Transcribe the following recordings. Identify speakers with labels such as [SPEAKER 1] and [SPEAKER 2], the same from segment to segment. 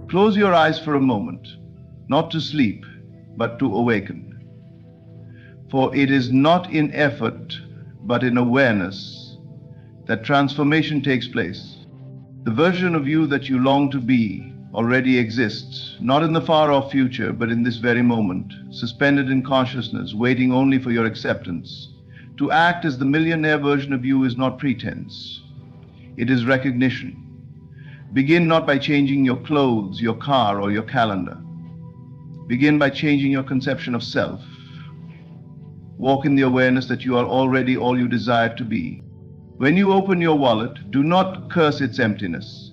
[SPEAKER 1] Close your eyes for a moment, not to sleep, but to awaken. For it is not in effort, but in awareness, that transformation takes place. The version of you that you long to be already exists, not in the far-off future, but in this very moment, suspended in consciousness, waiting only for your acceptance. To act as the millionaire version of you is not pretense. It is recognition. Begin not by changing your clothes, your car, or your calendar. Begin by changing your conception of self. Walk in the awareness that you are already all you desire to be. When you open your wallet, do not curse its emptiness.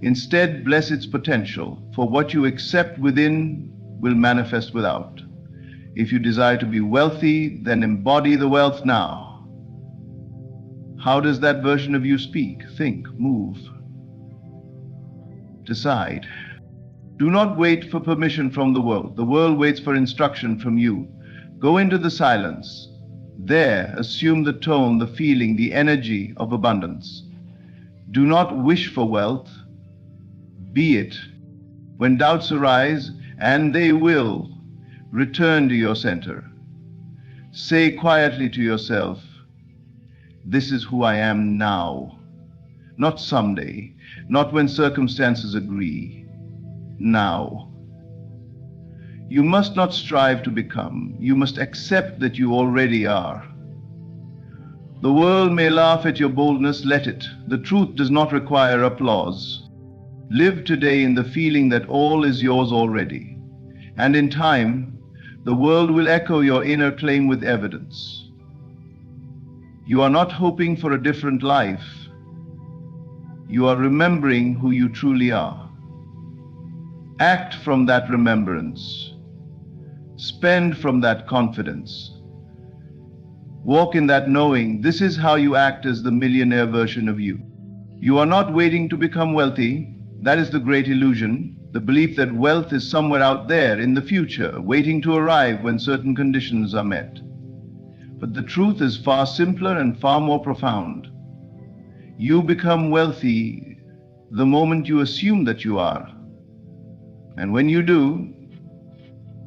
[SPEAKER 1] Instead, bless its potential, for what you accept within will manifest without. If you desire to be wealthy, then embody the wealth now. How does that version of you speak, think, move? Decide. Do not wait for permission from the world. The world waits for instruction from you. Go into the silence. There, assume the tone, the feeling, the energy of abundance. Do not wish for wealth. Be it. When doubts arise, and they will, return to your center. Say quietly to yourself, "This is who I am now." Not someday, not when circumstances agree. Now. You must not strive to become. You must accept that you already are. The world may laugh at your boldness, let it. The truth does not require applause. Live today in the feeling that all is yours already. And in time, the world will echo your inner claim with evidence. You are not hoping for a different life. You are remembering who you truly are. Act from that remembrance. Spend from that confidence. Walk in that knowing. This is how you act as the millionaire version of you. You are not waiting to become wealthy. That is the great illusion, the belief that wealth is somewhere out there in the future, waiting to arrive when certain conditions are met. But the truth is far simpler and far more profound. You become wealthy the moment you assume that you are. And when you do,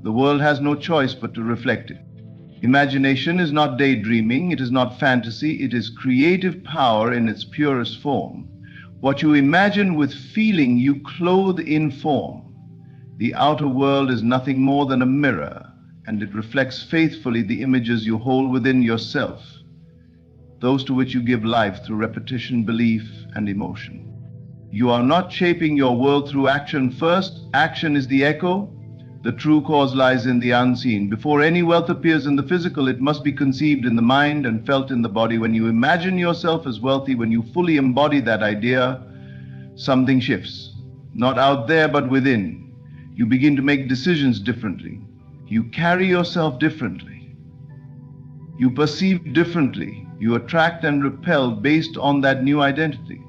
[SPEAKER 1] the world has no choice but to reflect it. Imagination is not daydreaming, it is not fantasy, it is creative power in its purest form. What you imagine with feeling, you clothe in form. The outer world is nothing more than a mirror, and it reflects faithfully the images you hold within yourself, those to which you give life through repetition, belief, and emotion. You are not shaping your world through action first. Action is the echo. The true cause lies in the unseen. Before any wealth appears in the physical, it must be conceived in the mind and felt in the body. When you imagine yourself as wealthy, when you fully embody that idea, something shifts. Not out there, but within. You begin to make decisions differently. You carry yourself differently. You perceive differently. You attract and repel based on that new identity.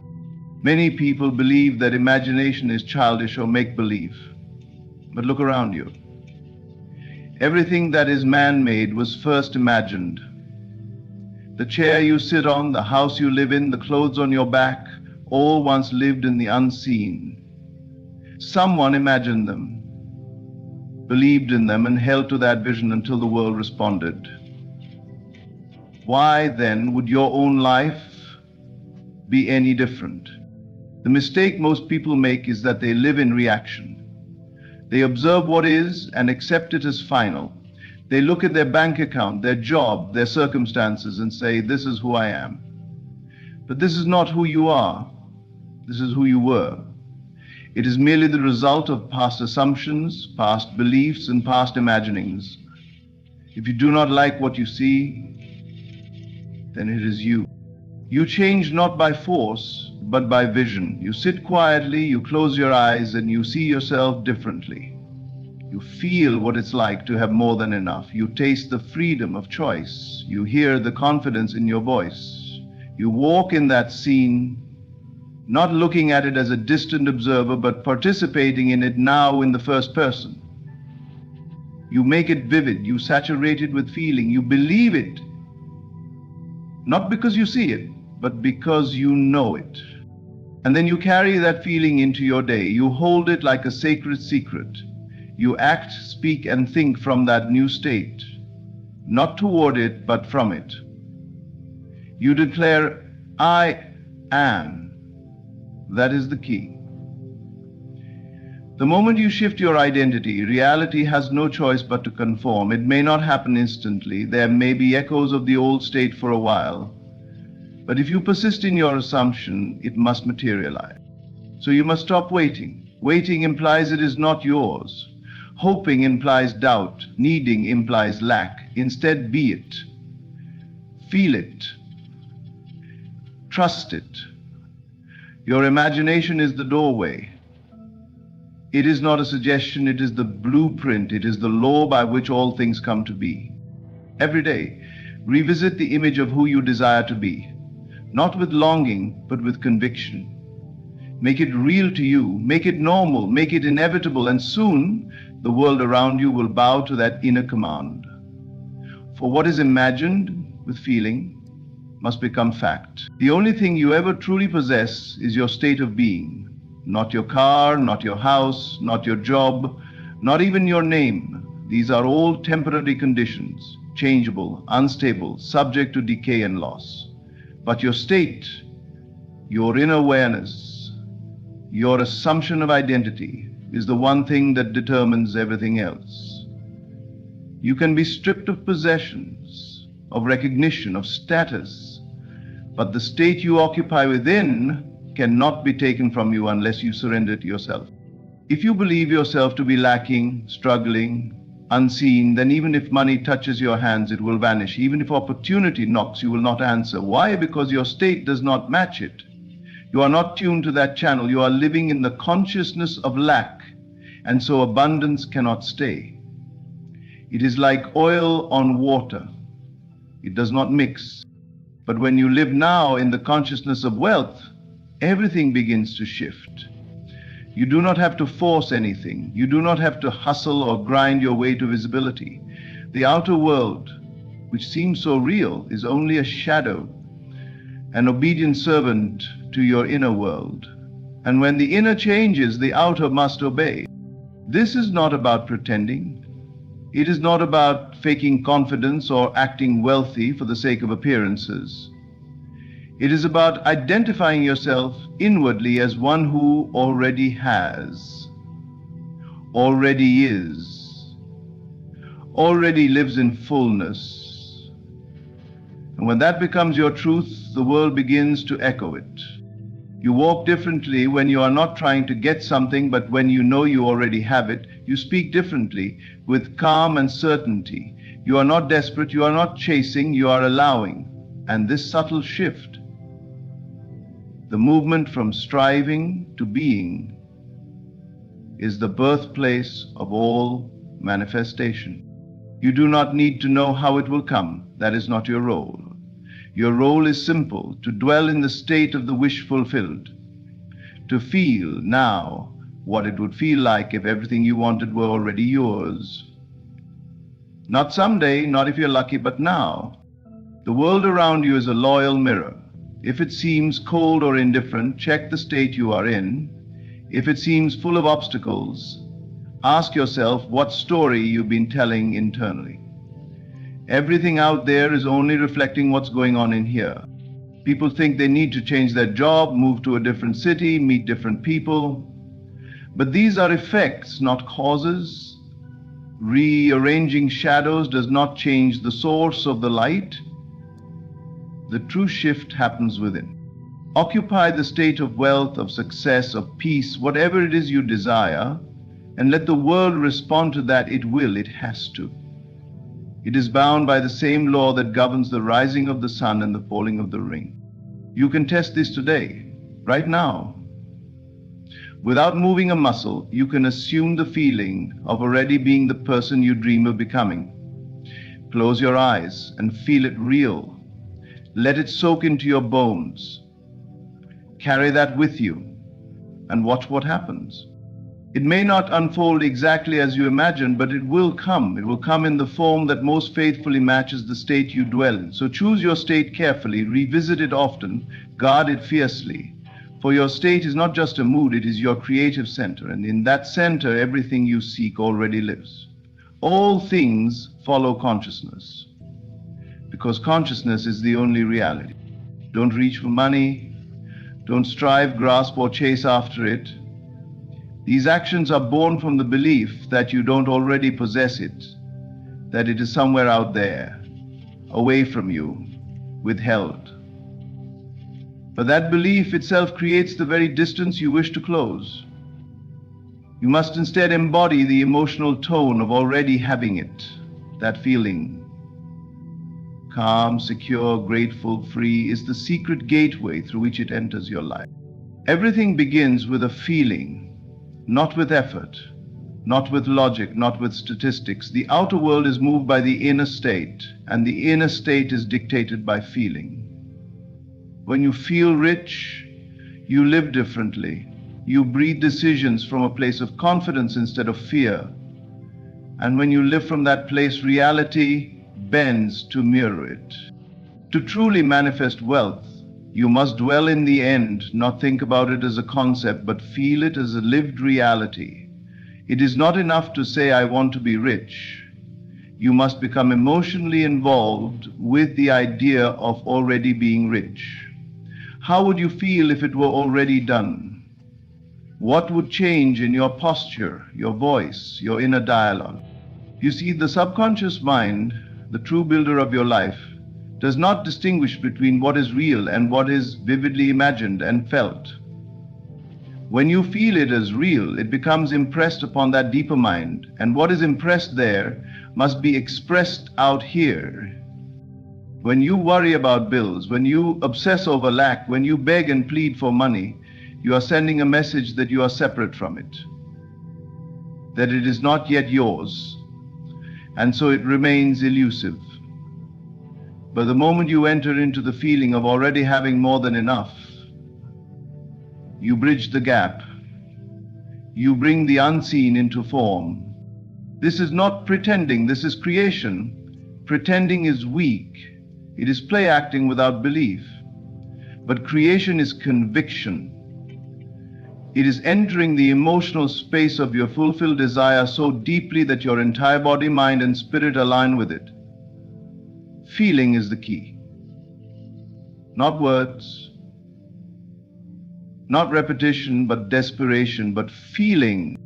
[SPEAKER 1] Many people believe that imagination is childish or make-believe. But look around you. Everything that is man-made was first imagined. The chair you sit on, the house you live in, the clothes on your back, all once lived in the unseen. Someone imagined them, believed in them, and held to that vision until the world responded. Why then would your own life be any different? The mistake most people make is that they live in reaction. They observe what is and accept it as final. They look at their bank account, their job, their circumstances, and say, "This is who I am." But this is not who you are. This is who you were. It is merely the result of past assumptions, past beliefs, and past imaginings. If you do not like what you see, then it is you. You change not by force, but by vision. You sit quietly, you close your eyes, and you see yourself differently. You feel what it's like to have more than enough. You taste the freedom of choice. You hear the confidence in your voice. You walk in that scene, not looking at it as a distant observer, but participating in it now in the first person. You make it vivid. You saturate it with feeling. You believe it, not because you see it, but because you know it. And then you carry that feeling into your day. You hold it like a sacred secret. You act, speak, and think from that new state, not toward it, but from it. You declare, I am. That is the key. The moment you shift your identity, reality has no choice but to conform. It may not happen instantly. There may be echoes of the old state for a while. But if you persist in your assumption, it must materialize. So you must stop waiting. Waiting implies it is not yours. Hoping implies doubt. Needing implies lack. Instead, be it. Feel it. Trust it. Your imagination is the doorway. It is not a suggestion, it is the blueprint, it is the law by which all things come to be. Every day, revisit the image of who you desire to be, not with longing, but with conviction. Make it real to you, make it normal, make it inevitable, and soon the world around you will bow to that inner command. For what is imagined with feeling must become fact. The only thing you ever truly possess is your state of being. Not your car, not your house, not your job, not even your name. These are all temporary conditions, changeable, unstable, subject to decay and loss. But your state, your inner awareness, your assumption of identity is the one thing that determines everything else. You can be stripped of possessions, of recognition, of status, but the state you occupy within cannot be taken from you unless you surrender it yourself. If you believe yourself to be lacking, struggling, unseen, then even if money touches your hands, it will vanish. Even if opportunity knocks, you will not answer. Why? Because your state does not match it. You are not tuned to that channel. You are living in the consciousness of lack, and so abundance cannot stay. It is like oil on water. It does not mix. But when you live now in the consciousness of wealth, everything begins to shift. You do not have to force anything. You do not have to hustle or grind your way to visibility. The outer world, which seems so real, is only a shadow, an obedient servant to your inner world. And when the inner changes, the outer must obey. This is not about pretending. It is not about faking confidence or acting wealthy for the sake of appearances. It is about identifying yourself inwardly as one who already has, already is, already lives in fullness. And when that becomes your truth, the world begins to echo it. You walk differently when you are not trying to get something, but when you know you already have it. You speak differently, with calm and certainty. You are not desperate, you are not chasing, you are allowing. And this subtle shift, the movement from striving to being, is the birthplace of all manifestation. You do not need to know how it will come. That is not your role. Your role is simple: to dwell in the state of the wish fulfilled, to feel now what it would feel like if everything you wanted were already yours. Not someday, not if you're lucky, but now. The world around you is a loyal mirror. If it seems cold or indifferent, check the state you are in. If it seems full of obstacles, ask yourself what story you've been telling internally. Everything out there is only reflecting what's going on in here. People think they need to change their job, move to a different city, meet different people. But these are effects, not causes. Rearranging shadows does not change the source of the light. The true shift happens within. Occupy the state of wealth, of success, of peace, whatever it is you desire, and let the world respond to that. It will, it has to. It is bound by the same law that governs the rising of the sun and the falling of the rain. You can test this today, right now. Without moving a muscle, you can assume the feeling of already being the person you dream of becoming. Close your eyes and feel it real. Let it soak into your bones. Carry that with you and watch what happens. It may not unfold exactly as you imagine, but it will come. It will come in the form that most faithfully matches the state you dwell in. So choose your state carefully, revisit it often, guard it fiercely. For your state is not just a mood, it is your creative center, and in that center, everything you seek already lives. All things follow consciousness, because consciousness is the only reality. Don't reach for money, don't strive, grasp, or chase after it. These actions are born from the belief that you don't already possess it, that it is somewhere out there, away from you, withheld. But that belief itself creates the very distance you wish to close. You must instead embody the emotional tone of already having it, that feeling. Calm, secure, grateful, free is the secret gateway through which it enters your life. Everything begins with a feeling, not with effort, not with logic, not with statistics. The outer world is moved by the inner state, and the inner state is dictated by feeling. When you feel rich, you live differently. You breathe decisions from a place of confidence instead of fear. And when you live from that place, reality bends to mirror it. To truly manifest wealth, you must dwell in the end, not think about it as a concept, but feel it as a lived reality. It is not enough to say, I want to be rich. You must become emotionally involved with the idea of already being rich. How would you feel if it were already done? What would change in your posture, your voice, your inner dialogue? You see, the subconscious mind, the true builder of your life, does not distinguish between what is real and what is vividly imagined and felt. When you feel it as real, it becomes impressed upon that deeper mind, and what is impressed there must be expressed out here. When you worry about bills, when you obsess over lack, when you beg and plead for money, you are sending a message that you are separate from it, that it is not yet yours, and so it remains elusive. But the moment you enter into the feeling of already having more than enough, you bridge the gap. You bring the unseen into form. This is not pretending, this is creation. Pretending is weak. It is play acting without belief. But creation is conviction. It is entering the emotional space of your fulfilled desire so deeply that your entire body, mind, and spirit align with it. Feeling is the key. Not words, not repetition, but desperation, but feeling.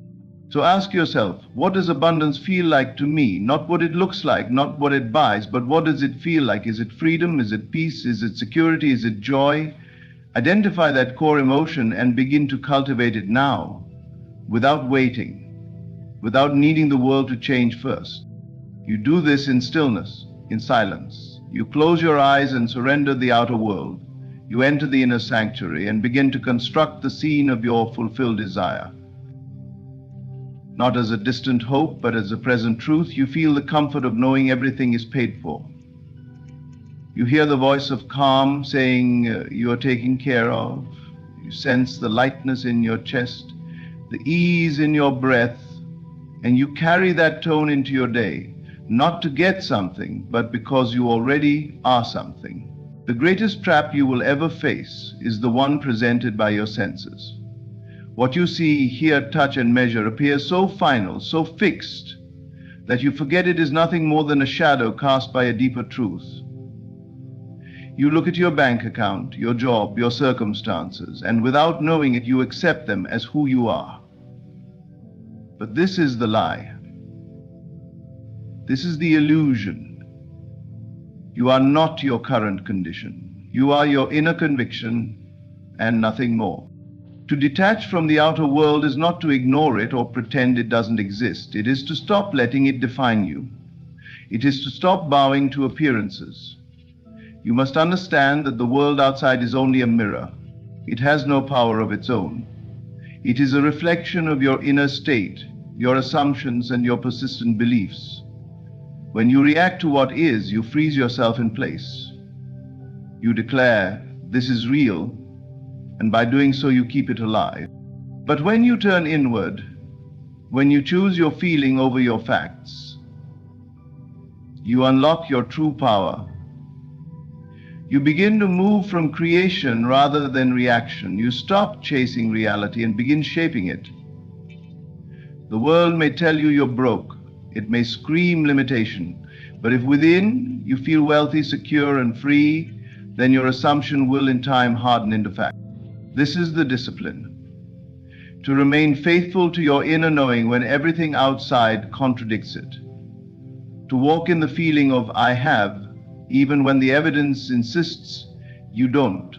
[SPEAKER 1] So ask yourself, what does abundance feel like to me? Not what it looks like, not what it buys, but what does it feel like? Is it freedom? Is it peace? Is it security? Is it joy? Identify that core emotion and begin to cultivate it now, without waiting, without needing the world to change first. You do this in stillness, in silence. You close your eyes and surrender the outer world. You enter the inner sanctuary and begin to construct the scene of your fulfilled desire. Not as a distant hope, but as a present truth, you feel the comfort of knowing everything is paid for. You hear the voice of calm saying you are taken care of. You sense the lightness in your chest, the ease in your breath, and you carry that tone into your day, not to get something, but because you already are something. The greatest trap you will ever face is the one presented by your senses. What you see, hear, touch, and measure appears so final, so fixed, that you forget it is nothing more than a shadow cast by a deeper truth. You look at your bank account, your job, your circumstances, and without knowing it, you accept them as who you are. But this is the lie. This is the illusion. You are not your current condition. You are your inner conviction and nothing more. To detach from the outer world is not to ignore it or pretend it doesn't exist. It is to stop letting it define you. It is to stop bowing to appearances. You must understand that the world outside is only a mirror. It has no power of its own. It is a reflection of your inner state, your assumptions, and your persistent beliefs. When you react to what is, you freeze yourself in place. You declare, this is real, and by doing so you keep it alive. But when you turn inward, when you choose your feeling over your facts, you unlock your true power. You begin to move from creation rather than reaction. You stop chasing reality and begin shaping it. The world may tell you you're broke. It may scream limitation. But if within you feel wealthy, secure, and free, then your assumption will in time harden into fact. This is the discipline. To remain faithful to your inner knowing when everything outside contradicts it. To walk in the feeling of I have, even when the evidence insists you don't.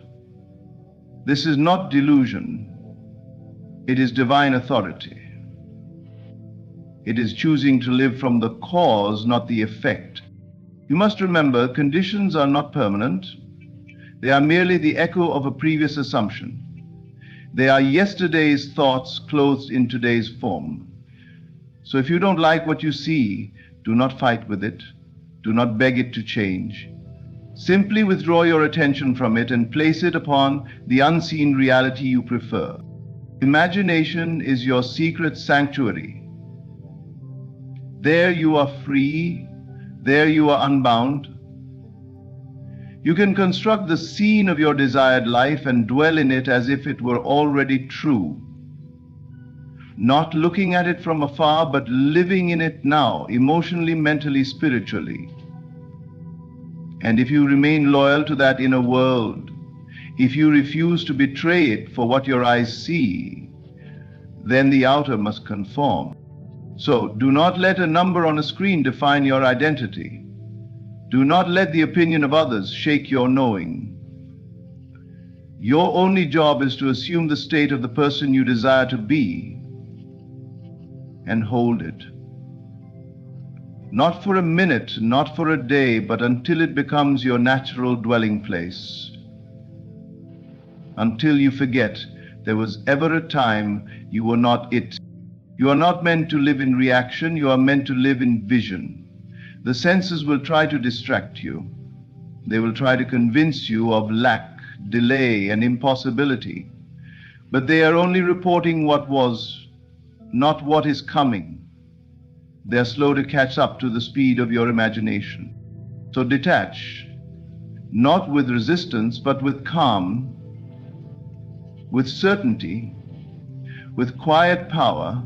[SPEAKER 1] This is not delusion. It is divine authority. It is choosing to live from the cause, not the effect. You must remember, conditions are not permanent. They are merely the echo of a previous assumption. They are yesterday's thoughts clothed in today's form. So if you don't like what you see, do not fight with it. Do not beg it to change. Simply withdraw your attention from it and place it upon the unseen reality you prefer. Imagination is your secret sanctuary. There you are free. There you are unbound. You can construct the scene of your desired life and dwell in it as if it were already true. Not looking at it from afar, but living in it now, emotionally, mentally, spiritually. And if you remain loyal to that inner world, if you refuse to betray it for what your eyes see, then the outer must conform. So do not let a number on a screen define your identity. Do not let the opinion of others shake your knowing. Your only job is to assume the state of the person you desire to be and hold it. Not for a minute, not for a day, but until it becomes your natural dwelling place. Until you forget there was ever a time you were not it. You are not meant to live in reaction, you are meant to live in vision. The senses will try to distract you. They will try to convince you of lack, delay, and impossibility. But they are only reporting what was, not what is coming. They are slow to catch up to the speed of your imagination. So detach, not with resistance, but with calm, with certainty, with quiet power.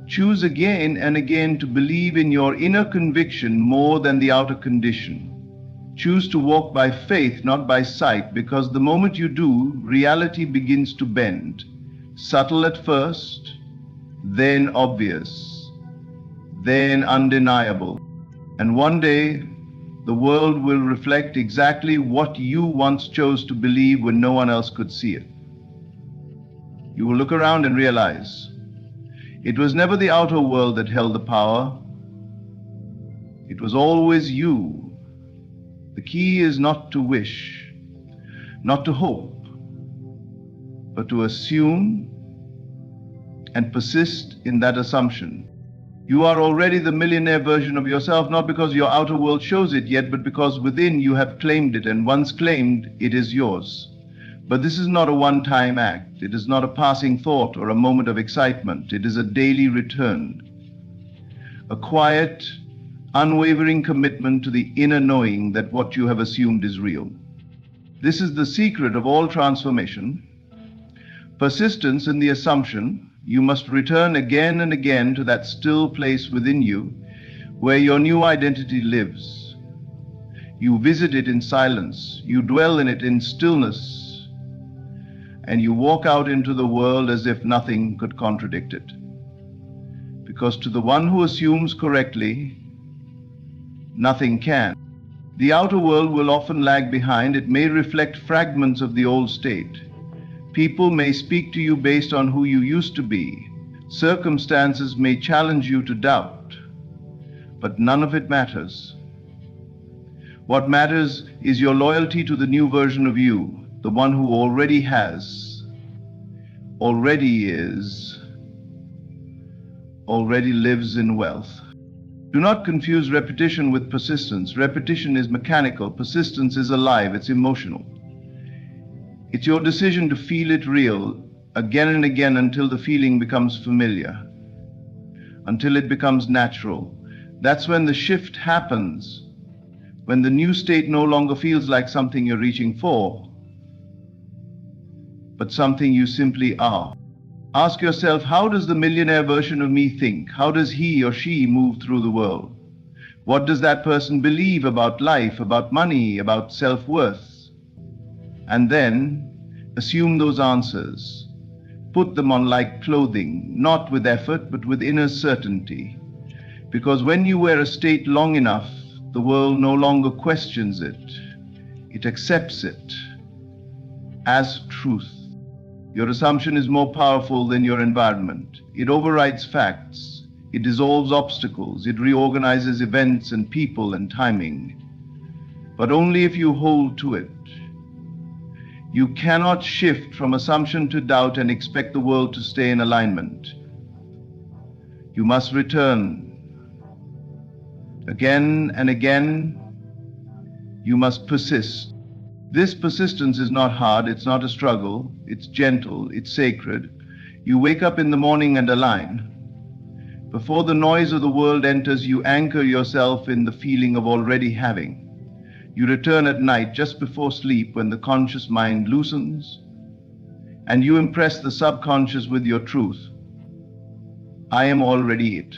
[SPEAKER 1] Choose again and again to believe in your inner conviction more than the outer condition. Choose to walk by faith, not by sight, because the moment you do, reality begins to bend. Subtle at first, then obvious, then undeniable. And one day, the world will reflect exactly what you once chose to believe when no one else could see it. You will look around and realize it was never the outer world that held the power. It was always you. The key is not to wish, not to hope, but to assume and persist in that assumption. You are already the millionaire version of yourself, not because your outer world shows it yet, but because within you have claimed it, and once claimed, it is yours. But this is not a one-time act. It is not a passing thought or a moment of excitement. It is a daily return. A quiet, unwavering commitment to the inner knowing that what you have assumed is real. This is the secret of all transformation. Persistence in the assumption. You must return again and again to that still place within you where your new identity lives. You visit it in silence. You dwell in it in stillness. And you walk out into the world as if nothing could contradict it. Because to the one who assumes correctly, nothing can. The outer world will often lag behind. It may reflect fragments of the old state. People may speak to you based on who you used to be. Circumstances may challenge you to doubt. But none of it matters. What matters is your loyalty to the new version of you, the one who already has, already is, already lives in wealth. Do not confuse repetition with persistence. Repetition is mechanical. Persistence is alive. It's emotional. It's your decision to feel it real again and again until the feeling becomes familiar, until it becomes natural. That's when the shift happens. when the new state no longer feels like something you're reaching for, but something you simply are. Ask yourself, how does the millionaire version of me think? How does he or she move through the world? What does that person believe about life, about money, about self-worth? And then assume those answers. Put them on like clothing, not with effort, but with inner certainty. Because when you wear a state long enough, the world no longer questions it. It accepts it as truth. Your assumption is more powerful than your environment. It overrides facts. It dissolves obstacles. It reorganizes events and people and timing. But only if you hold to it. You cannot shift from assumption to doubt and expect the world to stay in alignment. You must return. Again and again, you must persist. This persistence is not hard, it's not a struggle, it's gentle, it's sacred. You wake up in the morning and align. Before the noise of the world enters, you anchor yourself in the feeling of already having. You return at night just before sleep when the conscious mind loosens, and you impress the subconscious with your truth. I am already it.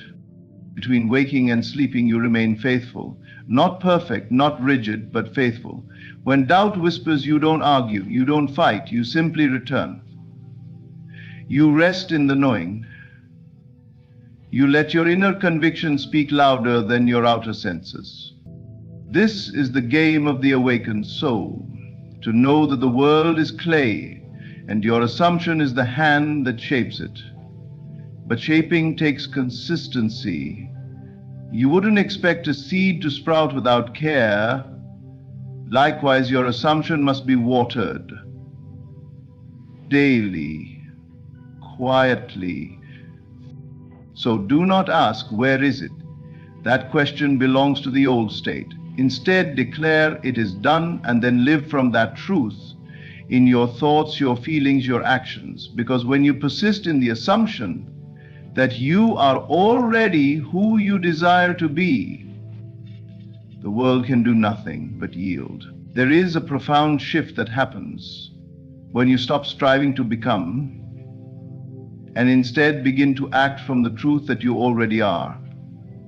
[SPEAKER 1] Between waking and sleeping, you remain faithful. Not perfect, not rigid, but faithful. When doubt whispers, you don't argue, you don't fight, you simply return. You rest in the knowing. You let your inner conviction speak louder than your outer senses. This is the game of the awakened soul, to know that the world is clay, and your assumption is the hand that shapes it. But shaping takes consistency. You wouldn't expect a seed to sprout without care. Likewise, your assumption must be watered daily, quietly. So do not ask, where is it? That question belongs to the old state. Instead, declare it is done and then live from that truth in your thoughts, your feelings, your actions. Because when you persist in the assumption that you are already who you desire to be, the world can do nothing but yield. There is a profound shift that happens when you stop striving to become and instead begin to act from the truth that you already are.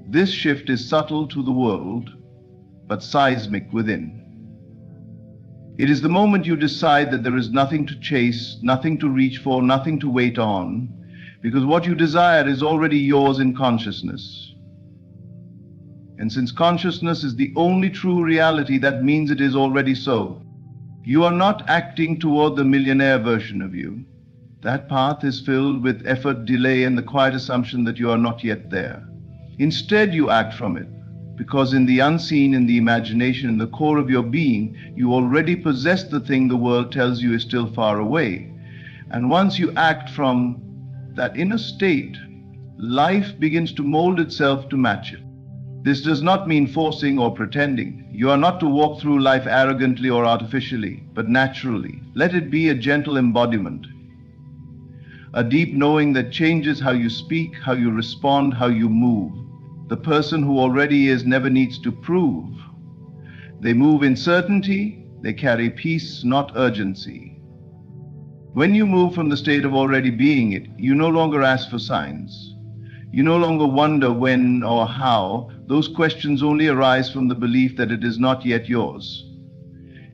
[SPEAKER 1] This shift is subtle to the world, but seismic within. It is the moment you decide that there is nothing to chase, nothing to reach for, nothing to wait on, because what you desire is already yours in consciousness. And since consciousness is the only true reality, that means it is already so. You are not acting toward the millionaire version of you. That path is filled with effort, delay, and the quiet assumption that you are not yet there. Instead, you act from it, because in the unseen, in the imagination, in the core of your being, you already possess the thing the world tells you is still far away. And once you act from that inner state, life begins to mold itself to match it. This does not mean forcing or pretending. You are not to walk through life arrogantly or artificially, but naturally. Let it be a gentle embodiment, a deep knowing that changes how you speak, how you respond, how you move. The person who already is never needs to prove. They move in certainty, they carry peace, not urgency. When you move from the state of already being it, you no longer ask for signs. You no longer wonder when or how. Those questions only arise from the belief that it is not yet yours.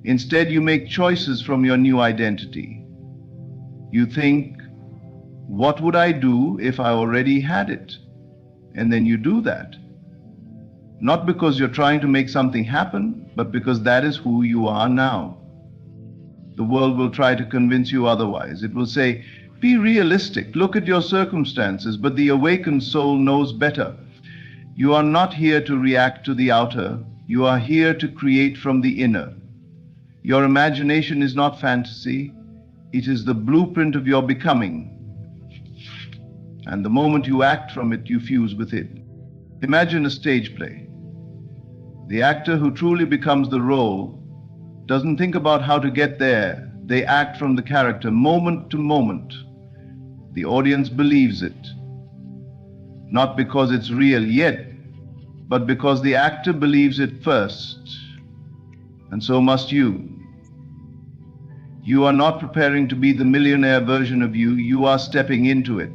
[SPEAKER 1] Instead, you make choices from your new identity. You think, what would I do if I already had it? And then you do that. Not because you're trying to make something happen, but because that is who you are now. The world will try to convince you otherwise. It will say, be realistic, look at your circumstances, but the awakened soul knows better. You are not here to react to the outer, you are here to create from the inner. Your imagination is not fantasy, it is the blueprint of your becoming. And the moment you act from it, you fuse with it. Imagine a stage play. The actor who truly becomes the role doesn't think about how to get there. They act from the character, moment to moment. The audience believes it, not because it's real yet, but because the actor believes it first. and so must you. You are not preparing to be the millionaire version of you, you are stepping into it.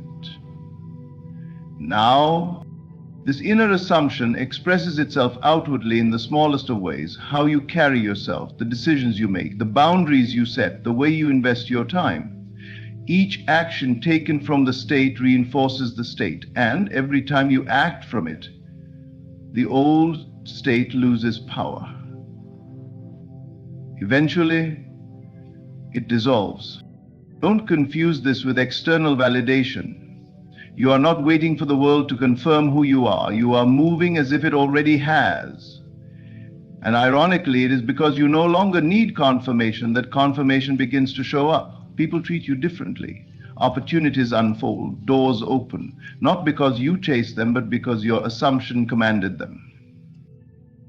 [SPEAKER 1] Now, this inner assumption expresses itself outwardly in the smallest of ways: how you carry yourself, the decisions you make, the boundaries you set, the way you invest your time. Each action taken from the state reinforces the state, and every time you act from it, the old state loses power. Eventually, it dissolves. Don't confuse this with external validation. You are not waiting for the world to confirm who you are. You are moving as if it already has. And ironically, it is because you no longer need confirmation that confirmation begins to show up. People treat you differently. Opportunities unfold, doors open, not because you chased them, but because your assumption commanded them.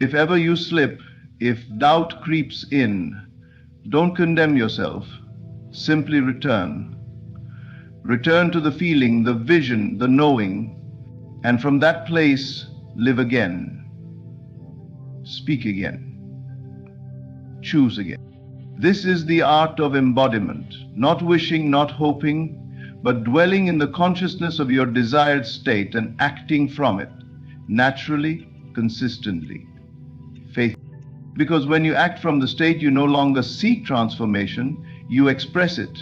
[SPEAKER 1] If ever you slip, if doubt creeps in, don't condemn yourself. Simply return. Return to the feeling, the vision, the knowing, and from that place, live again. Speak again. Choose again. This is the art of embodiment, not wishing, not hoping, but dwelling in the consciousness of your desired state and acting from it, naturally, consistently, faithfully. Because when you act from the state, you no longer seek transformation, you express it.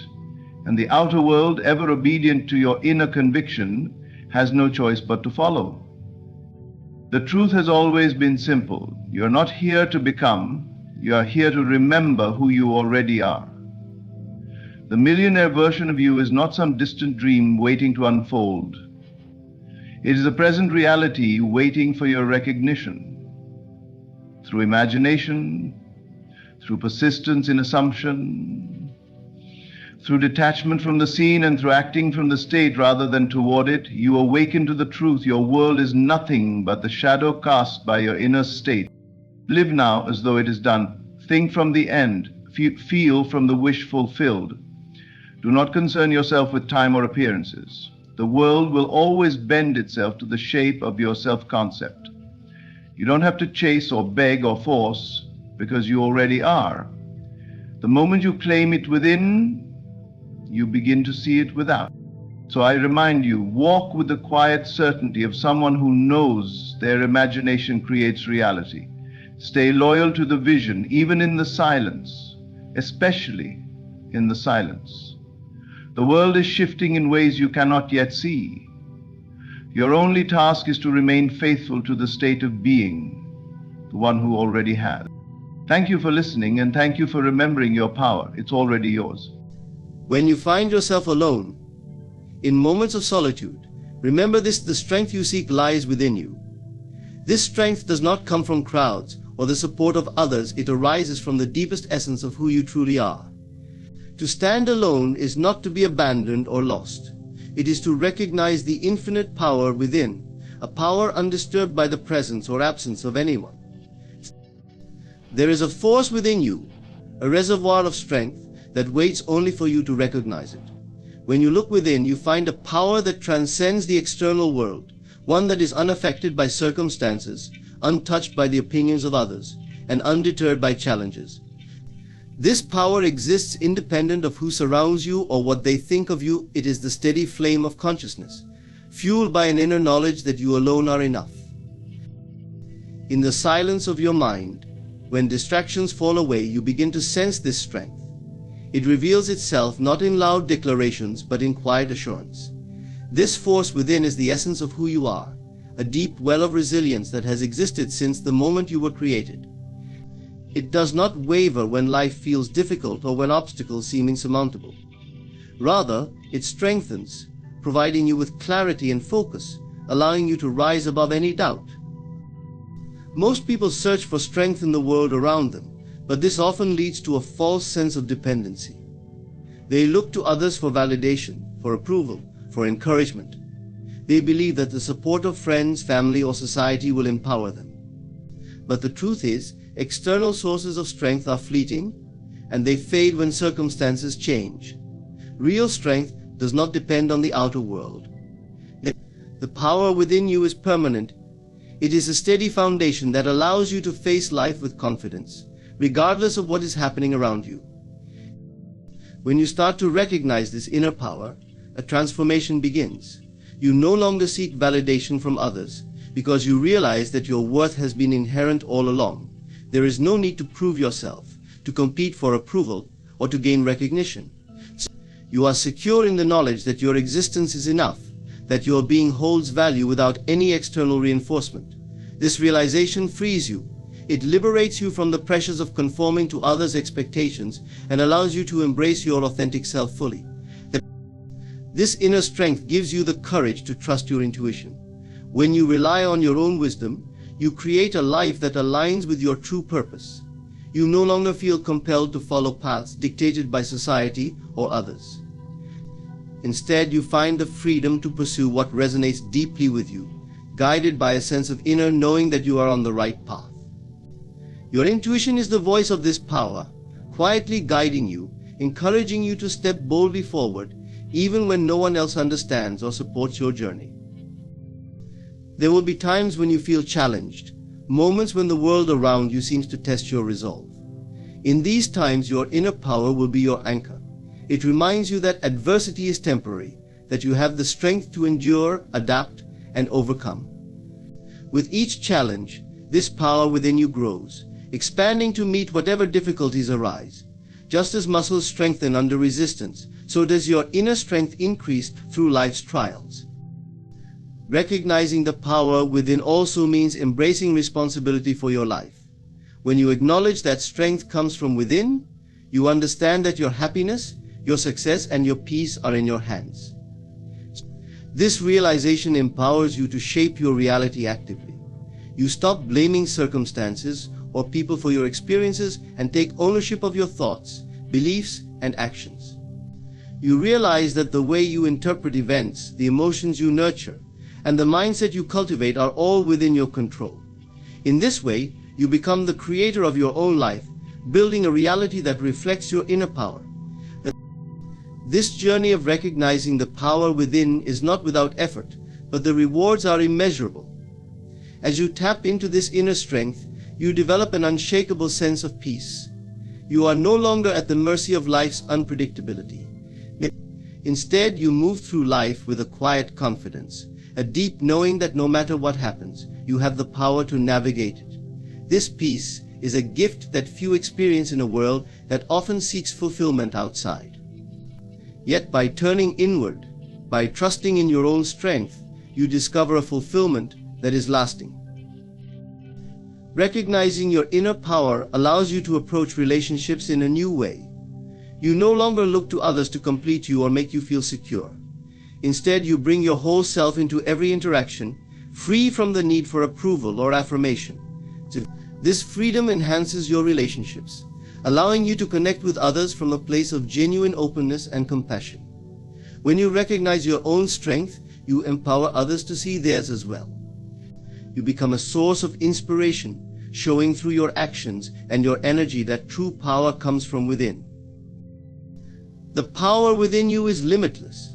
[SPEAKER 1] And the outer world, ever obedient to your inner conviction, has no choice but to follow. The truth has always been simple. You are not here to become, you are here to remember who you already are. The millionaire version of you is not some distant dream waiting to unfold. It is a present reality waiting for your recognition. Through imagination, through persistence in assumption, through detachment from the scene, and through acting from the state rather than toward it, you awaken to the truth. Your world is nothing but the shadow cast by your inner state. Live now as though it is done. Think from the end. Feel from the wish fulfilled. Do not concern yourself with time or appearances. The world will always bend itself to the shape of your self-concept. You don't have to chase or beg or force, because you already are. The moment you claim it within, you begin to see it without. So I remind you, walk with the quiet certainty of someone who knows their imagination creates reality. Stay loyal to the vision, even in the silence, especially in the silence. The world is shifting in ways you cannot yet see. Your only task is to remain faithful to the state of being, the one who already has. Thank you for listening, and thank you for remembering your power. It's already yours.
[SPEAKER 2] When you find yourself alone, in moments of solitude, remember this: the strength you seek lies within you. This strength does not come from crowds or the support of others. It arises from the deepest essence of who you truly are. To stand alone is not to be abandoned or lost. It is to recognize the infinite power within, a power undisturbed by the presence or absence of anyone. There is a force within you, a reservoir of strength that waits only for you to recognize it. When you look within, you find a power that transcends the external world, one that is unaffected by circumstances, untouched by the opinions of others, and undeterred by challenges. This power exists independent of who surrounds you or what they think of you. It is the steady flame of consciousness, fueled by an inner knowledge that you alone are enough. In the silence of your mind, when distractions fall away, you begin to sense this strength. It reveals itself not in loud declarations, but in quiet assurance. This force within is the essence of who you are, a deep well of resilience that has existed since the moment you were created. It does not waver when life feels difficult or when obstacles seem insurmountable. Rather, it strengthens, providing you with clarity and focus, allowing you to rise above any doubt. Most people search for strength in the world around them, but this often leads to a false sense of dependency. They look to others for validation, for approval, for encouragement. They believe that the support of friends, family, or society will empower them. But the truth is, external sources of strength are fleeting, and they fade when circumstances change. Real strength does not depend on the outer world. The power within you is permanent. It is a steady foundation that allows you to face life with confidence, regardless of what is happening around you. When you start to recognize this inner power, a transformation begins. You no longer seek validation from others because you realize that your worth has been inherent all along. There is no need to prove yourself, to compete for approval, or to gain recognition. You are secure in the knowledge that your existence is enough, that your being holds value without any external reinforcement. This realization frees you. It liberates you from the pressures of conforming to others' expectations and allows you to embrace your authentic self fully. This inner strength gives you the courage to trust your intuition. When you rely on your own wisdom, you create a life that aligns with your true purpose. You no longer feel compelled to follow paths dictated by society or others. Instead, you find the freedom to pursue what resonates deeply with you, guided by a sense of inner knowing that you are on the right path. Your intuition is the voice of this power, quietly guiding you, encouraging you to step boldly forward, even when no one else understands or supports your journey. There will be times when you feel challenged, moments when the world around you seems to test your resolve. In these times, your inner power will be your anchor. It reminds you that adversity is temporary, that you have the strength to endure, adapt, and overcome. With each challenge, this power within you grows, expanding to meet whatever difficulties arise. Just as muscles strengthen under resistance, so does your inner strength increase through life's trials. Recognizing the power within also means embracing responsibility for your life. When you acknowledge that strength comes from within, you understand that your happiness, your success, and your peace are in your hands. This realization empowers you to shape your reality actively. You stop blaming circumstances or people for your experiences and take ownership of your thoughts, beliefs, and actions. You realize that the way you interpret events, the emotions you nurture, and the mindset you cultivate are all within your control. In this way, you become the creator of your own life, building a reality that reflects your inner power. This journey of recognizing the power within is not without effort, but the rewards are immeasurable. As you tap into this inner strength, you develop an unshakable sense of peace. You are no longer at the mercy of life's unpredictability. Instead, you move through life with a quiet confidence, a deep knowing that no matter what happens, you have the power to navigate it. This peace is a gift that few experience in a world that often seeks fulfillment outside. Yet by turning inward, by trusting in your own strength, you discover a fulfillment that is lasting. Recognizing your inner power allows you to approach relationships in a new way. You no longer look to others to complete you or make you feel secure. Instead, you bring your whole self into every interaction, free from the need for approval or affirmation. This freedom enhances your relationships, allowing you to connect with others from a place of genuine openness and compassion. When you recognize your own strength, you empower others to see theirs as well. You become a source of inspiration, showing through your actions and your energy that true power comes from within. The power within you is limitless.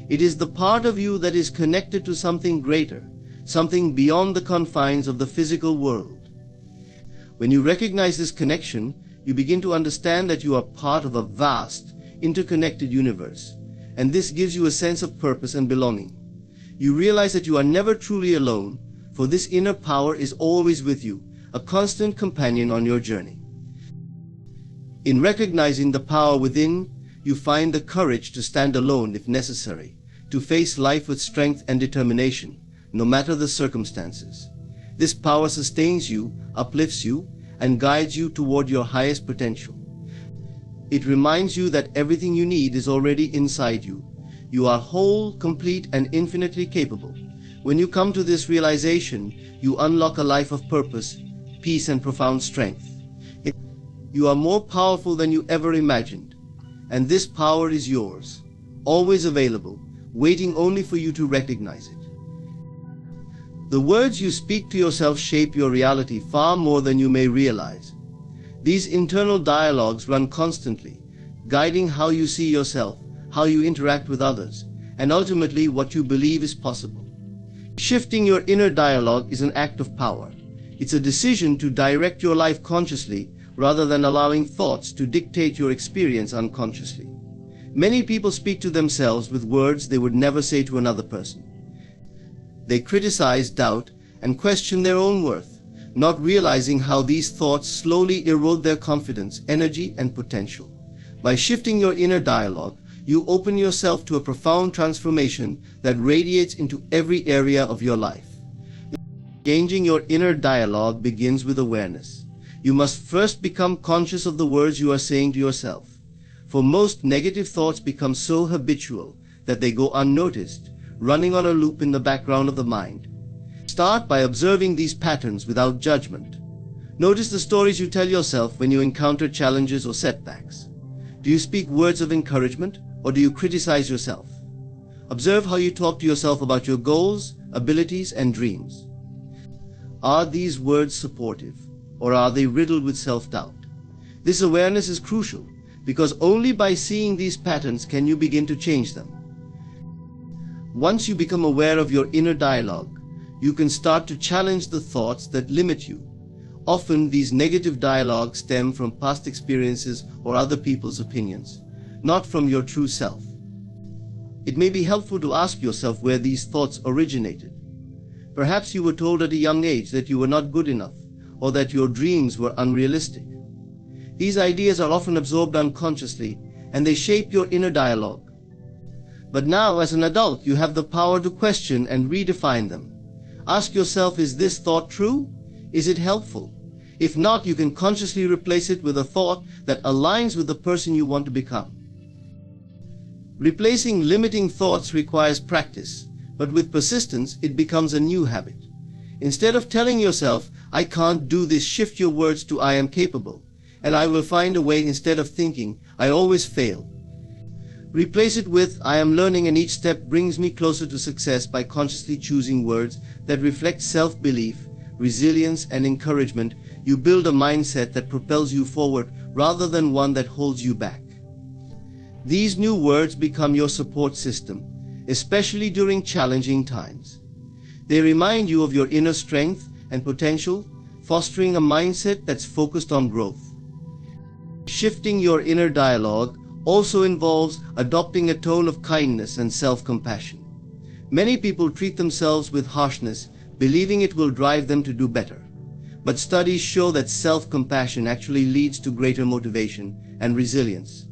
[SPEAKER 2] It is the part of you that is connected to something greater, something beyond the confines of the physical world. When you recognize this connection, you begin to understand that you are part of a vast, interconnected universe, and this gives you a sense of purpose and belonging. You realize that you are never truly alone, for this inner power is always with you, a constant companion on your journey. In recognizing the power within, you find the courage to stand alone if necessary, to face life with strength and determination, no matter the circumstances. This power sustains you, uplifts you, and guides you toward your highest potential. It reminds you that everything you need is already inside you. You are whole, complete, and infinitely capable. When you come to this realization, you unlock a life of purpose, peace, and profound strength. You are more powerful than you ever imagined, and this power is yours, always available, waiting only for you to recognize it. The words you speak to yourself shape your reality far more than you may realize. These internal dialogues run constantly, guiding how you see yourself, how you interact with others, and ultimately what you believe is possible. Shifting your inner dialogue is an act of power. It's a decision to direct your life consciously rather than allowing thoughts to dictate your experience unconsciously. Many people speak to themselves with words they would never say to another person. They criticize, doubt, and question their own worth, not realizing how these thoughts slowly erode their confidence, energy, and potential. By shifting your inner dialogue, you open yourself to a profound transformation that radiates into every area of your life. Changing your inner dialogue begins with awareness. You must first become conscious of the words you are saying to yourself. For most, negative thoughts become so habitual that they go unnoticed, running on a loop in the background of the mind. Start by observing these patterns without judgment. Notice the stories you tell yourself when you encounter challenges or setbacks. Do you speak words of encouragement, or do you criticize yourself? Observe how you talk to yourself about your goals, abilities, and dreams. Are these words supportive, or are they riddled with self-doubt? This awareness is crucial, because only by seeing these patterns can you begin to change them. Once you become aware of your inner dialogue, you can start to challenge the thoughts that limit you. Often these negative dialogues stem from past experiences or other people's opinions, not from your true self. It may be helpful to ask yourself where these thoughts originated. Perhaps you were told at a young age that you were not good enough, or that your dreams were unrealistic. These ideas are often absorbed unconsciously, and they shape your inner dialogue. But now, as an adult, you have the power to question and redefine them. Ask yourself, is this thought true? Is it helpful? If not, you can consciously replace it with a thought that aligns with the person you want to become. Replacing limiting thoughts requires practice, but with persistence, it becomes a new habit. Instead of telling yourself, I can't do this, shift your words to I am capable, and I will find a way. Instead of thinking, I always fail, replace it with, I am learning and each step brings me closer to success. By consciously choosing words that reflect self-belief, resilience, and encouragement, you build a mindset that propels you forward rather than one that holds you back. These new words become your support system, especially during challenging times. They remind you of your inner strength and potential, fostering a mindset that's focused on growth. Shifting your inner dialogue also involves adopting a tone of kindness and self-compassion. Many people treat themselves with harshness, believing it will drive them to do better. But studies show that self-compassion actually leads to greater motivation and resilience.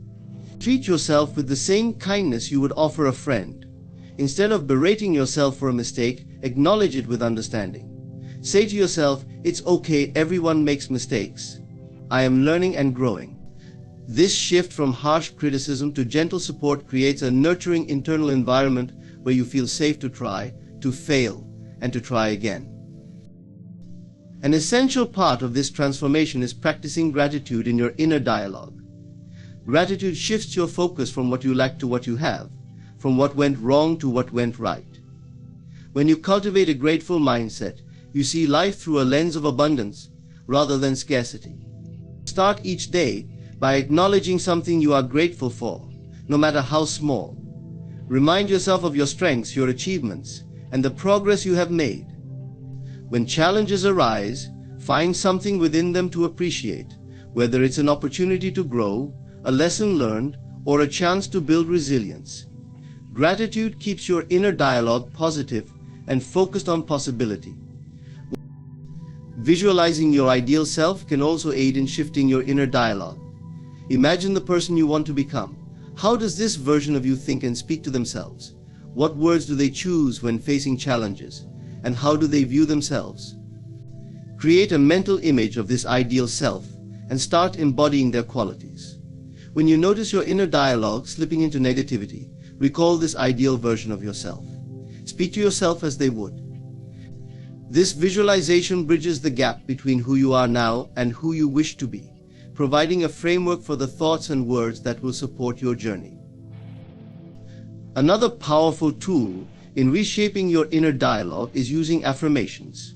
[SPEAKER 2] Treat yourself with the same kindness you would offer a friend. Instead of berating yourself for a mistake, acknowledge it with understanding. Say to yourself, it's okay, everyone makes mistakes. I am learning and growing. This shift from harsh criticism to gentle support creates a nurturing internal environment where you feel safe to try, to fail, and to try again. An essential part of this transformation is practicing gratitude in your inner dialogue. Gratitude shifts your focus from what you lack to what you have, from what went wrong to what went right. When you cultivate a grateful mindset, you see life through a lens of abundance rather than scarcity. Start each day by acknowledging something you are grateful for, no matter how small. Remind yourself of your strengths, your achievements, and the progress you have made. When challenges arise, find something within them to appreciate, whether it's an opportunity to grow, a lesson learned, or a chance to build resilience. Gratitude keeps your inner dialogue positive and focused on possibility. Visualizing your ideal self can also aid in shifting your inner dialogue. Imagine the person you want to become. How does this version of you think and speak to themselves? What words do they choose when facing challenges? And how do they view themselves? Create a mental image of this ideal self and start embodying their qualities. When you notice your inner dialogue slipping into negativity, recall this ideal version of yourself. Speak to yourself as they would. This visualization bridges the gap between who you are now and who you wish to be, providing a framework for the thoughts and words that will support your journey. Another powerful tool in reshaping your inner dialogue is using affirmations.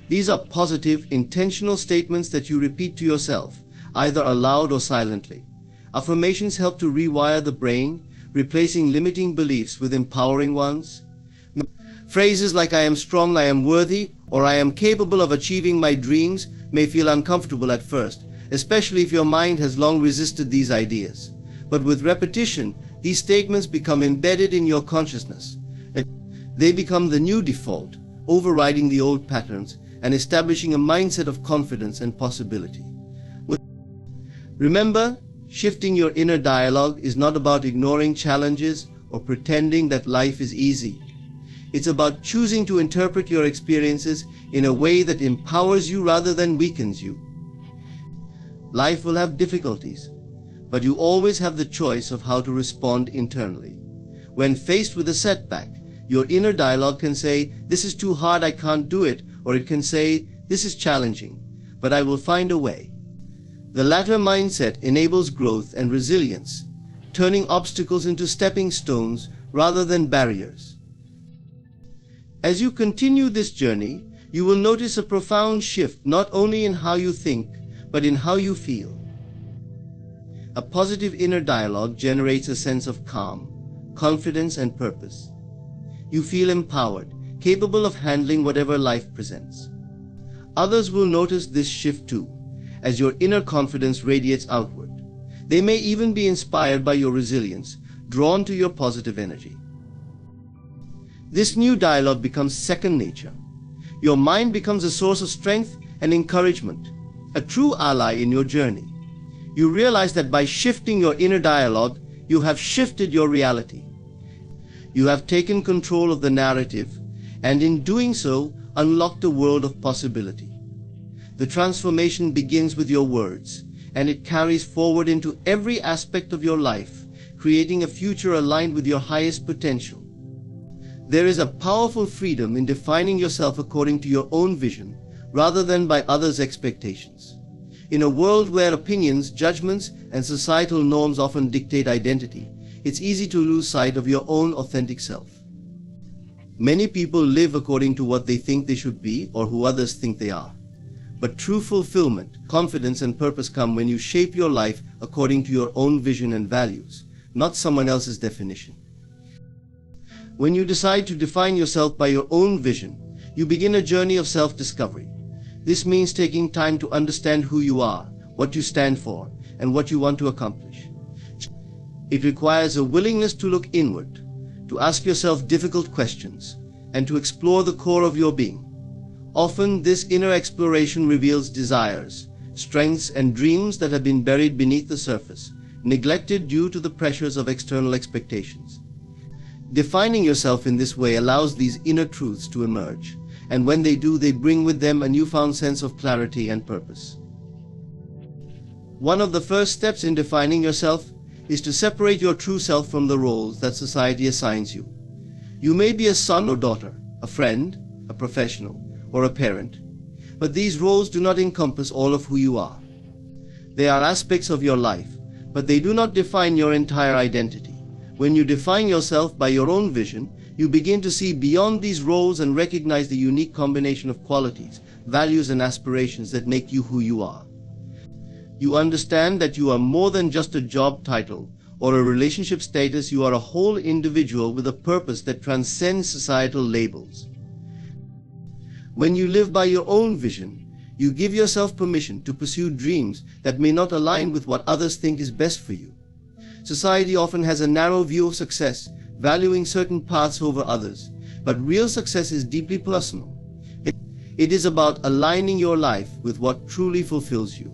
[SPEAKER 2] These are positive, intentional statements that you repeat to yourself, either aloud or silently. Affirmations help to rewire the brain, replacing limiting beliefs with empowering ones. Phrases like I am strong, I am worthy, or I am capable of achieving my dreams may feel uncomfortable at first, especially if your mind has long resisted these ideas. But with repetition, these statements become embedded in your consciousness. They become the new default, overriding the old patterns and establishing a mindset of confidence and possibility. Remember, shifting your inner dialogue is not about ignoring challenges or pretending that life is easy. It's about choosing to interpret your experiences in a way that empowers you rather than weakens you. Life will have difficulties, but you always have the choice of how to respond internally. When faced with a setback, your inner dialogue can say, "This is too hard, I can't do it," or it can say, "This is challenging, but I will find a way." The latter mindset enables growth and resilience, turning obstacles into stepping stones rather than barriers. As you continue this journey, you will notice a profound shift not only in how you think, but in how you feel. A positive inner dialogue generates a sense of calm, confidence, and purpose. You feel empowered, capable of handling whatever life presents. Others will notice this shift too, as your inner confidence radiates outward. They may even be inspired by your resilience, drawn to your positive energy. This new dialogue becomes second nature. Your mind becomes a source of strength and encouragement, a true ally in your journey. You realize that by shifting your inner dialogue, you have shifted your reality. You have taken control of the narrative, and in doing so, unlocked a world of possibility. The transformation begins with your words, and it carries forward into every aspect of your life, creating a future aligned with your highest potential. There is a powerful freedom in defining yourself according to your own vision, rather than by others' expectations. In a world where opinions, judgments, and societal norms often dictate identity, it's easy to lose sight of your own authentic self. Many people live according to what they think they should be or who others think they are. But true fulfillment, confidence, and purpose come when you shape your life according to your own vision and values, not someone else's definition. When you decide to define yourself by your own vision, you begin a journey of self-discovery. This means taking time to understand who you are, what you stand for, and what you want to accomplish. It requires a willingness to look inward, to ask yourself difficult questions, and to explore the core of your being. Often, this inner exploration reveals desires, strengths, and dreams that have been buried beneath the surface, neglected due to the pressures of external expectations. Defining yourself in this way allows these inner truths to emerge, and when they do, they bring with them a newfound sense of clarity and purpose. One of the first steps in defining yourself is to separate your true self from the roles that society assigns you. You may be a son or daughter, a friend, a professional, or a parent, but these roles do not encompass all of who you are. They are aspects of your life, but they do not define your entire identity. When you define yourself by your own vision, you begin to see beyond these roles and recognize the unique combination of qualities, values, and aspirations that make you who you are. You understand that you are more than just a job title or a relationship status. You are a whole individual with a purpose that transcends societal labels. When you live by your own vision, you give yourself permission to pursue dreams that may not align with what others think is best for you. Society often has a narrow view of success, valuing certain paths over others, but real success is deeply personal. It is about aligning your life with what truly fulfills you.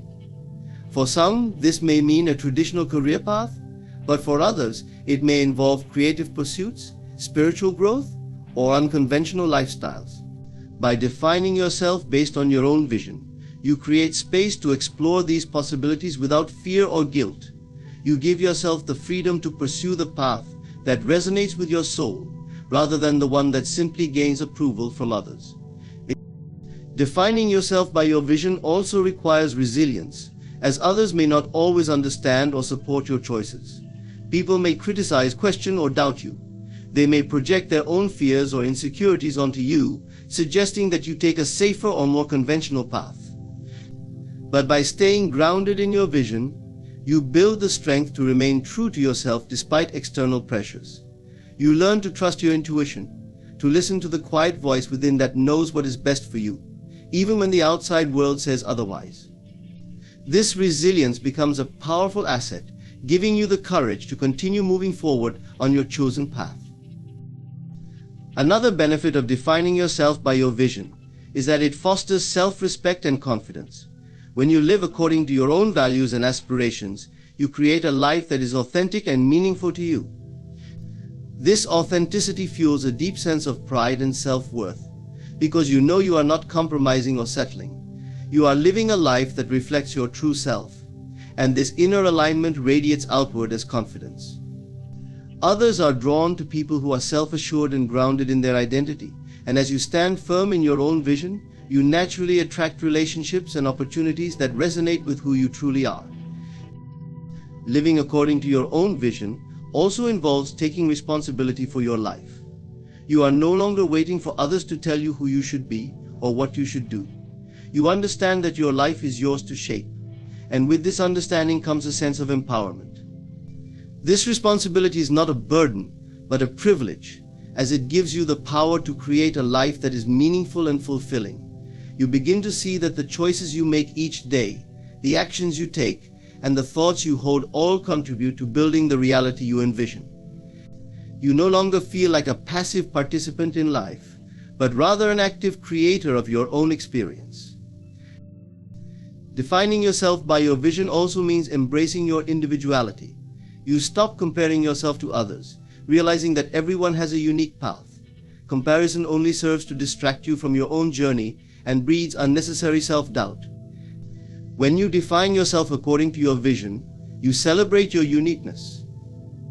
[SPEAKER 2] For some, this may mean a traditional career path, but for others, it may involve creative pursuits, spiritual growth, or unconventional lifestyles. By defining yourself based on your own vision, you create space to explore these possibilities without fear or guilt. You give yourself the freedom to pursue the path that resonates with your soul, rather than the one that simply gains approval from others. Defining yourself by your vision also requires resilience, as others may not always understand or support your choices. People may criticize, question, or doubt you. They may project their own fears or insecurities onto you, suggesting that you take a safer or more conventional path. But by staying grounded in your vision, you build the strength to remain true to yourself despite external pressures. You learn to trust your intuition, to listen to the quiet voice within that knows what is best for you, even when the outside world says otherwise. This resilience becomes a powerful asset, giving you the courage to continue moving forward on your chosen path. Another benefit of defining yourself by your vision is that it fosters self-respect and confidence. When you live according to your own values and aspirations, you create a life that is authentic and meaningful to you. This authenticity fuels a deep sense of pride and self-worth, because you know you are not compromising or settling. You are living a life that reflects your true self, and this inner alignment radiates outward as confidence. Others are drawn to people who are self-assured and grounded in their identity, and as you stand firm in your own vision, you naturally attract relationships and opportunities that resonate with who you truly are. Living according to your own vision also involves taking responsibility for your life. You are no longer waiting for others to tell you who you should be or what you should do. You understand that your life is yours to shape, and with this understanding comes a sense of empowerment. This responsibility is not a burden, but a privilege, as it gives you the power to create a life that is meaningful and fulfilling. You begin to see that the choices you make each day, the actions you take, and the thoughts you hold all contribute to building the reality you envision. You no longer feel like a passive participant in life, but rather an active creator of your own experience. Defining yourself by your vision also means embracing your individuality. You stop comparing yourself to others, realizing that everyone has a unique path. Comparison only serves to distract you from your own journey and breeds unnecessary self-doubt. When you define yourself according to your vision, you celebrate your uniqueness.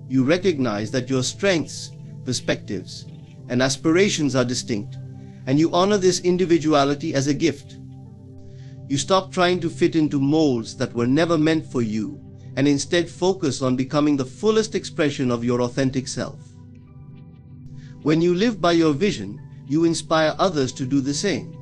[SPEAKER 2] You recognize that your strengths, perspectives, and aspirations are distinct, and you honor this individuality as a gift. You stop trying to fit into molds that were never meant for you, and instead focus on becoming the fullest expression of your authentic self. When you live by your vision, you inspire others to do the same.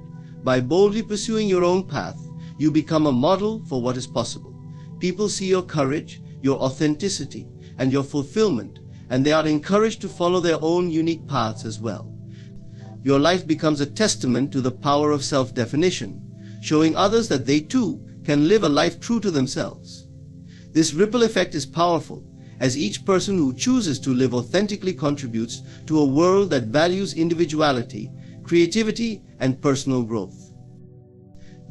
[SPEAKER 2] By boldly pursuing your own path, you become a model for what is possible. People see your courage, your authenticity, and your fulfillment, and they are encouraged to follow their own unique paths as well. Your life becomes a testament to the power of self-definition, showing others that they too can live a life true to themselves. This ripple effect is powerful, as each person who chooses to live authentically contributes to a world that values individuality, creativity, and personal growth.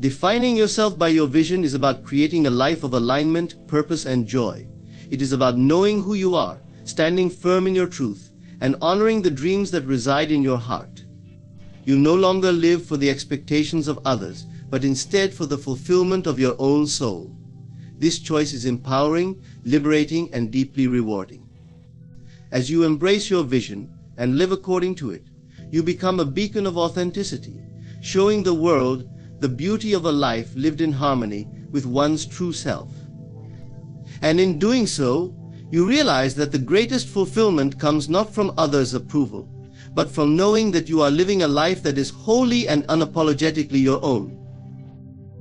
[SPEAKER 2] Defining yourself by your vision is about creating a life of alignment, purpose, and joy. It is about knowing who you are, standing firm in your truth, and honoring the dreams that reside in your heart. You no longer live for the expectations of others, but instead for the fulfillment of your own soul. This choice is empowering, liberating, and deeply rewarding. As you embrace your vision and live according to it, you become a beacon of authenticity, showing the world the beauty of a life lived in harmony with one's true self. And in doing so, you realize that the greatest fulfillment comes not from others' approval, but from knowing that you are living a life that is wholly and unapologetically your own.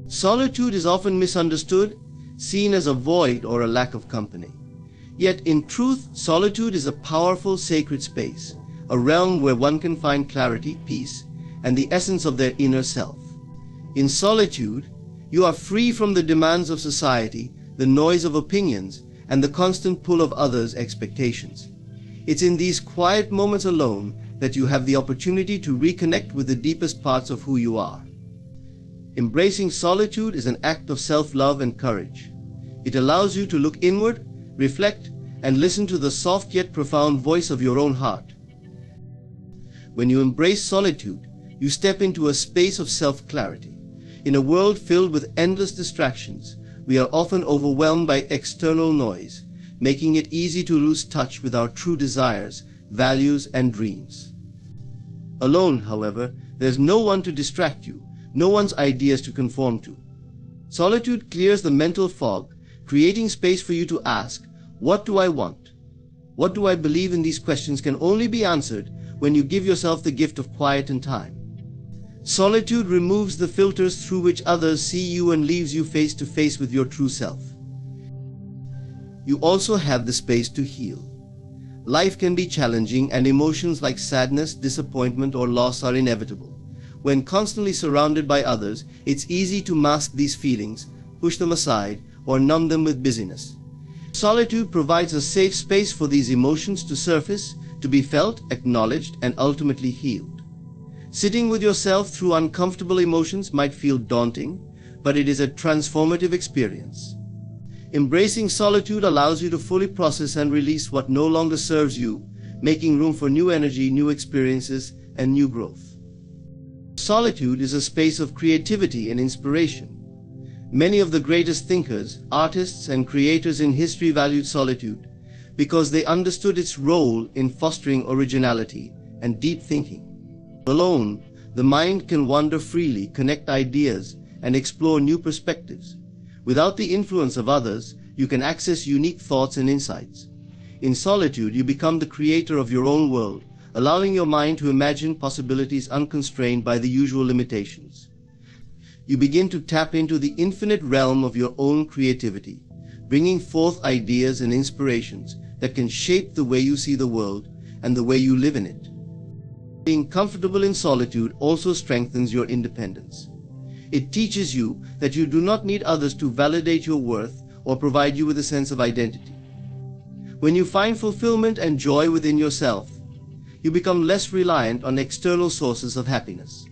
[SPEAKER 2] Solitude is often misunderstood, seen as a void or a lack of company. Yet in truth, solitude is a powerful sacred space, a realm where one can find clarity, peace, and the essence of their inner self. In solitude, you are free from the demands of society, the noise of opinions, and the constant pull of others' expectations. It's in these quiet moments alone that you have the opportunity to reconnect with the deepest parts of who you are. Embracing solitude is an act of self-love and courage. It allows you to look inward, reflect, and listen to the soft yet profound voice of your own heart. When you embrace solitude, you step into a space of self-clarity. In a world filled with endless distractions, we are often overwhelmed by external noise, making it easy to lose touch with our true desires, values, and dreams. Alone, however, there's no one to distract you, no one's ideas to conform to. Solitude clears the mental fog, creating space for you to ask, what do I want? What do I believe? In these questions can only be answered when you give yourself the gift of quiet and time. Solitude removes the filters through which others see you and leaves you face to face with your true self. You also have the space to heal. Life can be challenging, and emotions like sadness, disappointment, or loss are inevitable. When constantly surrounded by others, it's easy to mask these feelings, push them aside, or numb them with busyness. Solitude provides a safe space for these emotions to surface, to be felt, acknowledged, and ultimately healed. Sitting with yourself through uncomfortable emotions might feel daunting, but it is a transformative experience. Embracing solitude allows you to fully process and release what no longer serves you, making room for new energy, new experiences, and new growth. Solitude is a space of creativity and inspiration. Many of the greatest thinkers, artists, and creators in history valued solitude because they understood its role in fostering originality and deep thinking. Alone, the mind can wander freely, connect ideas, and explore new perspectives. Without the influence of others, you can access unique thoughts and insights. In solitude, you become the creator of your own world, allowing your mind to imagine possibilities unconstrained by the usual limitations. You begin to tap into the infinite realm of your own creativity, bringing forth ideas and inspirations that can shape the way you see the world and the way you live in it. Being comfortable in solitude also strengthens your independence. It teaches you that you do not need others to validate your worth or provide you with a sense of identity. When you find fulfillment and joy within yourself, you become less reliant on external sources of happiness.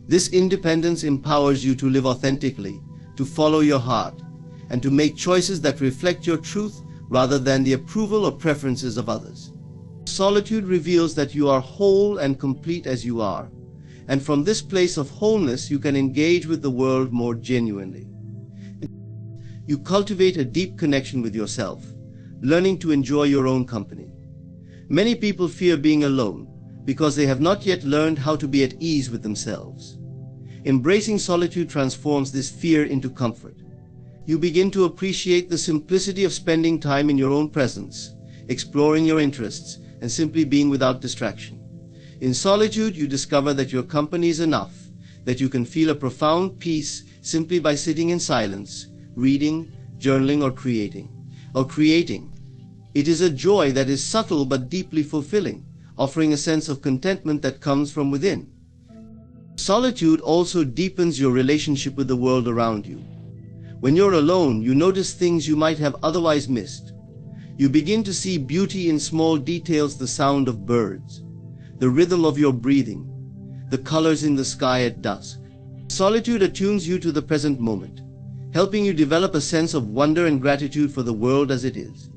[SPEAKER 2] This independence empowers you to live authentically, to follow your heart, and to make choices that reflect your truth rather than the approval or preferences of others. Solitude reveals that you are whole and complete as you are, and from this place of wholeness you can engage with the world more genuinely. You cultivate a deep connection with yourself, learning to enjoy your own company. Many people fear being alone because they have not yet learned how to be at ease with themselves. Embracing solitude transforms this fear into comfort. You begin to appreciate the simplicity of spending time in your own presence, exploring your interests, and simply being without distraction. In solitude, you discover that your company is enough, that you can feel a profound peace simply by sitting in silence, reading, journaling, or creating. It is a joy that is subtle but deeply fulfilling, offering a sense of contentment that comes from within. Solitude also deepens your relationship with the world around you. When you're alone, you notice things you might have otherwise missed. You begin to see beauty in small details, the sound of birds, the rhythm of your breathing, the colors in the sky at dusk. Solitude attunes you to the present moment, helping you develop a sense of wonder and gratitude for the world as it is.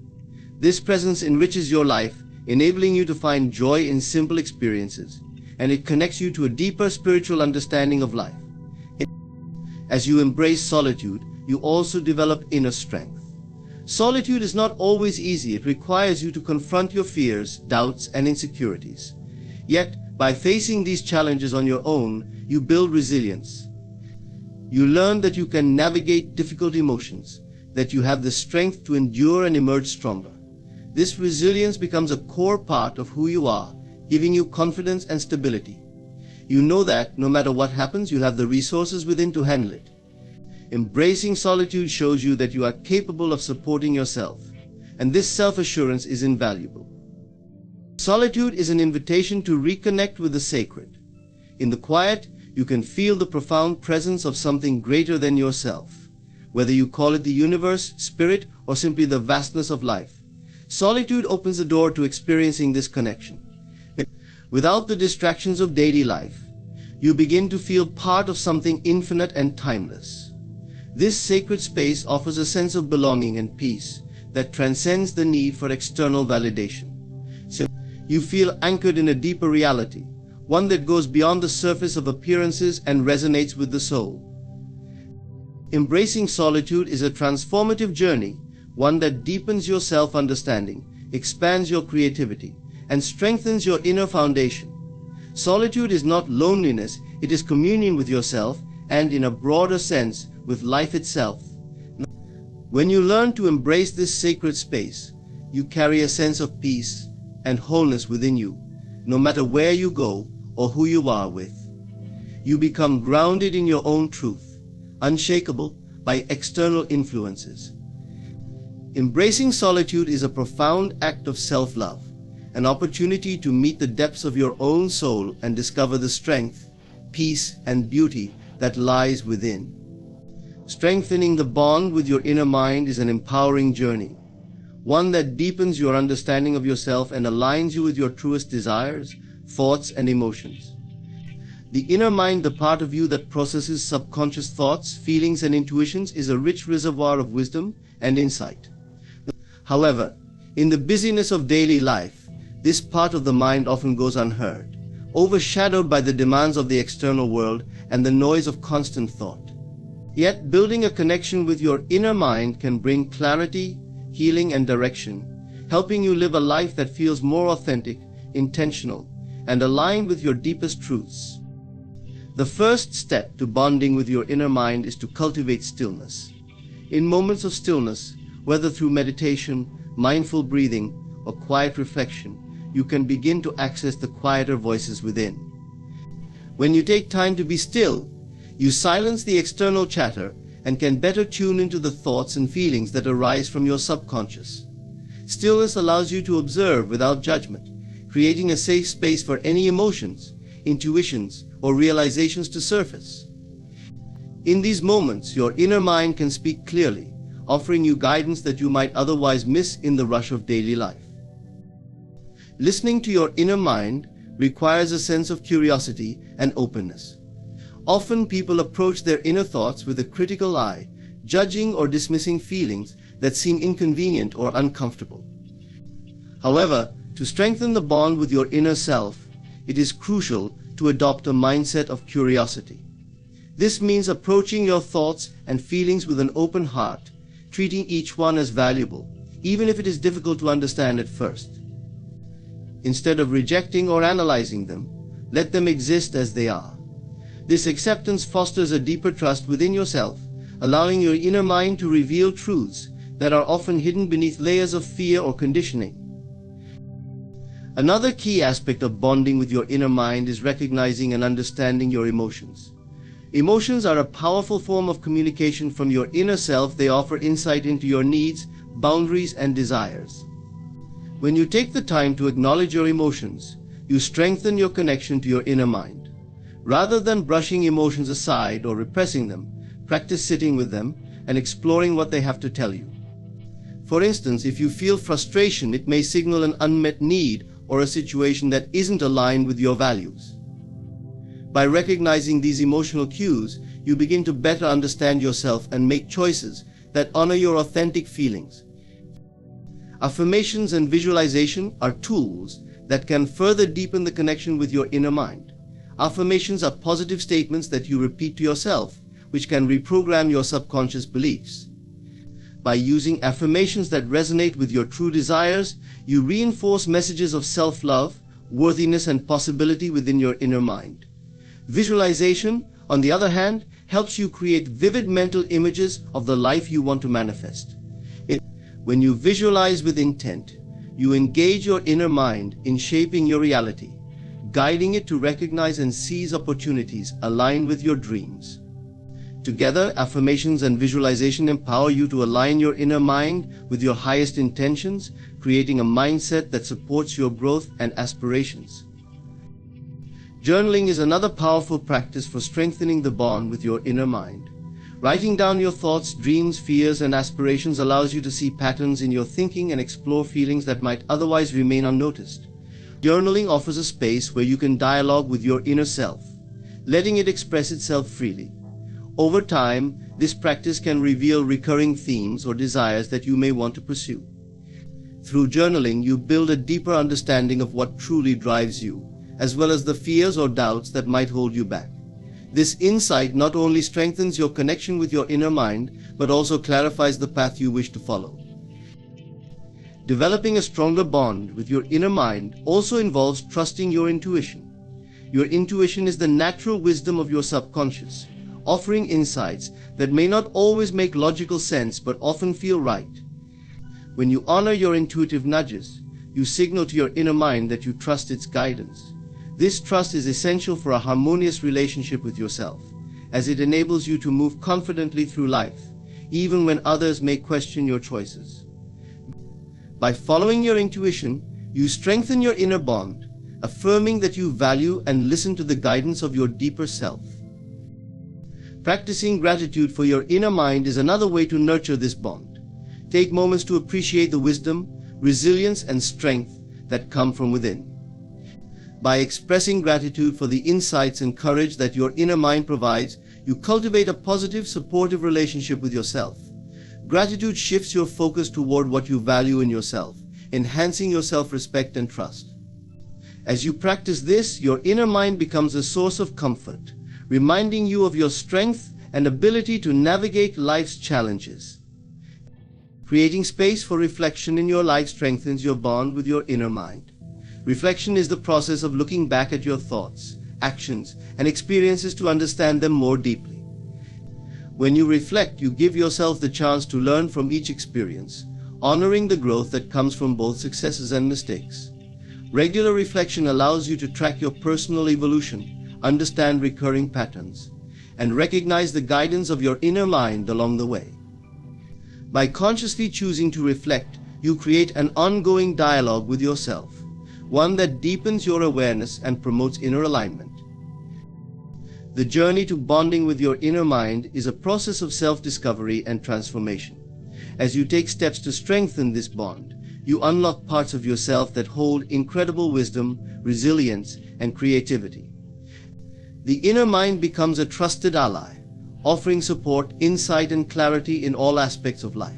[SPEAKER 2] This presence enriches your life, enabling you to find joy in simple experiences, and it connects you to a deeper spiritual understanding of life. As you embrace solitude, you also develop inner strength. Solitude is not always easy. It requires you to confront your fears, doubts, and insecurities. Yet, by facing these challenges on your own, you build resilience. You learn that you can navigate difficult emotions, that you have the strength to endure and emerge stronger. This resilience becomes a core part of who you are, giving you confidence and stability. You know that, no matter what happens, you'll have the resources within to handle it. Embracing solitude shows you that you are capable of supporting yourself, and this self-assurance is invaluable. Solitude is an invitation to reconnect with the sacred. In the quiet, you can feel the profound presence of something greater than yourself. Whether you call it the universe, spirit, or simply the vastness of life, solitude opens the door to experiencing this connection. Without the distractions of daily life, you begin to feel part of something infinite and timeless. This sacred space offers a sense of belonging and peace that transcends the need for external validation. So you feel anchored in a deeper reality, one that goes beyond the surface of appearances and resonates with the soul. Embracing solitude is a transformative journey, one that deepens your self-understanding, expands your creativity, and strengthens your inner foundation. Solitude is not loneliness, it is communion with yourself and, in a broader sense, with life itself. When you learn to embrace this sacred space, you carry a sense of peace and wholeness within you, no matter where you go or who you are with. You become grounded in your own truth, unshakable by external influences. Embracing solitude is a profound act of self-love, an opportunity to meet the depths of your own soul and discover the strength, peace, and beauty that lies within. Strengthening the bond with your inner mind is an empowering journey, one that deepens your understanding of yourself and aligns you with your truest desires, thoughts, and emotions. The inner mind, the part of you that processes subconscious thoughts, feelings, and intuitions, is a rich reservoir of wisdom and insight. However, in the busyness of daily life, this part of the mind often goes unheard, overshadowed by the demands of the external world and the noise of constant thought. Yet, building a connection with your inner mind can bring clarity, healing, and direction, helping you live a life that feels more authentic, intentional, and aligned with your deepest truths. The first step to bonding with your inner mind is to cultivate stillness. In moments of stillness, whether through meditation, mindful breathing, or quiet reflection, you can begin to access the quieter voices within. When you take time to be still, you silence the external chatter and can better tune into the thoughts and feelings that arise from your subconscious. Stillness allows you to observe without judgment, creating a safe space for any emotions, intuitions, or realizations to surface. In these moments, your inner mind can speak clearly, offering you guidance that you might otherwise miss in the rush of daily life. Listening to your inner mind requires a sense of curiosity and openness. Often people approach their inner thoughts with a critical eye, judging or dismissing feelings that seem inconvenient or uncomfortable. However, to strengthen the bond with your inner self, it is crucial to adopt a mindset of curiosity. This means approaching your thoughts and feelings with an open heart, treating each one as valuable, even if it is difficult to understand at first. Instead of rejecting or analyzing them, let them exist as they are. This acceptance fosters a deeper trust within yourself, allowing your inner mind to reveal truths that are often hidden beneath layers of fear or conditioning. Another key aspect of bonding with your inner mind is recognizing and understanding your emotions. Emotions are a powerful form of communication from your inner self. They offer insight into your needs, boundaries, and desires. When you take the time to acknowledge your emotions, you strengthen your connection to your inner mind. Rather than brushing emotions aside or repressing them, practice sitting with them and exploring what they have to tell you. For instance, if you feel frustration, it may signal an unmet need or a situation that isn't aligned with your values. By recognizing these emotional cues, you begin to better understand yourself and make choices that honor your authentic feelings. Affirmations and visualization are tools that can further deepen the connection with your inner mind. Affirmations are positive statements that you repeat to yourself, which can reprogram your subconscious beliefs. By using affirmations that resonate with your true desires, you reinforce messages of self-love, worthiness, and possibility within your inner mind. Visualization, on the other hand, helps you create vivid mental images of the life you want to manifest. When you visualize with intent, you engage your inner mind in shaping your reality, guiding it to recognize and seize opportunities aligned with your dreams. Together, affirmations and visualization empower you to align your inner mind with your highest intentions, creating a mindset that supports your growth and aspirations. Journaling is another powerful practice for strengthening the bond with your inner mind. Writing down your thoughts, dreams, fears, and aspirations allows you to see patterns in your thinking and explore feelings that might otherwise remain unnoticed. Journaling offers a space where you can dialogue with your inner self, letting it express itself freely. Over time, this practice can reveal recurring themes or desires that you may want to pursue. Through journaling, you build a deeper understanding of what truly drives you, as well as the fears or doubts that might hold you back. This insight not only strengthens your connection with your inner mind, but also clarifies the path you wish to follow. Developing a stronger bond with your inner mind also involves trusting your intuition. Your intuition is the natural wisdom of your subconscious, offering insights that may not always make logical sense but often feel right. When you honor your intuitive nudges, you signal to your inner mind that you trust its guidance. This trust is essential for a harmonious relationship with yourself, as it enables you to move confidently through life, even when others may question your choices. By following your intuition, you strengthen your inner bond, affirming that you value and listen to the guidance of your deeper self. Practicing gratitude for your inner mind is another way to nurture this bond. Take moments to appreciate the wisdom, resilience, and strength that come from within. By expressing gratitude for the insights and courage that your inner mind provides, you cultivate a positive, supportive relationship with yourself. Gratitude shifts your focus toward what you value in yourself, enhancing your self-respect and trust. As you practice this, your inner mind becomes a source of comfort, reminding you of your strength and ability to navigate life's challenges. Creating space for reflection in your life strengthens your bond with your inner mind. Reflection is the process of looking back at your thoughts, actions, and experiences to understand them more deeply. When you reflect, you give yourself the chance to learn from each experience, honoring the growth that comes from both successes and mistakes. Regular reflection allows you to track your personal evolution, understand recurring patterns, and recognize the guidance of your inner mind along the way. By consciously choosing to reflect, you create an ongoing dialogue with yourself, one that deepens your awareness and promotes inner alignment. The journey to bonding with your inner mind is a process of self-discovery and transformation. As you take steps to strengthen this bond, you unlock parts of yourself that hold incredible wisdom, resilience, and creativity. The inner mind becomes a trusted ally, offering support, insight, and clarity in all aspects of life.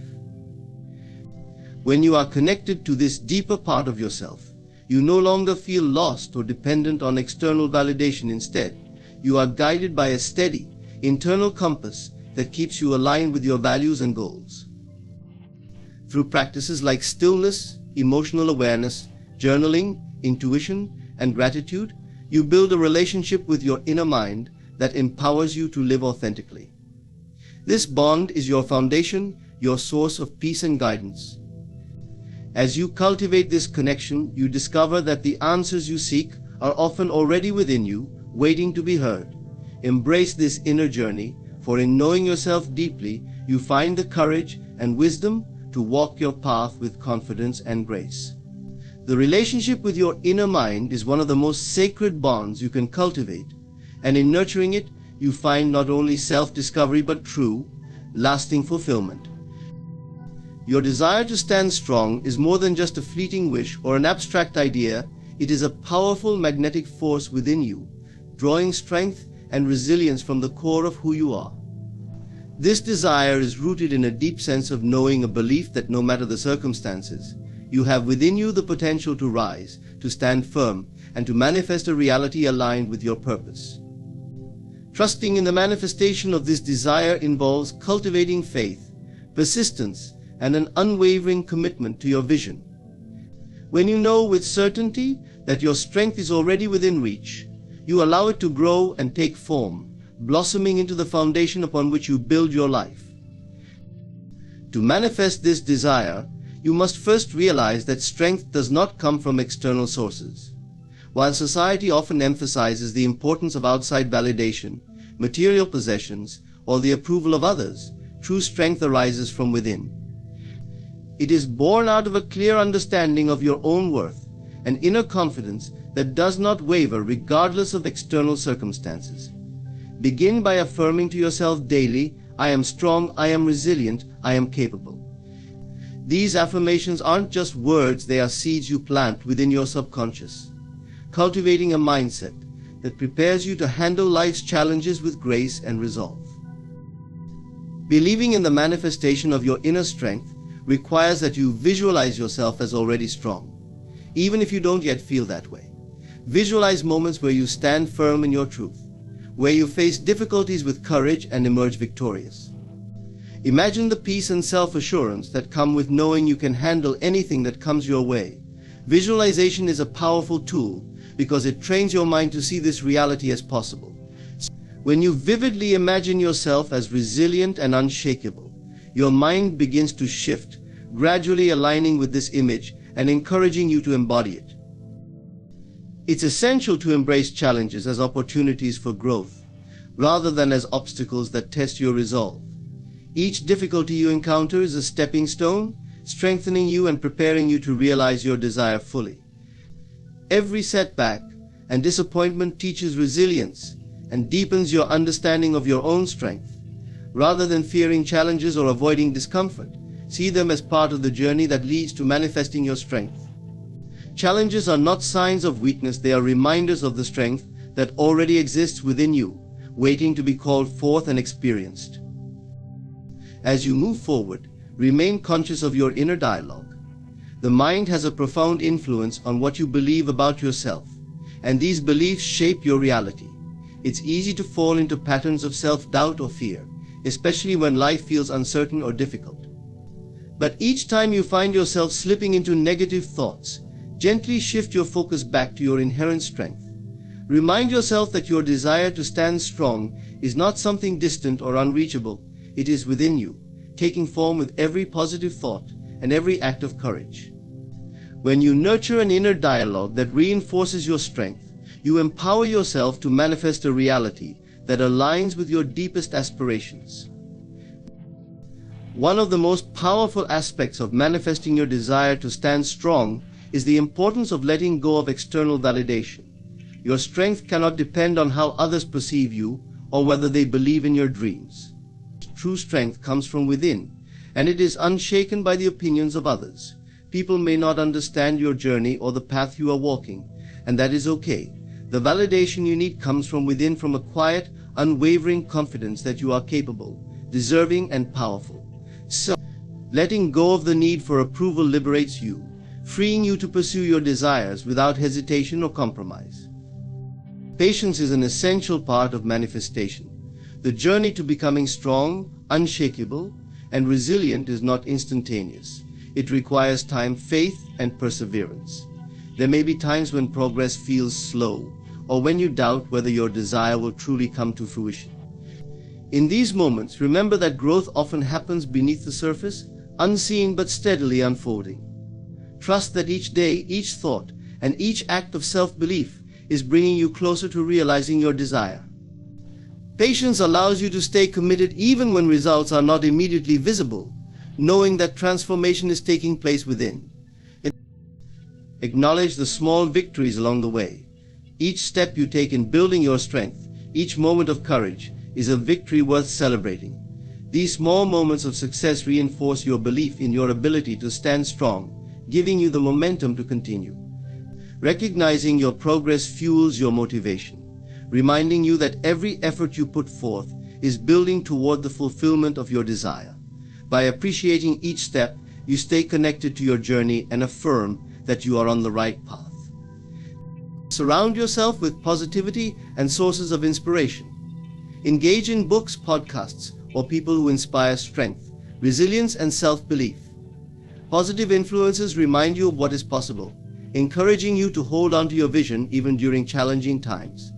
[SPEAKER 2] When you are connected to this deeper part of yourself, you no longer feel lost or dependent on external validation. Instead, you are guided by a steady, internal compass that keeps you aligned with your values and goals. Through practices like stillness, emotional awareness, journaling, intuition, and gratitude, you build a relationship with your inner mind that empowers you to live authentically. This bond is your foundation, your source of peace and guidance. As you cultivate this connection, you discover that the answers you seek are often already within you, waiting to be heard. Embrace this inner journey, for in knowing yourself deeply, you find the courage and wisdom to walk your path with confidence and grace. The relationship with your inner mind is one of the most sacred bonds you can cultivate, and in nurturing it, you find not only self-discovery but true, lasting fulfillment. Your desire to stand strong is more than just a fleeting wish or an abstract idea. It is a powerful magnetic force within you, drawing strength and resilience from the core of who you are. This desire is rooted in a deep sense of knowing, a belief that no matter the circumstances, you have within you the potential to rise, to stand firm, and to manifest a reality aligned with your purpose. Trusting in the manifestation of this desire involves cultivating faith, persistence, and an unwavering commitment to your vision. When you know with certainty that your strength is already within reach, you allow it to grow and take form, blossoming into the foundation upon which you build your life. To manifest this desire, you must first realize that strength does not come from external sources. While society often emphasizes the importance of outside validation, material possessions, or the approval of others, true strength arises from within. It is born out of a clear understanding of your own worth, an inner confidence that does not waver regardless of external circumstances. Begin by affirming to yourself daily, "I am strong, I am resilient, I am capable." These affirmations aren't just words, they are seeds you plant within your subconscious, cultivating a mindset that prepares you to handle life's challenges with grace and resolve. Believing in the manifestation of your inner strength requires that you visualize yourself as already strong, even if you don't yet feel that way. Visualize moments where you stand firm in your truth, where you face difficulties with courage and emerge victorious. Imagine the peace and self-assurance that come with knowing you can handle anything that comes your way. Visualization is a powerful tool because it trains your mind to see this reality as possible. When you vividly imagine yourself as resilient and unshakable, your mind begins to shift, gradually aligning with this image and encouraging you to embody it. It's essential to embrace challenges as opportunities for growth, rather than as obstacles that test your resolve. Each difficulty you encounter is a stepping stone, strengthening you and preparing you to realize your desire fully. Every setback and disappointment teaches resilience, and deepens your understanding of your own strength. Rather than fearing challenges or avoiding discomfort, see them as part of the journey that leads to manifesting your strength. Challenges are not signs of weakness, they are reminders of the strength that already exists within you, waiting to be called forth and experienced. As you move forward, remain conscious of your inner dialogue. The mind has a profound influence on what you believe about yourself, and these beliefs shape your reality. It's easy to fall into patterns of self-doubt or fear, especially when life feels uncertain or difficult. But each time you find yourself slipping into negative thoughts, gently shift your focus back to your inherent strength. Remind yourself that your desire to stand strong is not something distant or unreachable. It is within you, taking form with every positive thought and every act of courage. When you nurture an inner dialogue that reinforces your strength, you empower yourself to manifest a reality that aligns with your deepest aspirations. One of the most powerful aspects of manifesting your desire to stand strong is the importance of letting go of external validation. Your strength cannot depend on how others perceive you or whether they believe in your dreams. True strength comes from within, and it is unshaken by the opinions of others. People may not understand your journey or the path you are walking, and that is okay. The validation you need comes from within, from a quiet, unwavering confidence that you are capable, deserving, and powerful. So, letting go of the need for approval liberates you, freeing you to pursue your desires without hesitation or compromise. Patience is an essential part of manifestation. The journey to becoming strong, unshakable, and resilient is not instantaneous. It requires time, faith, and perseverance. There may be times when progress feels slow, or when you doubt whether your desire will truly come to fruition. In these moments, remember that growth often happens beneath the surface, unseen but steadily unfolding. Trust that each day, each thought, and each act of self-belief is bringing you closer to realizing your desire. Patience allows you to stay committed even when results are not immediately visible, knowing that transformation is taking place within. Acknowledge the small victories along the way. Each step you take in building your strength, each moment of courage, is a victory worth celebrating. These small moments of success reinforce your belief in your ability to stand strong, giving you the momentum to continue. Recognizing your progress fuels your motivation, reminding you that every effort you put forth is building toward the fulfillment of your desire. By appreciating each step, you stay connected to your journey and affirm that you are on the right path. Surround yourself with positivity and sources of inspiration. Engage in books, podcasts, or people who inspire strength, resilience, and self-belief. Positive influences remind you of what is possible, encouraging you to hold on to your vision even during challenging times.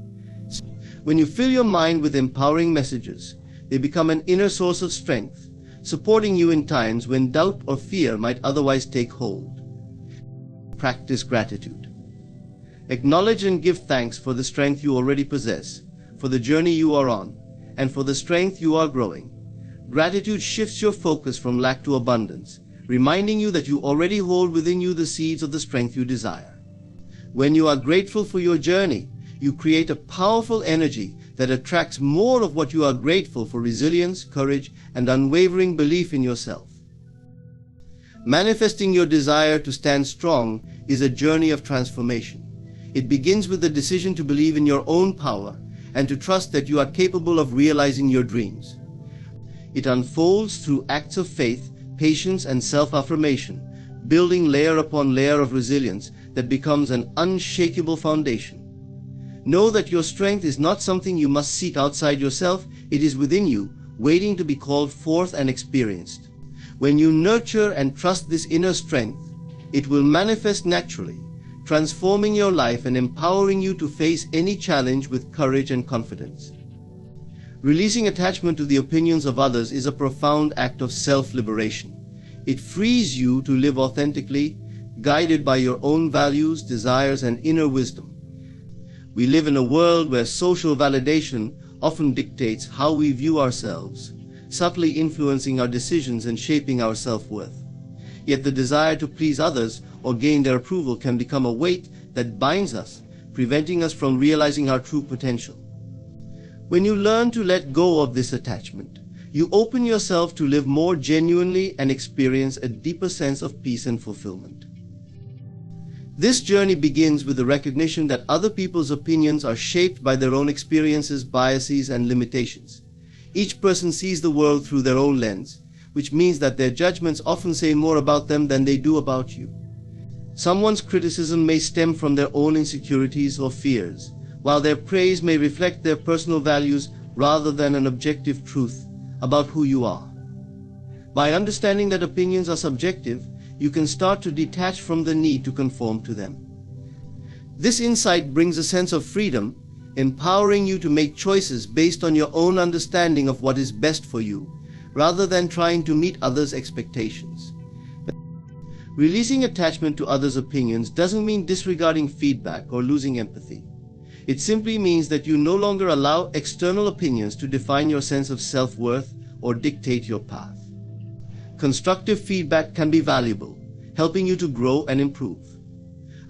[SPEAKER 2] When you fill your mind with empowering messages, they become an inner source of strength, supporting you in times when doubt or fear might otherwise take hold. Practice gratitude. Acknowledge and give thanks for the strength you already possess, for the journey you are on, and for the strength you are growing. Gratitude shifts your focus from lack to abundance, reminding you that you already hold within you the seeds of the strength you desire. When you are grateful for your journey, you create a powerful energy that attracts more of what you are grateful for: resilience, courage, and unwavering belief in yourself. Manifesting your desire to stand strong is a journey of transformation. It begins with the decision to believe in your own power and to trust that you are capable of realizing your dreams. It unfolds through acts of faith, patience, and self-affirmation, building layer upon layer of resilience that becomes an unshakable foundation. Know that your strength is not something you must seek outside yourself. It is within you, waiting to be called forth and experienced. When you nurture and trust this inner strength, it will manifest naturally, transforming your life and empowering you to face any challenge with courage and confidence. Releasing attachment to the opinions of others is a profound act of self-liberation. It frees you to live authentically, guided by your own values, desires, and inner wisdom. We live in a world where social validation often dictates how we view ourselves, subtly influencing our decisions and shaping our self-worth. Yet the desire to please others or gain their approval can become a weight that binds us, preventing us from realizing our true potential. When you learn to let go of this attachment, you open yourself to live more genuinely and experience a deeper sense of peace and fulfillment. This journey begins with the recognition that other people's opinions are shaped by their own experiences, biases, and limitations. Each person sees the world through their own lens, which means that their judgments often say more about them than they do about you. Someone's criticism may stem from their own insecurities or fears, while their praise may reflect their personal values rather than an objective truth about who you are. By understanding that opinions are subjective, you can start to detach from the need to conform to them. This insight brings a sense of freedom, empowering you to make choices based on your own understanding of what is best for you, rather than trying to meet others' expectations. Releasing attachment to others' opinions doesn't mean disregarding feedback or losing empathy. It simply means that you no longer allow external opinions to define your sense of self-worth or dictate your path. Constructive feedback can be valuable, helping you to grow and improve.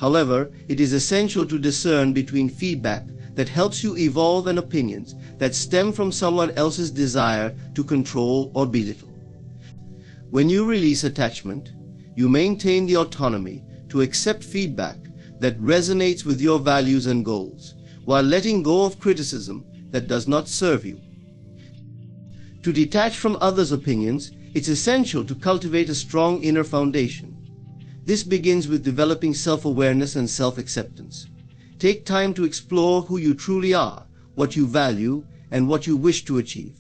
[SPEAKER 2] However, it is essential to discern between feedback that helps you evolve and opinions that stem from someone else's desire to control or belittle. When you release attachment, you maintain the autonomy to accept feedback that resonates with your values and goals, while letting go of criticism that does not serve you. To detach from others' opinions, it's essential to cultivate a strong inner foundation. This begins with developing self-awareness and self-acceptance. Take time to explore who you truly are, what you value, and what you wish to achieve.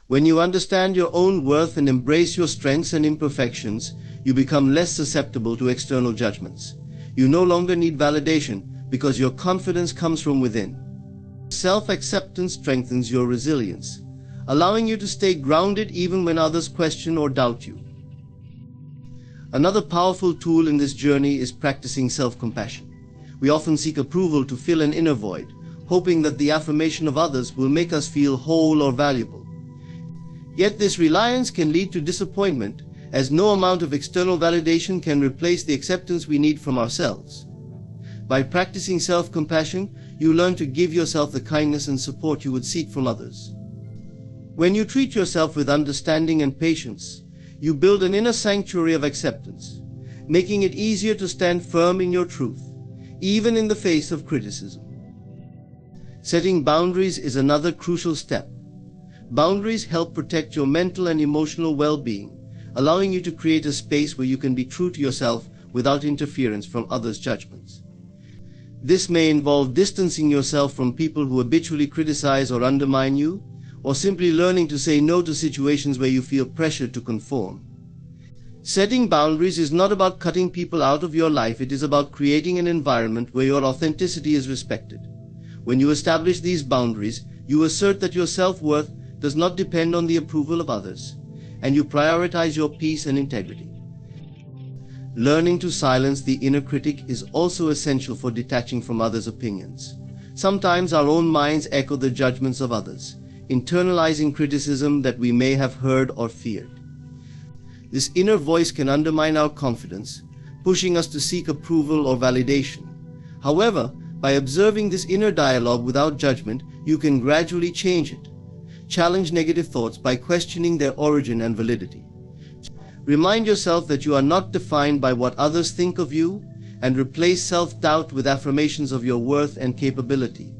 [SPEAKER 2] When you understand your own worth and embrace your strengths and imperfections, you become less susceptible to external judgments. You no longer need validation because your confidence comes from within. Self-acceptance strengthens your resilience, allowing you to stay grounded even when others question or doubt you. Another powerful tool in this journey is practicing self-compassion. We often seek approval to fill an inner void, hoping that the affirmation of others will make us feel whole or valuable. Yet this reliance can lead to disappointment, as no amount of external validation can replace the acceptance we need from ourselves. By practicing self-compassion, you learn to give yourself the kindness and support you would seek from others. When you treat yourself with understanding and patience, you build an inner sanctuary of acceptance, making it easier to stand firm in your truth, even in the face of criticism. Setting boundaries is another crucial step. Boundaries help protect your mental and emotional well-being, allowing you to create a space where you can be true to yourself without interference from others' judgments. This may involve distancing yourself from people who habitually criticize or undermine you, or simply learning to say no to situations where you feel pressured to conform. Setting boundaries is not about cutting people out of your life, it is about creating an environment where your authenticity is respected. When you establish these boundaries, you assert that your self-worth does not depend on the approval of others, and you prioritize your peace and integrity. Learning to silence the inner critic is also essential for detaching from others' opinions. Sometimes our own minds echo the judgments of others, internalizing criticism that we may have heard or feared. This inner voice can undermine our confidence, pushing us to seek approval or validation. However, by observing this inner dialogue without judgment, you can gradually change it. Challenge negative thoughts by questioning their origin and validity. Remind yourself that you are not defined by what others think of you, and replace self-doubt with affirmations of your worth and capability.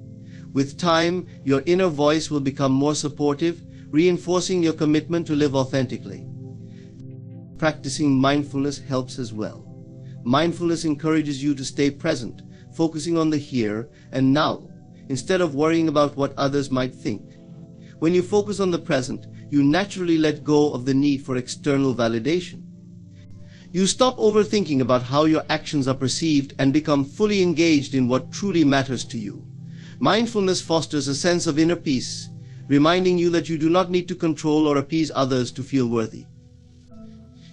[SPEAKER 2] With time, your inner voice will become more supportive, reinforcing your commitment to live authentically. Practicing mindfulness helps as well. Mindfulness encourages you to stay present, focusing on the here and now, instead of worrying about what others might think. When you focus on the present, you naturally let go of the need for external validation. You stop overthinking about how your actions are perceived and become fully engaged in what truly matters to you. Mindfulness fosters a sense of inner peace, reminding you that you do not need to control or appease others to feel worthy.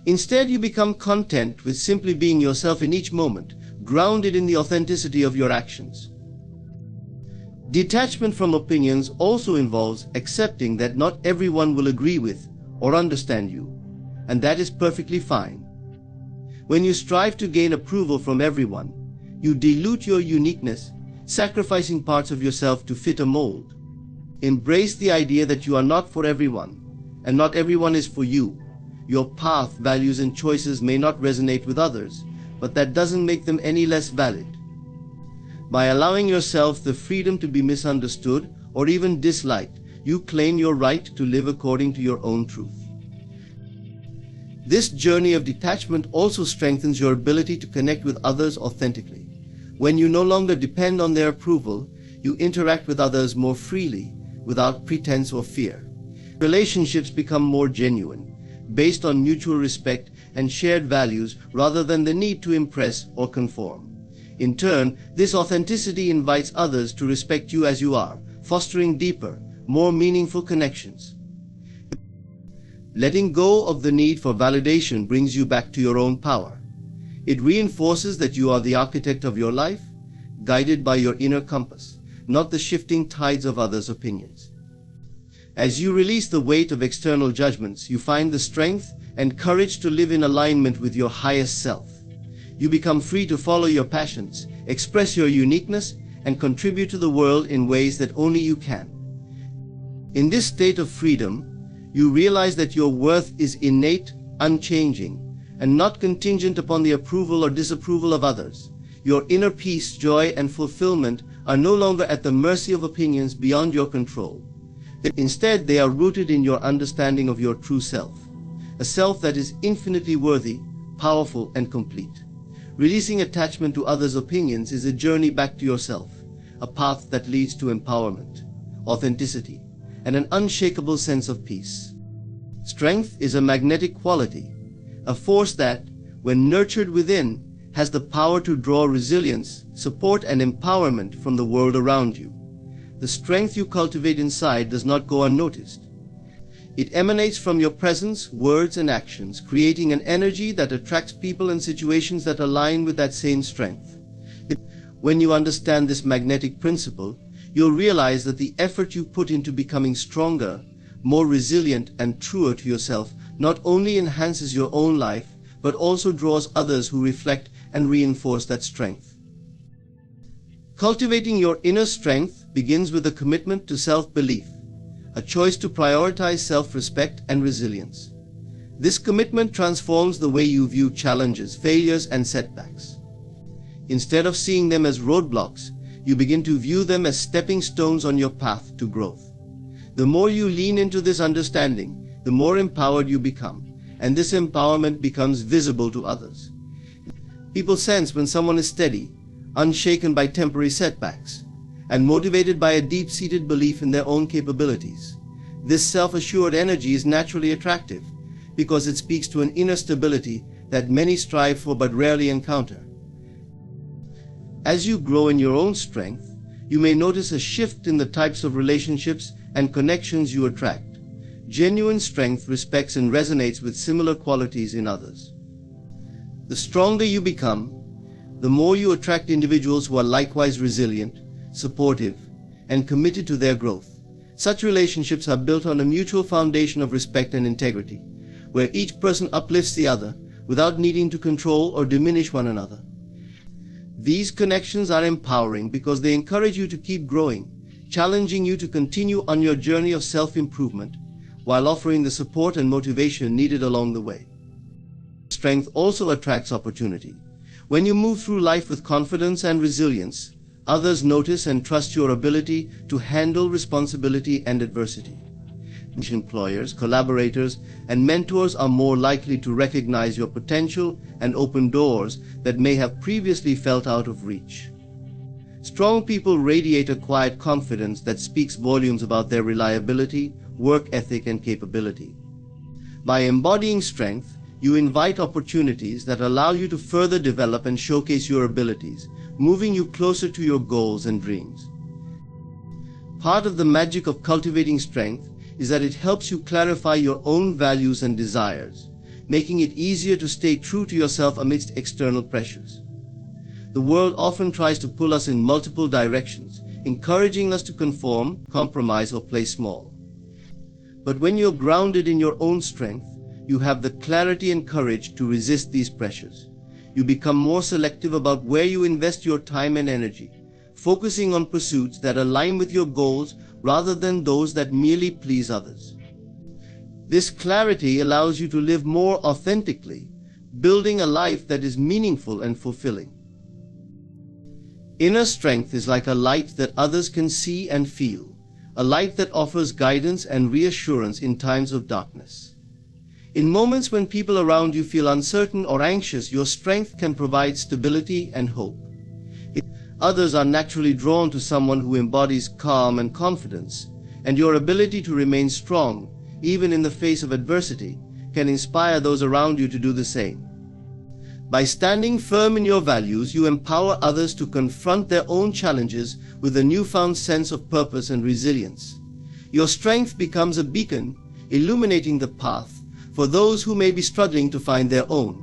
[SPEAKER 2] Instead, you become content with simply being yourself in each moment, grounded in the authenticity of your actions. Detachment from opinions also involves accepting that not everyone will agree with or understand you, and that is perfectly fine. When you strive to gain approval from everyone, you dilute your uniqueness, sacrificing parts of yourself to fit a mold. Embrace the idea that you are not for everyone, and not everyone is for you. Your path, values, and choices may not resonate with others, but that doesn't make them any less valid. By allowing yourself the freedom to be misunderstood or even disliked, you claim your right to live according to your own truth. This journey of detachment also strengthens your ability to connect with others authentically. When you no longer depend on their approval, you interact with others more freely, without pretense or fear. Relationships become more genuine, based on mutual respect and shared values rather than the need to impress or conform. In turn, this authenticity invites others to respect you as you are, fostering deeper, more meaningful connections. Letting go of the need for validation brings you back to your own power. It reinforces that you are the architect of your life, guided by your inner compass, not the shifting tides of others' opinions. As you release the weight of external judgments, you find the strength and courage to live in alignment with your highest self. You become free to follow your passions, express your uniqueness, and contribute to the world in ways that only you can. In this state of freedom, you realize that your worth is innate, unchanging, and not contingent upon the approval or disapproval of others. Your inner peace, joy, and fulfillment are no longer at the mercy of opinions beyond your control. Instead, they are rooted in your understanding of your true self, a self that is infinitely worthy, powerful, and complete. Releasing attachment to others' opinions is a journey back to yourself, a path that leads to empowerment, authenticity, and an unshakable sense of peace. Strength is a magnetic quality, a force that, when nurtured within, has the power to draw resilience, support, and empowerment from the world around you. The strength you cultivate inside does not go unnoticed. It emanates from your presence, words, and actions, creating an energy that attracts people and situations that align with that same strength. When you understand this magnetic principle, you'll realize that the effort you put into becoming stronger, more resilient, and truer to yourself not only enhances your own life, but also draws others who reflect and reinforce that strength. Cultivating your inner strength begins with a commitment to self-belief, a choice to prioritize self-respect and resilience. This commitment transforms the way you view challenges, failures, and setbacks. Instead of seeing them as roadblocks, you begin to view them as stepping stones on your path to growth. The more you lean into this understanding, the more empowered you become, and this empowerment becomes visible to others. People sense when someone is steady, unshaken by temporary setbacks, and motivated by a deep-seated belief in their own capabilities. This self-assured energy is naturally attractive because it speaks to an inner stability that many strive for but rarely encounter. As you grow in your own strength, you may notice a shift in the types of relationships and connections you attract. Genuine strength respects and resonates with similar qualities in others. The stronger you become, the more you attract individuals who are likewise resilient, supportive, and committed to their growth. Such relationships are built on a mutual foundation of respect and integrity, where each person uplifts the other without needing to control or diminish one another. These connections are empowering because they encourage you to keep growing, challenging you to continue on your journey of self-improvement, while offering the support and motivation needed along the way. Strength also attracts opportunity. When you move through life with confidence and resilience, others notice and trust your ability to handle responsibility and adversity. Employers, collaborators, and mentors are more likely to recognize your potential and open doors that may have previously felt out of reach. Strong people radiate a quiet confidence that speaks volumes about their reliability, work ethic, and capability. By embodying strength, you invite opportunities that allow you to further develop and showcase your abilities, moving you closer to your goals and dreams. Part of the magic of cultivating strength is that it helps you clarify your own values and desires, making it easier to stay true to yourself amidst external pressures. The world often tries to pull us in multiple directions, encouraging us to conform, compromise, or play small. But when you're grounded in your own strength, you have the clarity and courage to resist these pressures. You become more selective about where you invest your time and energy, focusing on pursuits that align with your goals rather than those that merely please others. This clarity allows you to live more authentically, building a life that is meaningful and fulfilling. Inner strength is like a light that others can see and feel, a light that offers guidance and reassurance in times of darkness. In moments when people around you feel uncertain or anxious, your strength can provide stability and hope. Others are naturally drawn to someone who embodies calm and confidence, and your ability to remain strong, even in the face of adversity, can inspire those around you to do the same. By standing firm in your values, you empower others to confront their own challenges with a newfound sense of purpose and resilience. Your strength becomes a beacon, illuminating the path for those who may be struggling to find their own.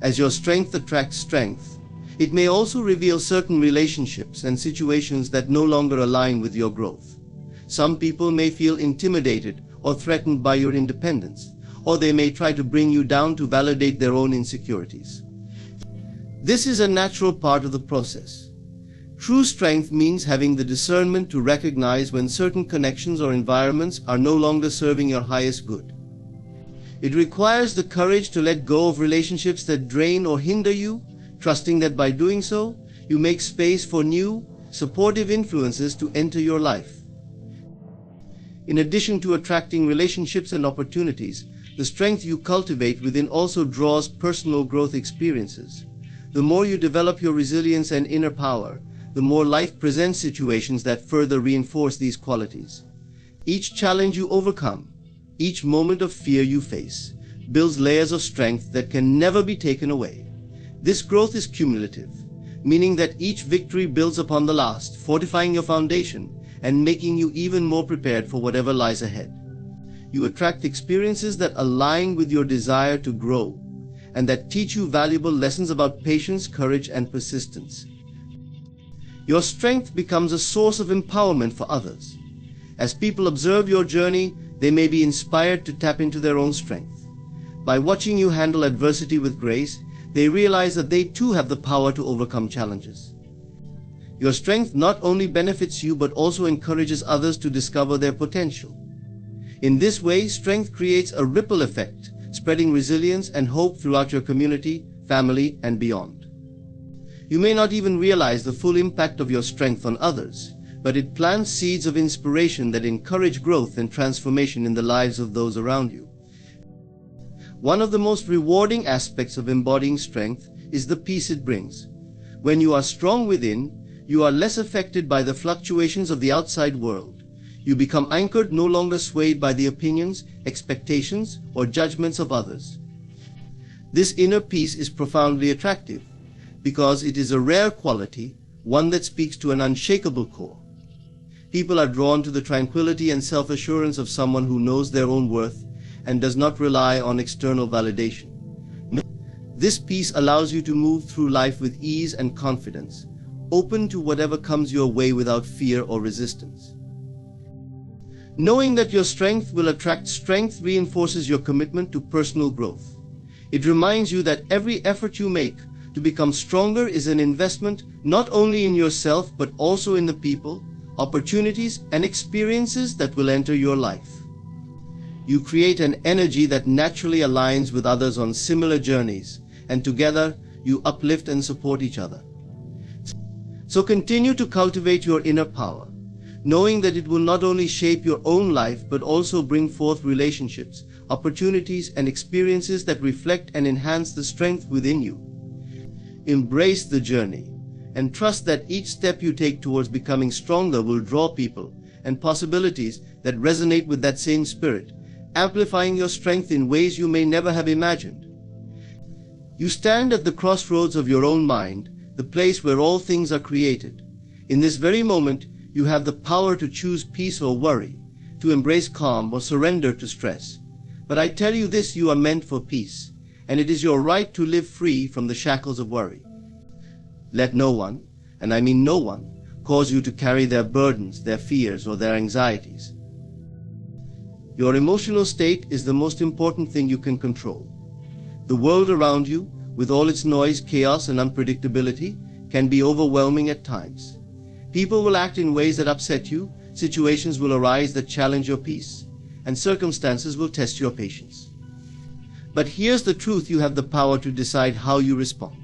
[SPEAKER 2] As your strength attracts strength, it may also reveal certain relationships and situations that no longer align with your growth. Some people may feel intimidated or threatened by your independence, or they may try to bring you down to validate their own insecurities. This is a natural part of the process. True strength means having the discernment to recognize when certain connections or environments are no longer serving your highest good. It requires the courage to let go of relationships that drain or hinder you, trusting that by doing so, you make space for new, supportive influences to enter your life. In addition to attracting relationships and opportunities, the strength you cultivate within also draws personal growth experiences. The more you develop your resilience and inner power, the more life presents situations that further reinforce these qualities. Each challenge you overcome, each moment of fear you face, builds layers of strength that can never be taken away. This growth is cumulative, meaning that each victory builds upon the last, fortifying your foundation and making you even more prepared for whatever lies ahead. You attract experiences that align with your desire to grow and that teach you valuable lessons about patience, courage, and persistence. Your strength becomes a source of empowerment for others. As people observe your journey, they may be inspired to tap into their own strength. By watching you handle adversity with grace, they realize that they too have the power to overcome challenges. Your strength not only benefits you but also encourages others to discover their potential. In this way, strength creates a ripple effect, spreading resilience and hope throughout your community, family, and beyond. You may not even realize the full impact of your strength on others, but it plants seeds of inspiration that encourage growth and transformation in the lives of those around you. One of the most rewarding aspects of embodying strength is the peace it brings. When you are strong within, you are less affected by the fluctuations of the outside world. You become anchored, no longer swayed by the opinions, expectations, or judgments of others. This inner peace is profoundly attractive because it is a rare quality, one that speaks to an unshakable core. People are drawn to the tranquility and self-assurance of someone who knows their own worth and does not rely on external validation. This peace allows you to move through life with ease and confidence, open to whatever comes your way without fear or resistance. Knowing that your strength will attract strength reinforces your commitment to personal growth. It reminds you that every effort you make to become stronger is an investment not only in yourself but also in the people, opportunities, and experiences that will enter your life. You create an energy that naturally aligns with others on similar journeys, and together you uplift and support each other. So continue to cultivate your inner power, knowing that it will not only shape your own life but also bring forth relationships, opportunities, and experiences that reflect and enhance the strength within you. Embrace the journey and trust that each step you take towards becoming stronger will draw people and possibilities that resonate with that same spirit, amplifying your strength in ways you may never have imagined. You stand at the crossroads of your own mind, the place where all things are created. In this very moment, you have the power to choose peace or worry, to embrace calm or surrender to stress. But I tell you this, you are meant for peace, and it is your right to live free from the shackles of worry. Let no one, and I mean no one, cause you to carry their burdens, their fears, or their anxieties. Your emotional state is the most important thing you can control. The world around you, with all its noise, chaos, and unpredictability, can be overwhelming at times. People will act in ways that upset you, situations will arise that challenge your peace, and circumstances will test your patience. But here's the truth: you have the power to decide how you respond.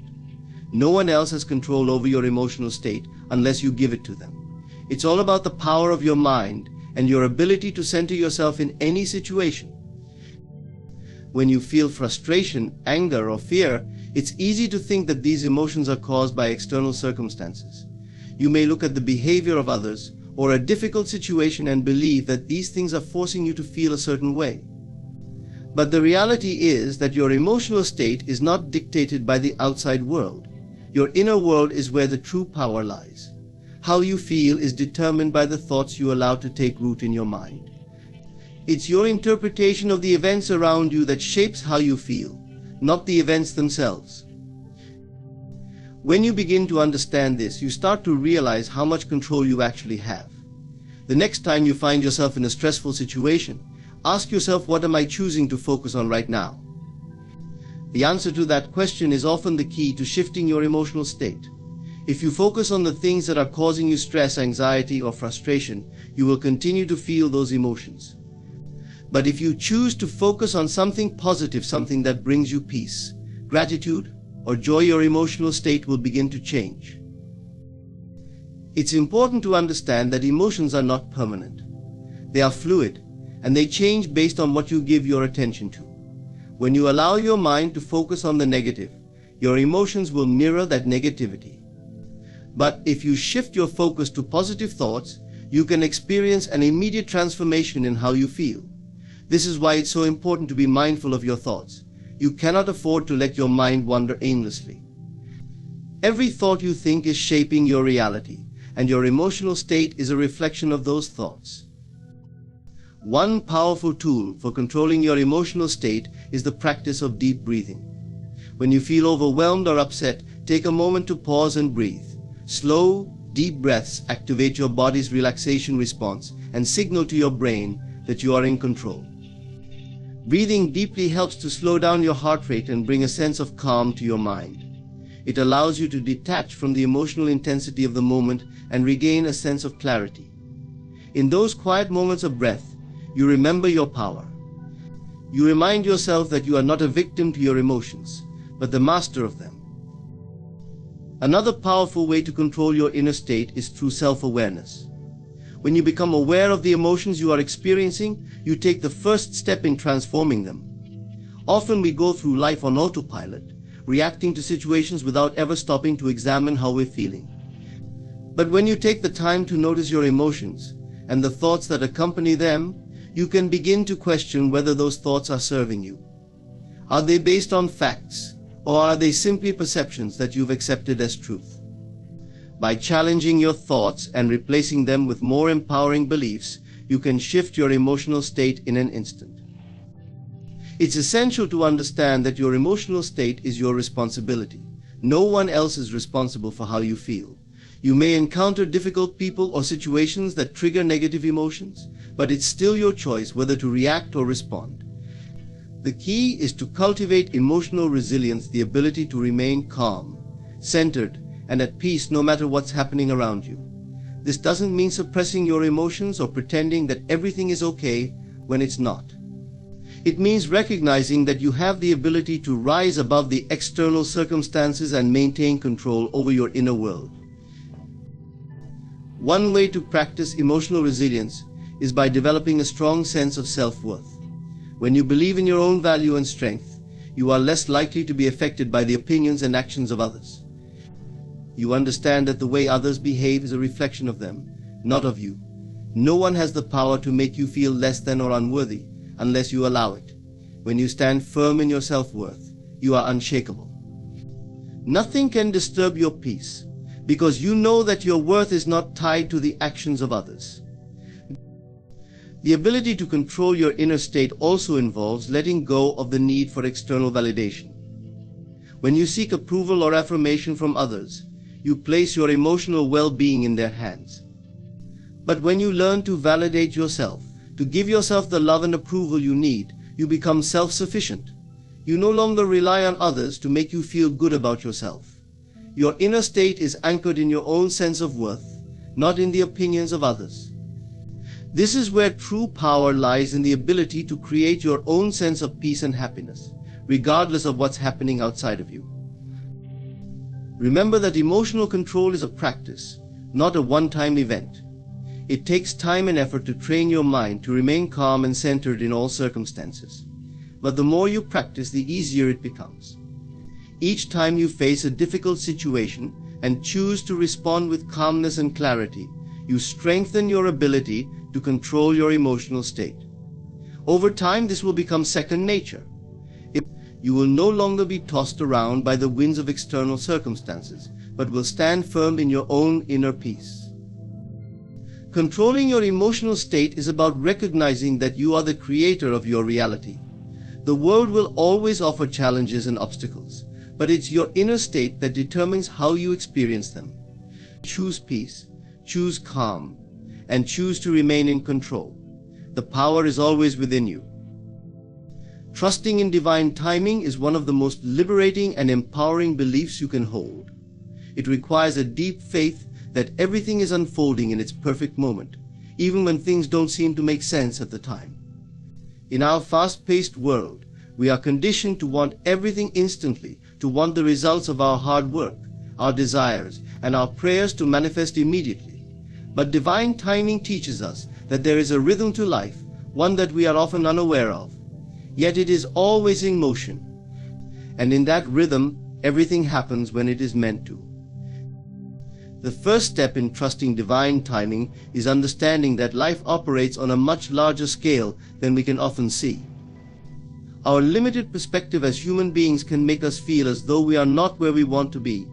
[SPEAKER 2] No one else has control over your emotional state unless you give it to them. It's all about the power of your mind and your ability to center yourself in any situation. When you feel frustration, anger, or fear, it's easy to think that these emotions are caused by external circumstances. You may look at the behavior of others or a difficult situation and believe that these things are forcing you to feel a certain way. But the reality is that your emotional state is not dictated by the outside world. Your inner world is where the true power lies. How you feel is determined by the thoughts you allow to take root in your mind. It's your interpretation of the events around you that shapes how you feel, not the events themselves. When you begin to understand this, you start to realize how much control you actually have. The next time you find yourself in a stressful situation, ask yourself, what am I choosing to focus on right now? The answer to that question is often the key to shifting your emotional state. If you focus on the things that are causing you stress, anxiety, or frustration, you will continue to feel those emotions. But if you choose to focus on something positive, something that brings you peace, gratitude, or joy, your emotional state will begin to change. It's important to understand that emotions are not permanent. They are fluid, and they change based on what you give your attention to. When you allow your mind to focus on the negative, your emotions will mirror that negativity. But if you shift your focus to positive thoughts, you can experience an immediate transformation in how you feel. This is why it's so important to be mindful of your thoughts. You cannot afford to let your mind wander aimlessly. Every thought you think is shaping your reality, and your emotional state is a reflection of those thoughts. One powerful tool for controlling your emotional state is the practice of deep breathing. When you feel overwhelmed or upset, take a moment to pause and breathe. Slow, deep breaths activate your body's relaxation response and signal to your brain that you are in control. Breathing deeply helps to slow down your heart rate and bring a sense of calm to your mind. It allows you to detach from the emotional intensity of the moment and regain a sense of clarity. In those quiet moments of breath, you remember your power. You remind yourself that you are not a victim to your emotions, but the master of them. Another powerful way to control your inner state is through self-awareness. When you become aware of the emotions you are experiencing, you take the first step in transforming them. Often we go through life on autopilot, reacting to situations without ever stopping to examine how we're feeling. But when you take the time to notice your emotions and the thoughts that accompany them, you can begin to question whether those thoughts are serving you. Are they based on facts, or are they simply perceptions that you've accepted as truth? By challenging your thoughts and replacing them with more empowering beliefs, you can shift your emotional state in an instant. It's essential to understand that your emotional state is your responsibility. No one else is responsible for how you feel. You may encounter difficult people or situations that trigger negative emotions, but it's still your choice whether to react or respond. The key is to cultivate emotional resilience, the ability to remain calm, centered, and at peace no matter what's happening around you. This doesn't mean suppressing your emotions or pretending that everything is okay when it's not. It means recognizing that you have the ability to rise above the external circumstances and maintain control over your inner world. One way to practice emotional resilience is by developing a strong sense of self-worth. When you believe in your own value and strength, you are less likely to be affected by the opinions and actions of others. You understand that the way others behave is a reflection of them, not of you. No one has the power to make you feel less than or unworthy unless you allow it. When you stand firm in your self-worth, you are unshakable. Nothing can disturb your peace, because you know that your worth is not tied to the actions of others. The ability to control your inner state also involves letting go of the need for external validation. When you seek approval or affirmation from others, you place your emotional well-being in their hands. But when you learn to validate yourself, to give yourself the love and approval you need, you become self-sufficient. You no longer rely on others to make you feel good about yourself. Your inner state is anchored in your own sense of worth, not in the opinions of others. This is where true power lies, in the ability to create your own sense of peace and happiness, regardless of what's happening outside of you. Remember that emotional control is a practice, not a one-time event. It takes time and effort to train your mind to remain calm and centered in all circumstances. But the more you practice, the easier it becomes. Each time you face a difficult situation and choose to respond with calmness and clarity, you strengthen your ability to control your emotional state. Over time, this will become second nature. You will no longer be tossed around by the winds of external circumstances, but will stand firm in your own inner peace. Controlling your emotional state is about recognizing that you are the creator of your reality. The world will always offer challenges and obstacles, but it's your inner state that determines how you experience them. Choose peace, choose calm, and choose to remain in control. The power is always within you. Trusting in divine timing is one of the most liberating and empowering beliefs you can hold. It requires a deep faith that everything is unfolding in its perfect moment, even when things don't seem to make sense at the time. In our fast-paced world, we are conditioned to want everything instantly, to want the results of our hard work, our desires, and our prayers to manifest immediately. But divine timing teaches us that there is a rhythm to life, one that we are often unaware of. Yet it is always in motion. And in that rhythm, everything happens when it is meant to. The first step in trusting divine timing is understanding that life operates on a much larger scale than we can often see. Our limited perspective as human beings can make us feel as though we are not where we want to be,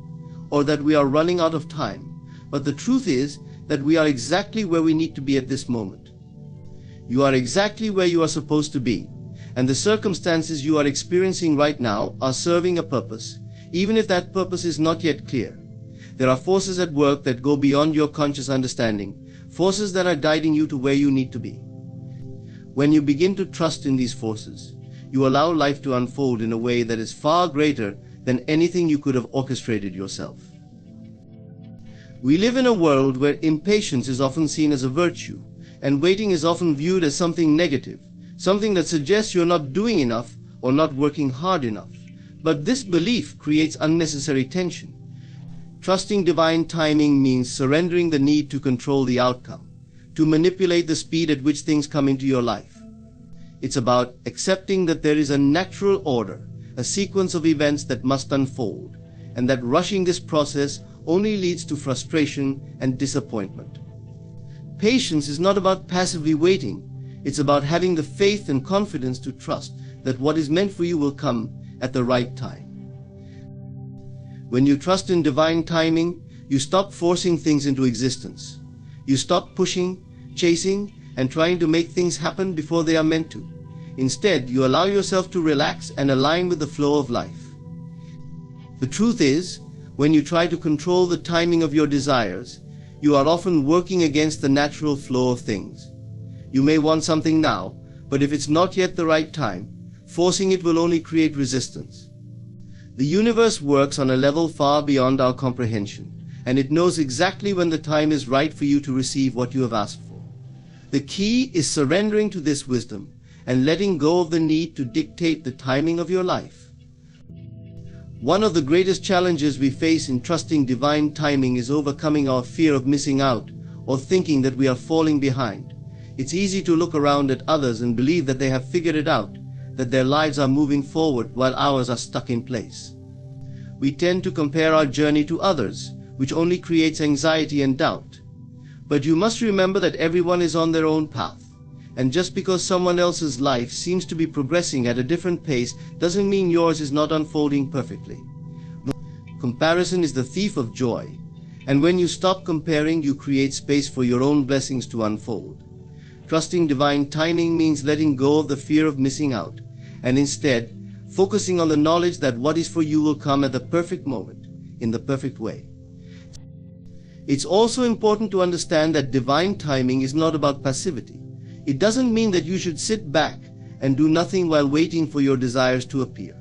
[SPEAKER 2] or that we are running out of time. But the truth is that we are exactly where we need to be at this moment. You are exactly where you are supposed to be, and the circumstances you are experiencing right now are serving a purpose, even if that purpose is not yet clear. There are forces at work that go beyond your conscious understanding, forces that are guiding you to where you need to be. When you begin to trust in these forces, you allow life to unfold in a way that is far greater than anything you could have orchestrated yourself. We live in a world where impatience is often seen as a virtue, and waiting is often viewed as something negative, something that suggests you're not doing enough or not working hard enough. But this belief creates unnecessary tension. Trusting divine timing means surrendering the need to control the outcome, to manipulate the speed at which things come into your life. It's about accepting that there is a natural order, a sequence of events that must unfold, and that rushing this process only leads to frustration and disappointment. Patience is not about passively waiting. It's about having the faith and confidence to trust that what is meant for you will come at the right time. When you trust in divine timing, you stop forcing things into existence. You stop pushing, chasing, and trying to make things happen before they are meant to. Instead, you allow yourself to relax and align with the flow of life. The truth is, when you try to control the timing of your desires, you are often working against the natural flow of things. You may want something now, but if it's not yet the right time, forcing it will only create resistance. The universe works on a level far beyond our comprehension, and it knows exactly when the time is right for you to receive what you have asked for. The key is surrendering to this wisdom and letting go of the need to dictate the timing of your life. One of the greatest challenges we face in trusting divine timing is overcoming our fear of missing out or thinking that we are falling behind. It's easy to look around at others and believe that they have figured it out, that their lives are moving forward while ours are stuck in place. We tend to compare our journey to others, which only creates anxiety and doubt. But you must remember that everyone is on their own path, and just because someone else's life seems to be progressing at a different pace doesn't mean yours is not unfolding perfectly. Comparison is the thief of joy, and when you stop comparing, you create space for your own blessings to unfold. Trusting divine timing means letting go of the fear of missing out, and instead focusing on the knowledge that what is for you will come at the perfect moment, in the perfect way. It's also important to understand that divine timing is not about passivity. It doesn't mean that you should sit back and do nothing while waiting for your desires to appear.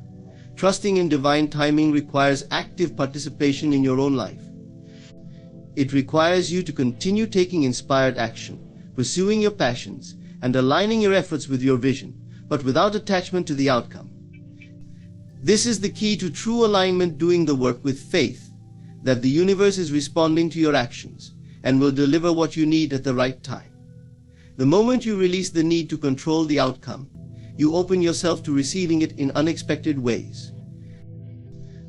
[SPEAKER 2] Trusting in divine timing requires active participation in your own life. It requires you to continue taking inspired action, pursuing your passions, and aligning your efforts with your vision, but without attachment to the outcome. This is the key to true alignment, doing the work with faith that the universe is responding to your actions and will deliver what you need at the right time. The moment you release the need to control the outcome, you open yourself to receiving it in unexpected ways.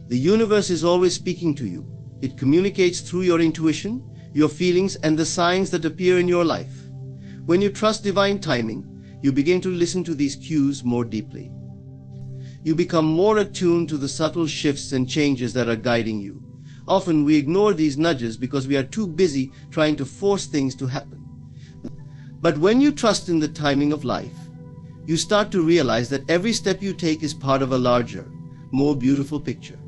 [SPEAKER 2] The universe is always speaking to you. It communicates through your intuition, your feelings, and the signs that appear in your life. When you trust divine timing, you begin to listen to these cues more deeply. You become more attuned to the subtle shifts and changes that are guiding you. Often we ignore these nudges because we are too busy trying to force things to happen. But when you trust in the timing of life, you start to realize that every step you take is part of a larger, more beautiful picture.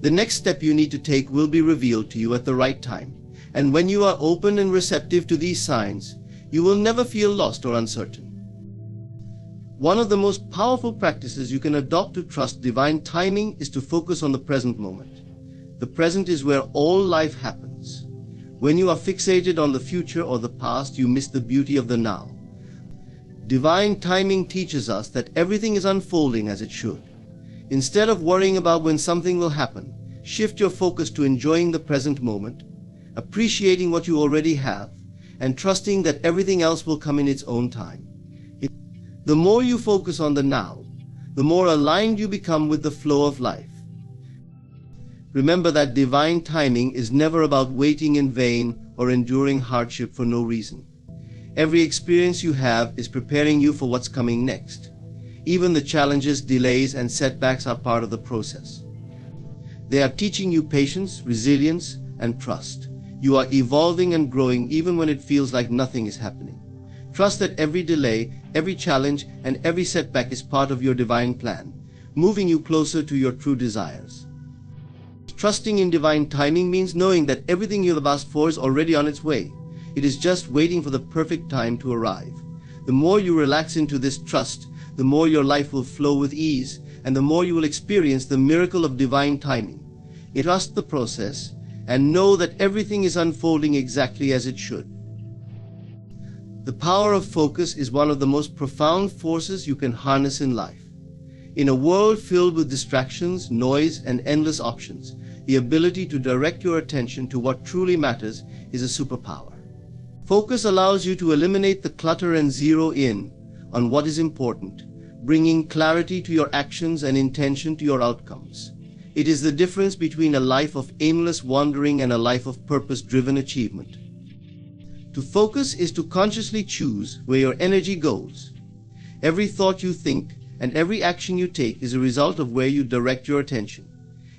[SPEAKER 2] The next step you need to take will be revealed to you at the right time, and when you are open and receptive to these signs, you will never feel lost or uncertain. One of the most powerful practices you can adopt to trust divine timing is to focus on the present moment. The present is where all life happens. When you are fixated on the future or the past, you miss the beauty of the now. Divine timing teaches us that everything is unfolding as it should. Instead of worrying about when something will happen, shift your focus to enjoying the present moment, appreciating what you already have, and trusting that everything else will come in its own time. The more you focus on the now, the more aligned you become with the flow of life. Remember that divine timing is never about waiting in vain or enduring hardship for no reason. Every experience you have is preparing you for what's coming next. Even the challenges, delays, and setbacks are part of the process. They are teaching you patience, resilience, and trust. You are evolving and growing even when it feels like nothing is happening. Trust that every delay, every challenge, and every setback is part of your divine plan, moving you closer to your true desires. Trusting in divine timing means knowing that everything you have asked for is already on its way. It is just waiting for the perfect time to arrive. The more you relax into this trust, the more your life will flow with ease, and the more you will experience the miracle of divine timing. Trust the process and know that everything is unfolding exactly as it should. The power of focus is one of the most profound forces you can harness in life. In a world filled with distractions, noise, and endless options, the ability to direct your attention to what truly matters is a superpower. Focus allows you to eliminate the clutter and zero in on what is important, bringing clarity to your actions and intention to your outcomes. It is the difference between a life of aimless wandering and a life of purpose-driven achievement. To focus is to consciously choose where your energy goes. Every thought you think and every action you take is a result of where you direct your attention.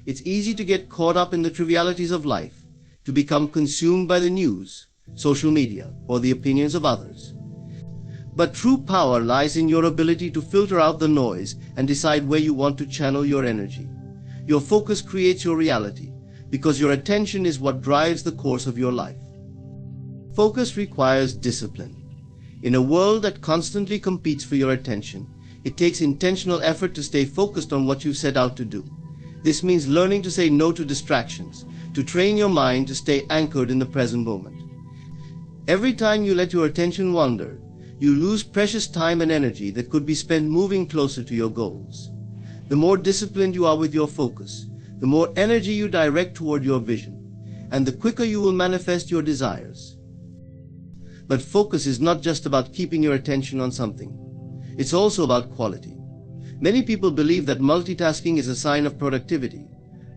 [SPEAKER 2] It's easy to get caught up in the trivialities of life, to become consumed by the news, social media, or the opinions of others. But true power lies in your ability to filter out the noise and decide where you want to channel your energy. Your focus creates your reality, because your attention is what drives the course of your life. Focus requires discipline. In a world that constantly competes for your attention, it takes intentional effort to stay focused on what you set out to do. This means learning to say no to distractions, to train your mind to stay anchored in the present moment. Every time you let your attention wander, you lose precious time and energy that could be spent moving closer to your goals. The more disciplined you are with your focus, the more energy you direct toward your vision, and the quicker you will manifest your desires. But focus is not just about keeping your attention on something. It's also about quality. Many people believe that multitasking is a sign of productivity,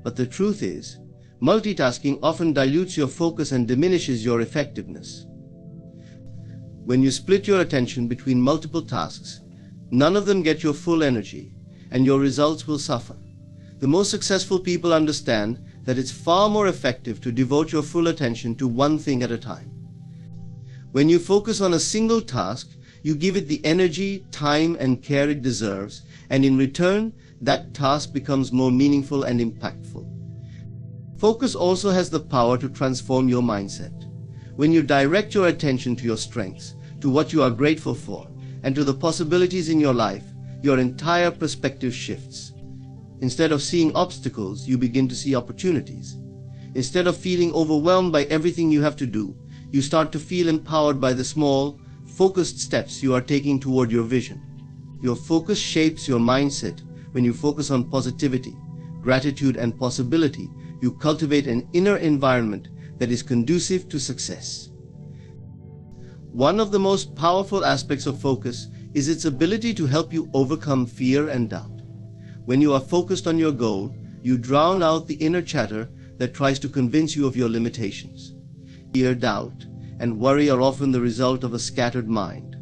[SPEAKER 2] but the truth is, multitasking often dilutes your focus and diminishes your effectiveness. When you split your attention between multiple tasks, none of them get your full energy, and your results will suffer. The most successful people understand that it's far more effective to devote your full attention to one thing at a time. When you focus on a single task, you give it the energy, time, and care it deserves, and in return, that task becomes more meaningful and impactful. Focus also has the power to transform your mindset. When you direct your attention to your strengths, to what you are grateful for, and to the possibilities in your life, your entire perspective shifts. Instead of seeing obstacles, you begin to see opportunities. Instead of feeling overwhelmed by everything you have to do, you start to feel empowered by the small, focused steps you are taking toward your vision. Your focus shapes your mindset. When you focus on positivity, gratitude, and possibility, you cultivate an inner environment that is conducive to success. One of the most powerful aspects of focus is its ability to help you overcome fear and doubt. When you are focused on your goal, you drown out the inner chatter that tries to convince you of your limitations. Fear, doubt, and worry are often the result of a scattered mind.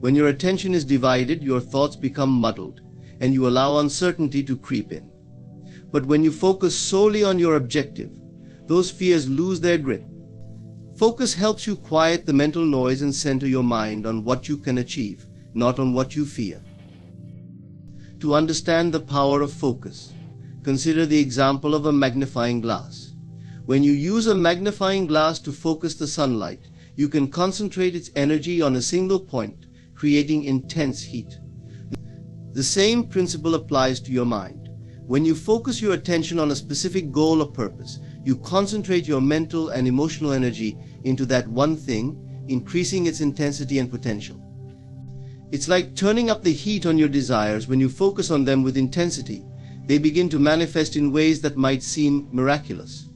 [SPEAKER 2] When your attention is divided, your thoughts become muddled, and you allow uncertainty to creep in. But when you focus solely on your objective, those fears lose their grip. Focus helps you quiet the mental noise and center your mind on what you can achieve, not on what you fear. To understand the power of focus, consider the example of a magnifying glass. When you use a magnifying glass to focus the sunlight, you can concentrate its energy on a single point, creating intense heat. The same principle applies to your mind. When you focus your attention on a specific goal or purpose, you concentrate your mental and emotional energy into that one thing, increasing its intensity and potential. It's like turning up the heat on your desires. When you focus on them with intensity, they begin to manifest in ways that might seem miraculous.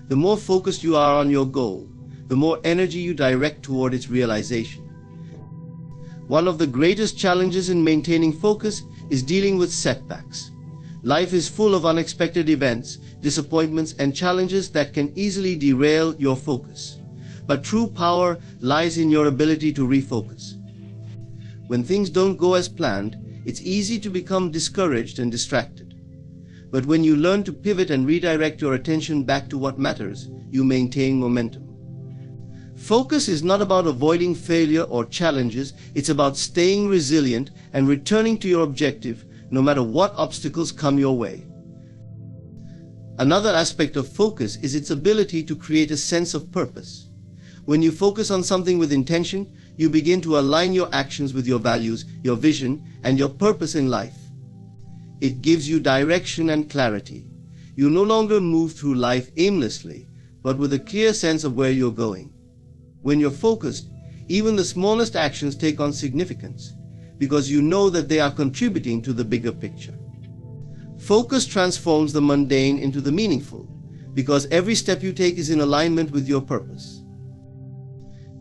[SPEAKER 2] The more focused you are on your goal, the more energy you direct toward its realization. One of the greatest challenges in maintaining focus is dealing with setbacks. Life is full of unexpected events, disappointments, and challenges that can easily derail your focus. But true power lies in your ability to refocus. When things don't go as planned, it's easy to become discouraged and distracted. But when you learn to pivot and redirect your attention back to what matters, you maintain momentum. Focus is not about avoiding failure or challenges. It's about staying resilient and returning to your objective no matter what obstacles come your way. Another aspect of focus is its ability to create a sense of purpose. When you focus on something with intention, you begin to align your actions with your values, your vision, and your purpose in life. It gives you direction and clarity. You no longer move through life aimlessly, but with a clear sense of where you're going. When you're focused, even the smallest actions take on significance, because you know that they are contributing to the bigger picture. Focus transforms the mundane into the meaningful, because every step you take is in alignment with your purpose.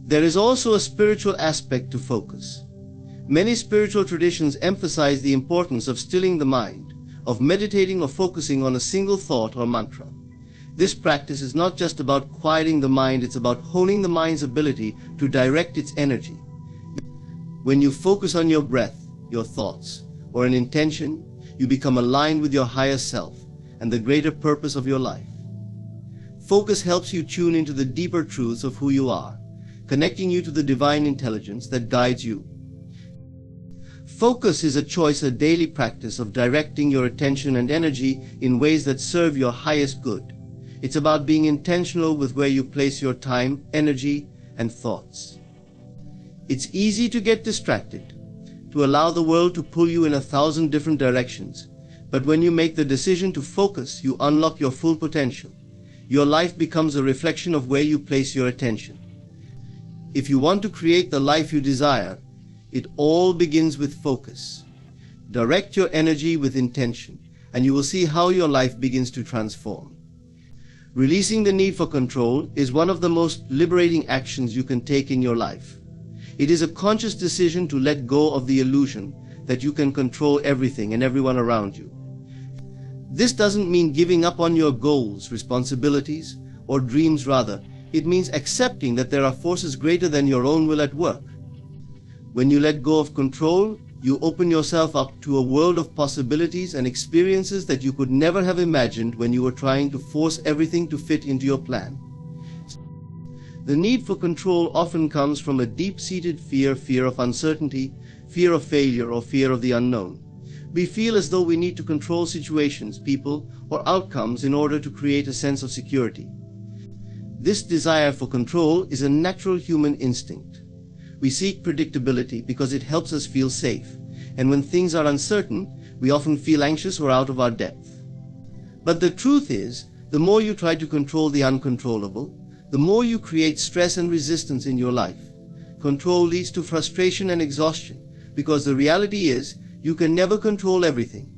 [SPEAKER 2] There is also a spiritual aspect to focus. Many spiritual traditions emphasize the importance of stilling the mind, of meditating or focusing on a single thought or mantra. This practice is not just about quieting the mind, it's about honing the mind's ability to direct its energy. When you focus on your breath, your thoughts, or an intention, you become aligned with your higher self and the greater purpose of your life. Focus helps you tune into the deeper truths of who you are, connecting you to the divine intelligence that guides you. Focus is a choice, a daily practice of directing your attention and energy in ways that serve your highest good. It's about being intentional with where you place your time, energy, and thoughts. It's easy to get distracted, to allow the world to pull you in 1,000 different directions. But when you make the decision to focus, you unlock your full potential. Your life becomes a reflection of where you place your attention. If you want to create the life you desire, it all begins with focus. Direct your energy with intention, and you will see how your life begins to transform. Releasing the need for control is one of the most liberating actions you can take in your life. It is a conscious decision to let go of the illusion that you can control everything and everyone around you. This doesn't mean giving up on your goals, responsibilities, or dreams. Rather, it means accepting that there are forces greater than your own will at work. When you let go of control, you open yourself up to a world of possibilities and experiences that you could never have imagined when you were trying to force everything to fit into your plan. The need for control often comes from a deep-seated fear of uncertainty, fear of failure, or fear of the unknown. We feel as though we need to control situations, people, or outcomes in order to create a sense of security. This desire for control is a natural human instinct. We seek predictability because it helps us feel safe, and when things are uncertain, we often feel anxious or out of our depth. But the truth is, the The more you try to control the uncontrollable, the more you create stress and resistance in your life. Control leads to frustration and exhaustion, because the reality is, you can never control everything.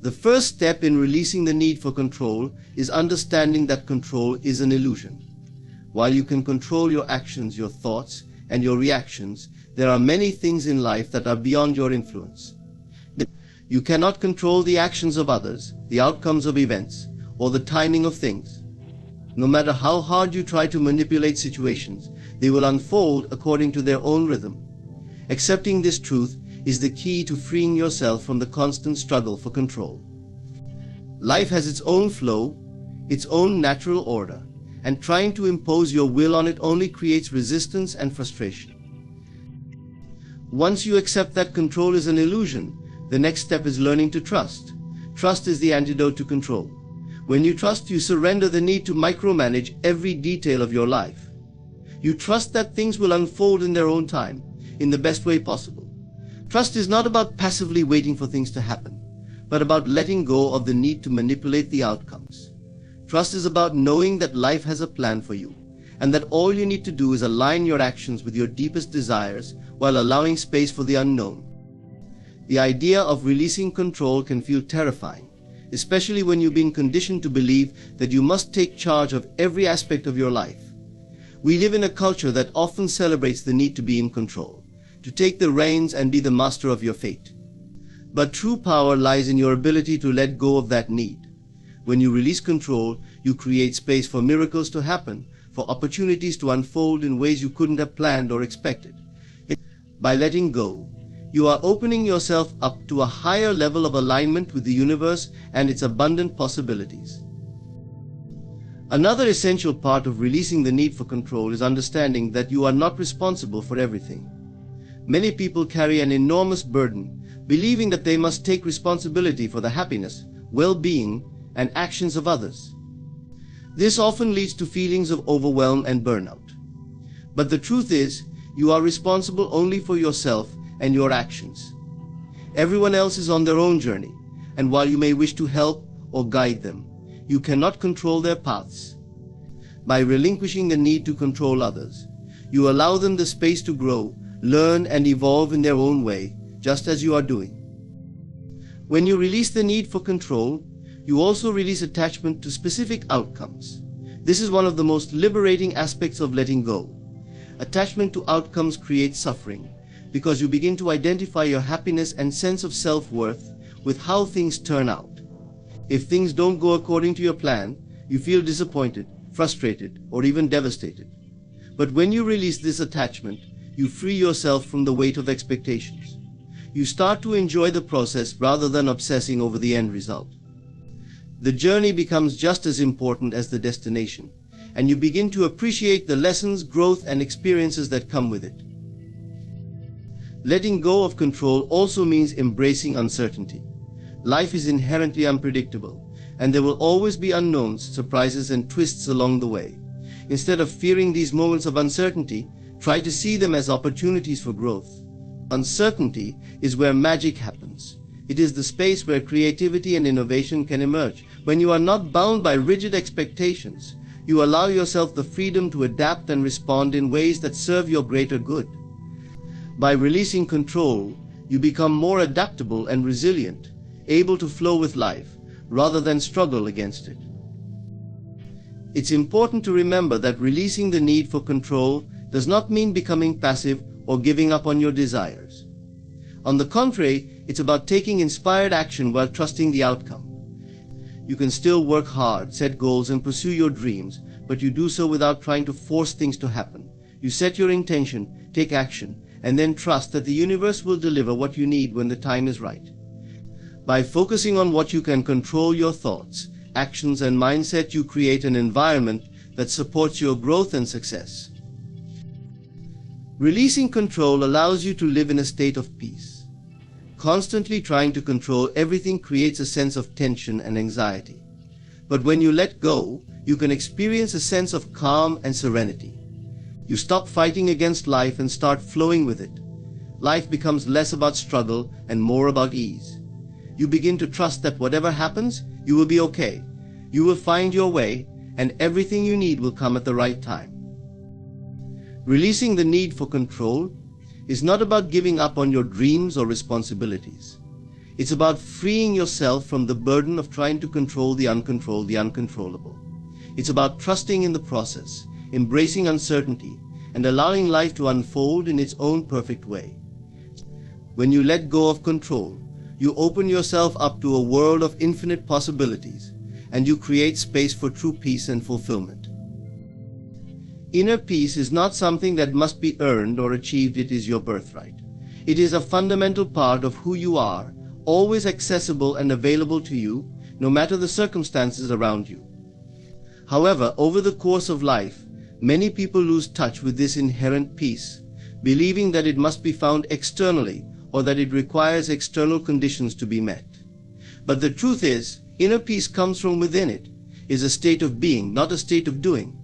[SPEAKER 2] The first step in releasing the need for control is understanding that control is an illusion. While you can control your actions, your thoughts, and your reactions, there are many things in life that are beyond your influence. You cannot control the actions of others, the outcomes of events, or the timing of things. No matter how hard you try to manipulate situations, they will unfold according to their own rhythm. Accepting this truth is the key to freeing yourself from the constant struggle for control. Life has its own flow, its own natural order, and trying to impose your will on it only creates resistance and frustration. Once you accept that control is an illusion, the next step is learning to trust. Trust is the antidote to control. When you trust, you surrender the need to micromanage every detail of your life. You trust that things will unfold in their own time, in the best way possible. Trust is not about passively waiting for things to happen, but about letting go of the need to manipulate the outcomes. Trust is about knowing that life has a plan for you, and that all you need to do is align your actions with your deepest desires while allowing space for the unknown. The idea of releasing control can feel terrifying, especially when you've been conditioned to believe that you must take charge of every aspect of your life. We live in a culture that often celebrates the need to be in control, to take the reins and be the master of your fate. But true power lies in your ability to let go of that need. When you release control, you create space for miracles to happen, for opportunities to unfold in ways you couldn't have planned or expected. By letting go, you are opening yourself up to a higher level of alignment with the universe and its abundant possibilities. Another essential part of releasing the need for control is understanding that you are not responsible for everything. Many people carry an enormous burden, believing that they must take responsibility for the happiness, well-being, and actions of others. This often leads to feelings of overwhelm and burnout. But the truth is, you are responsible only for yourself and your actions. Everyone else is on their own journey, and while you may wish to help or guide them, you cannot control their paths. By relinquishing the need to control others, you allow them the space to grow, learn, and evolve in their own way, just as you are doing. When you release the need for control, you also release attachment to specific outcomes. This is one of the most liberating aspects of letting go. Attachment to outcomes creates suffering, because you begin to identify your happiness and sense of self-worth with how things turn out. If things don't go according to your plan, you feel disappointed, frustrated, or even devastated. But when you release this attachment, you free yourself from the weight of expectations. You start to enjoy the process rather than obsessing over the end result. The journey becomes just as important as the destination, and you begin to appreciate the lessons, growth, and experiences that come with it. Letting go of control also means embracing uncertainty. Life is inherently unpredictable, and there will always be unknowns, surprises, and twists along the way. Instead of fearing these moments of uncertainty, try to see them as opportunities for growth. Uncertainty is where magic happens. It is the space where creativity and innovation can emerge. When you are not bound by rigid expectations, you allow yourself the freedom to adapt and respond in ways that serve your greater good. By releasing control, you become more adaptable and resilient, able to flow with life, rather than struggle against it. It's important to remember that releasing the need for control does not mean becoming passive or giving up on your desires. On the contrary, it's about taking inspired action while trusting the outcome. You can still work hard, set goals, and pursue your dreams, but you do so without trying to force things to happen. You set your intention, take action, and then trust that the universe will deliver what you need when the time is right. By focusing on what you can control, your thoughts, actions, and mindset, you create an environment that supports your growth and success. Releasing control allows you to live in a state of peace. Constantly trying to control everything creates a sense of tension and anxiety. But when you let go, you can experience a sense of calm and serenity. You stop fighting against life and start flowing with it. Life becomes less about struggle and more about ease. You begin to trust that whatever happens, you will be okay. You will find your way, and everything you need will come at the right time. Releasing the need for control is not about giving up on your dreams or responsibilities. It's about freeing yourself from the burden of trying to control the uncontrolled, the uncontrollable. It's about trusting in the process, embracing uncertainty, and allowing life to unfold in its own perfect way. When you let go of control, you open yourself up to a world of infinite possibilities, and you create space for true peace and fulfillment. Inner peace is not something that must be earned or achieved, it is your birthright. It is a fundamental part of who you are, always accessible and available to you, no matter the circumstances around you. However, over the course of life, many people lose touch with this inherent peace, believing that it must be found externally or that it requires external conditions to be met. But the truth is, inner peace comes from within. It is a state of being, not a state of doing.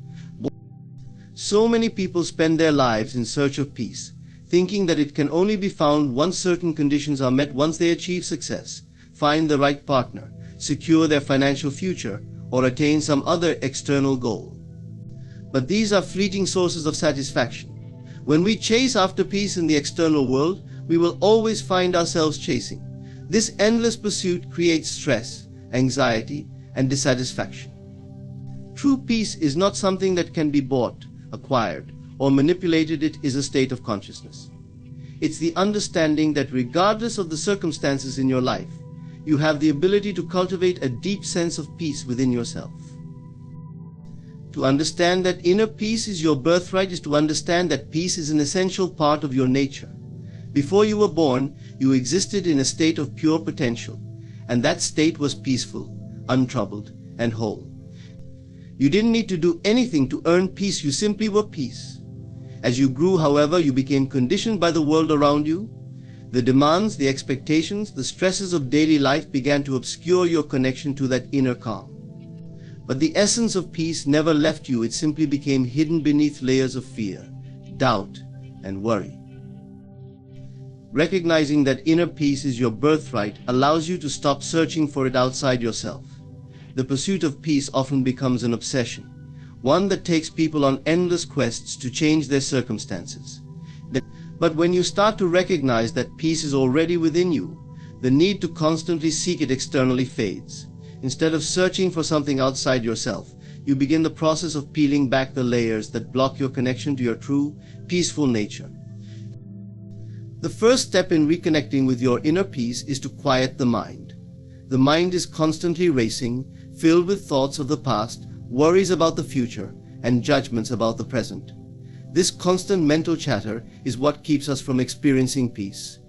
[SPEAKER 2] So many people spend their lives in search of peace, thinking that it can only be found once certain conditions are met, once they achieve success, find the right partner, secure their financial future, or attain some other external goal. But these are fleeting sources of satisfaction. When we chase after peace in the external world, we will always find ourselves chasing. This endless pursuit creates stress, anxiety, and dissatisfaction. True peace is not something that can be bought, acquired, or manipulated. It is a state of consciousness. It's the understanding that regardless of the circumstances in your life, you have the ability to cultivate a deep sense of peace within yourself. To understand that inner peace is your birthright is to understand that peace is an essential part of your nature. Before you were born, you existed in a state of pure potential, and that state was peaceful, untroubled, and whole. You didn't need to do anything to earn peace, you simply were peace. As you grew, however, you became conditioned by the world around you. The demands, the expectations, the stresses of daily life began to obscure your connection to that inner calm. But the essence of peace never left you, it simply became hidden beneath layers of fear, doubt, and worry. Recognizing that inner peace is your birthright allows you to stop searching for it outside yourself. The pursuit of peace often becomes an obsession, one that takes people on endless quests to change their circumstances. But when you start to recognize that peace is already within you, the need to constantly seek it externally fades. Instead of searching for something outside yourself, you begin the process of peeling back the layers that block your connection to your true, peaceful nature. The first step in reconnecting with your inner peace is to quiet the mind. The mind is constantly racing, filled with thoughts of the past, worries about the future, and judgments about the present. This constant mental chatter is what keeps us from experiencing peace.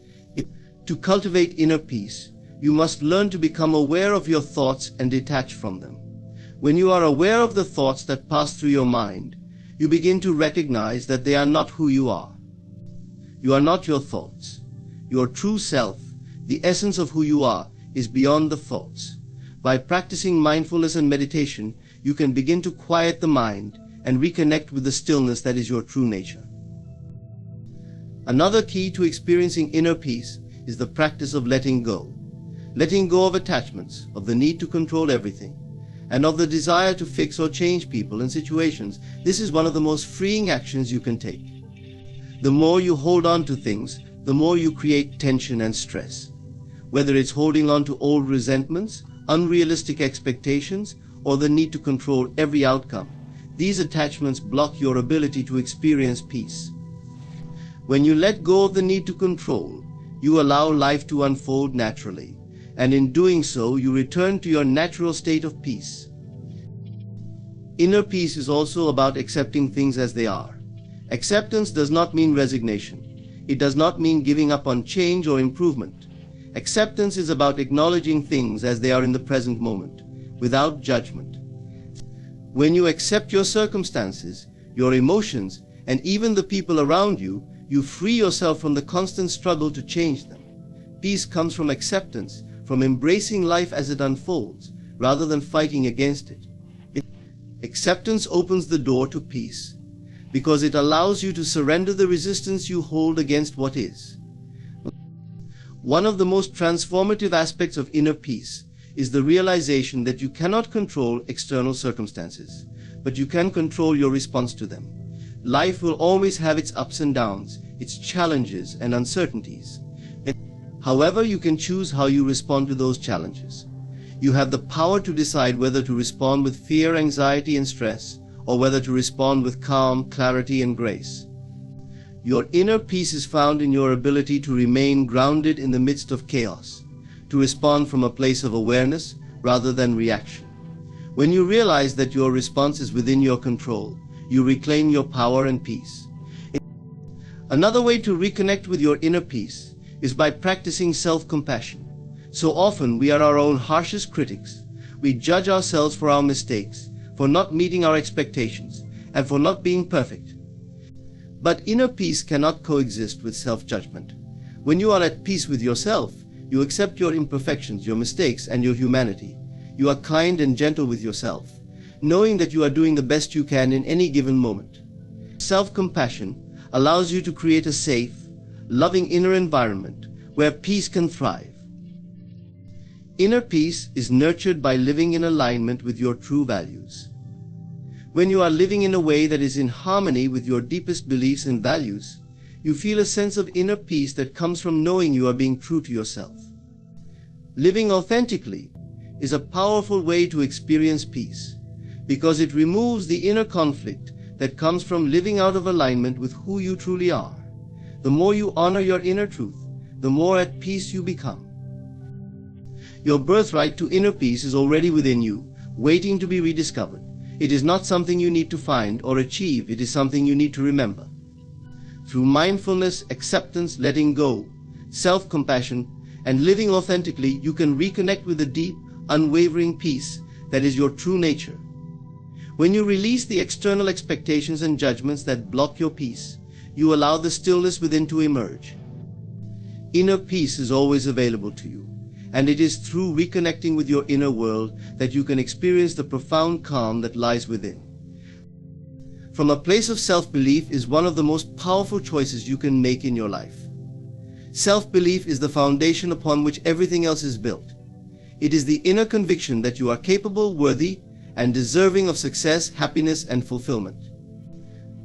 [SPEAKER 2] To cultivate inner peace, you must learn to become aware of your thoughts and detach from them. When you are aware of the thoughts that pass through your mind, you begin to recognize that they are not who you are. You are not your thoughts. Your true self, the essence of who you are, is beyond the thoughts. By practicing mindfulness and meditation, you can begin to quiet the mind and reconnect with the stillness that is your true nature. Another key to experiencing inner peace is the practice of letting go. Letting go of attachments, of the need to control everything, and of the desire to fix or change people and situations. This is one of the most freeing actions you can take. The more you hold on to things, the more you create tension and stress. Whether it's holding on to old resentments, unrealistic expectations, or the need to control every outcome, these attachments block your ability to experience peace. When you let go of the need to control, you allow life to unfold naturally, and in doing so, you return to your natural state of peace. Inner peace is also about accepting things as they are. Acceptance does not mean resignation. It does not mean giving up on change or improvement. Acceptance is about acknowledging things as they are in the present moment, without judgment. When you accept your circumstances, your emotions, and even the people around you, you free yourself from the constant struggle to change them. Peace comes from acceptance, from embracing life as it unfolds, rather than fighting against it. Acceptance opens the door to peace, because it allows you to surrender the resistance you hold against what is. One of the most transformative aspects of inner peace is the realization that you cannot control external circumstances, but you can control your response to them. Life will always have its ups and downs, its challenges and uncertainties. However, you can choose how you respond to those challenges. You have the power to decide whether to respond with fear, anxiety, and stress, or whether to respond with calm, clarity, and grace. Your inner peace is found in your ability to remain grounded in the midst of chaos, to respond from a place of awareness rather than reaction. When you realize that your response is within your control, you reclaim your power and peace. Another way to reconnect with your inner peace is by practicing self-compassion. So often we are our own harshest critics. We judge ourselves for our mistakes, for not meeting our expectations, and for not being perfect. But inner peace cannot coexist with self-judgment. When you are at peace with yourself, you accept your imperfections, your mistakes, and your humanity. You are kind and gentle with yourself, knowing that you are doing the best you can in any given moment. Self-compassion allows you to create a safe, loving inner environment where peace can thrive. Inner peace is nurtured by living in alignment with your true values. When you are living in a way that is in harmony with your deepest beliefs and values, you feel a sense of inner peace that comes from knowing you are being true to yourself. Living authentically is a powerful way to experience peace, because it removes the inner conflict that comes from living out of alignment with who you truly are. The more you honor your inner truth, the more at peace you become. Your birthright to inner peace is already within you, waiting to be rediscovered. It is not something you need to find or achieve, it is something you need to remember. Through mindfulness, acceptance, letting go, self-compassion, and living authentically, you can reconnect with the deep, unwavering peace that is your true nature. When you release the external expectations and judgments that block your peace, you allow the stillness within to emerge. Inner peace is always available to you, and it is through reconnecting with your inner world that you can experience the profound calm that lies within. From a place of self-belief is one of the most powerful choices you can make in your life. Self-belief is the foundation upon which everything else is built. It is the inner conviction that you are capable, worthy, and deserving of success, happiness, and fulfillment.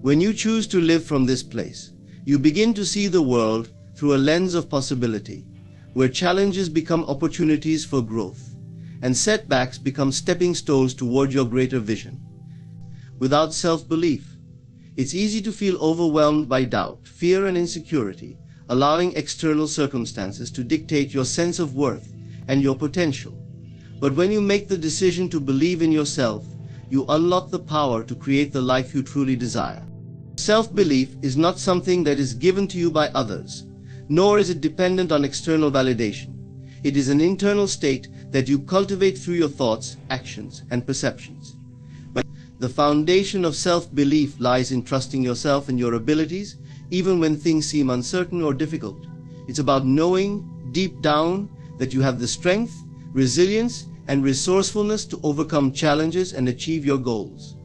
[SPEAKER 2] When you choose to live from this place, you begin to see the world through a lens of possibility, where challenges become opportunities for growth, and setbacks become stepping stones toward your greater vision. Without self-belief, it's easy to feel overwhelmed by doubt, fear, and insecurity, allowing external circumstances to dictate your sense of worth and your potential. But when you make the decision to believe in yourself, you unlock the power to create the life you truly desire. Self-belief is not something that is given to you by others, nor is it dependent on external validation. It is an internal state that you cultivate through your thoughts, actions, and perceptions. But the foundation of self-belief lies in trusting yourself and your abilities, even when things seem uncertain or difficult. It's about knowing deep down that you have the strength, resilience, and resourcefulness to overcome challenges and achieve your goals.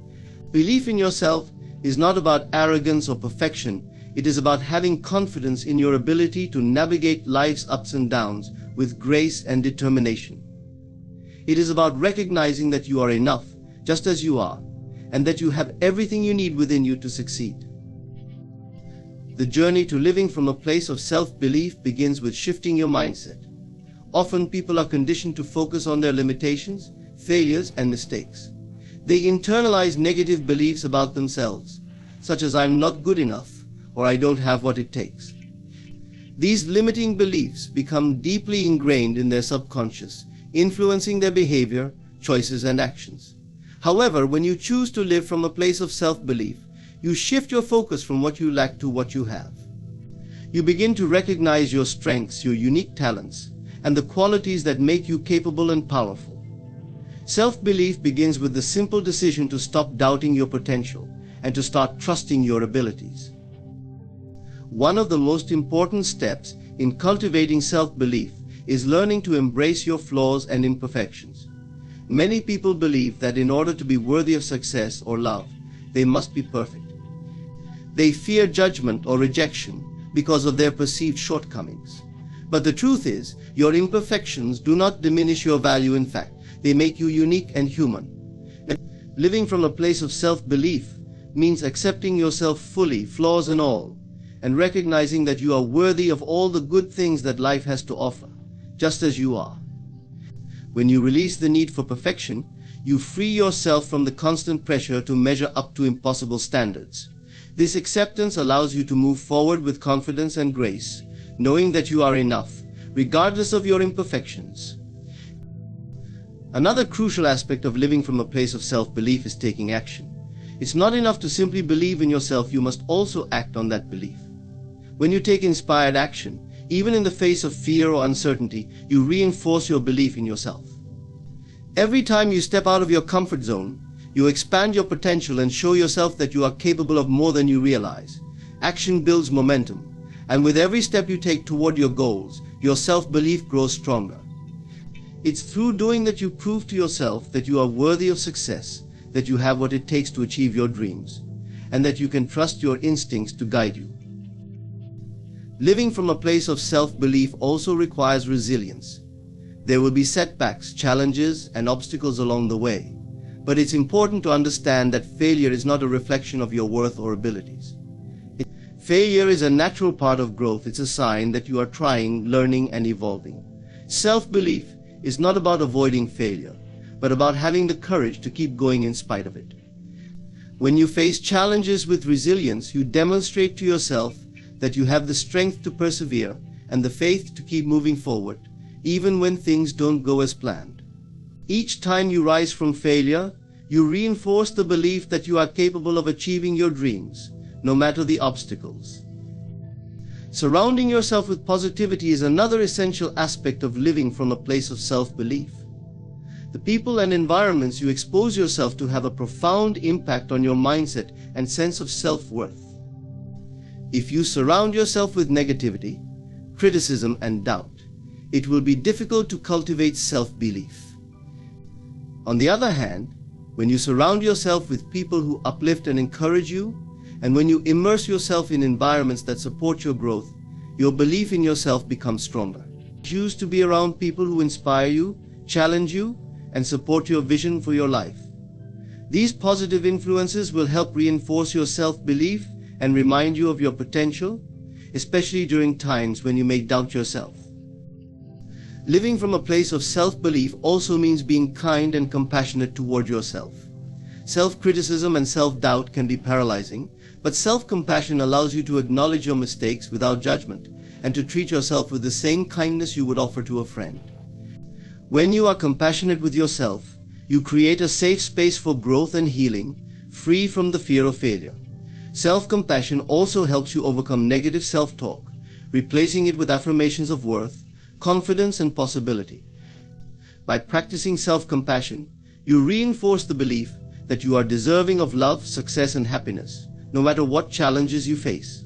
[SPEAKER 2] Belief in yourself is not about arrogance or perfection. It is about having confidence in your ability to navigate life's ups and downs with grace and determination. It is about recognizing that you are enough, just as you are, and that you have everything you need within you to succeed. The journey to living from a place of self-belief begins with shifting your mindset. Often people are conditioned to focus on their limitations, failures, and mistakes. They internalize negative beliefs about themselves, such as "I'm not good enough," or "I don't have what it takes." These limiting beliefs become deeply ingrained in their subconscious, influencing their behavior, choices, and actions. However, when you choose to live from a place of self-belief, you shift your focus from what you lack to what you have. You begin to recognize your strengths, your unique talents, and the qualities that make you capable and powerful. Self-belief begins with the simple decision to stop doubting your potential and to start trusting your abilities. One of the most important steps in cultivating self-belief is learning to embrace your flaws and imperfections. Many people believe that in order to be worthy of success or love, they must be perfect. They fear judgment or rejection because of their perceived shortcomings. But the truth is, your imperfections do not diminish your value. In fact, they make you unique and human. Living from a place of self-belief means accepting yourself fully, flaws and all, and recognizing that you are worthy of all the good things that life has to offer, just as you are. When you release the need for perfection, you free yourself from the constant pressure to measure up to impossible standards. This acceptance allows you to move forward with confidence and grace, knowing that you are enough, regardless of your imperfections. Another crucial aspect of living from a place of self-belief is taking action. It's not enough to simply believe in yourself, you must also act on that belief. When you take inspired action, even in the face of fear or uncertainty, you reinforce your belief in yourself. Every time you step out of your comfort zone, you expand your potential and show yourself that you are capable of more than you realize. Action builds momentum, and with every step you take toward your goals, your self-belief grows stronger. It's through doing that you prove to yourself that you are worthy of success, that you have what it takes to achieve your dreams, and that you can trust your instincts to guide you. Living from a place of self-belief also requires resilience. There will be setbacks, challenges, and obstacles along the way, but it's important to understand that failure is not a reflection of your worth or abilities. Failure is a natural part of growth. It's a sign that you are trying, learning, and evolving. Self-belief is not about avoiding failure, but about having the courage to keep going in spite of it. When you face challenges with resilience, you demonstrate to yourself that you have the strength to persevere and the faith to keep moving forward, even when things don't go as planned. Each time you rise from failure, you reinforce the belief that you are capable of achieving your dreams, no matter the obstacles. Surrounding yourself with positivity is another essential aspect of living from a place of self-belief. The people and environments you expose yourself to have a profound impact on your mindset and sense of self-worth. If you surround yourself with negativity, criticism, and doubt, it will be difficult to cultivate self-belief. On the other hand, when you surround yourself with people who uplift and encourage you, and when you immerse yourself in environments that support your growth, your belief in yourself becomes stronger. Choose to be around people who inspire you, challenge you, and support your vision for your life. These positive influences will help reinforce your self-belief and remind you of your potential, especially during times when you may doubt yourself. Living from a place of self-belief also means being kind and compassionate toward yourself. Self-criticism and self-doubt can be paralyzing, but self-compassion allows you to acknowledge your mistakes without judgment and to treat yourself with the same kindness you would offer to a friend. When you are compassionate with yourself, you create a safe space for growth and healing, free from the fear of failure. Self-compassion also helps you overcome negative self-talk, replacing it with affirmations of worth, confidence, and possibility. By practicing self-compassion, you reinforce the belief that you are deserving of love, success, and happiness, no matter what challenges you face.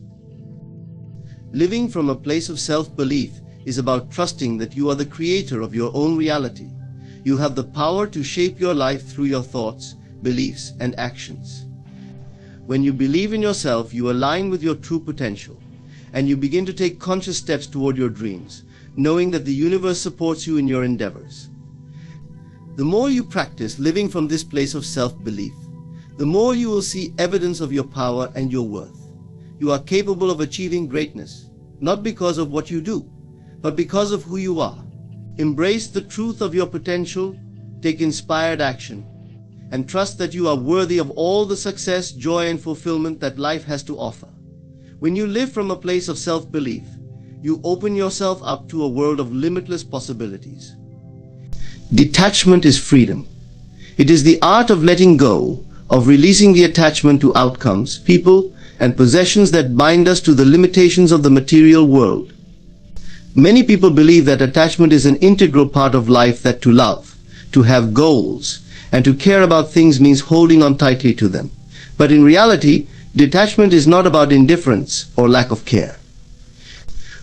[SPEAKER 2] Living from a place of self-belief is about trusting that you are the creator of your own reality. You have the power to shape your life through your thoughts, beliefs, and actions. When you believe in yourself, you align with your true potential, and you begin to take conscious steps toward your dreams, knowing that the universe supports you in your endeavors. The more you practice living from this place of self-belief, the more you will see evidence of your power and your worth. You are capable of achieving greatness, not because of what you do, but because of who you are. Embrace the truth of your potential, take inspired action, and trust that you are worthy of all the success, joy, and fulfillment that life has to offer. When you live from a place of self-belief, you open yourself up to a world of limitless possibilities. Detachment is freedom. It is the art of letting go, of releasing the attachment to outcomes, people, and possessions that bind us to the limitations of the material world. Many people believe that attachment is an integral part of life, that to love, to have goals, and to care about things means holding on tightly to them. But in reality, detachment is not about indifference or lack of care.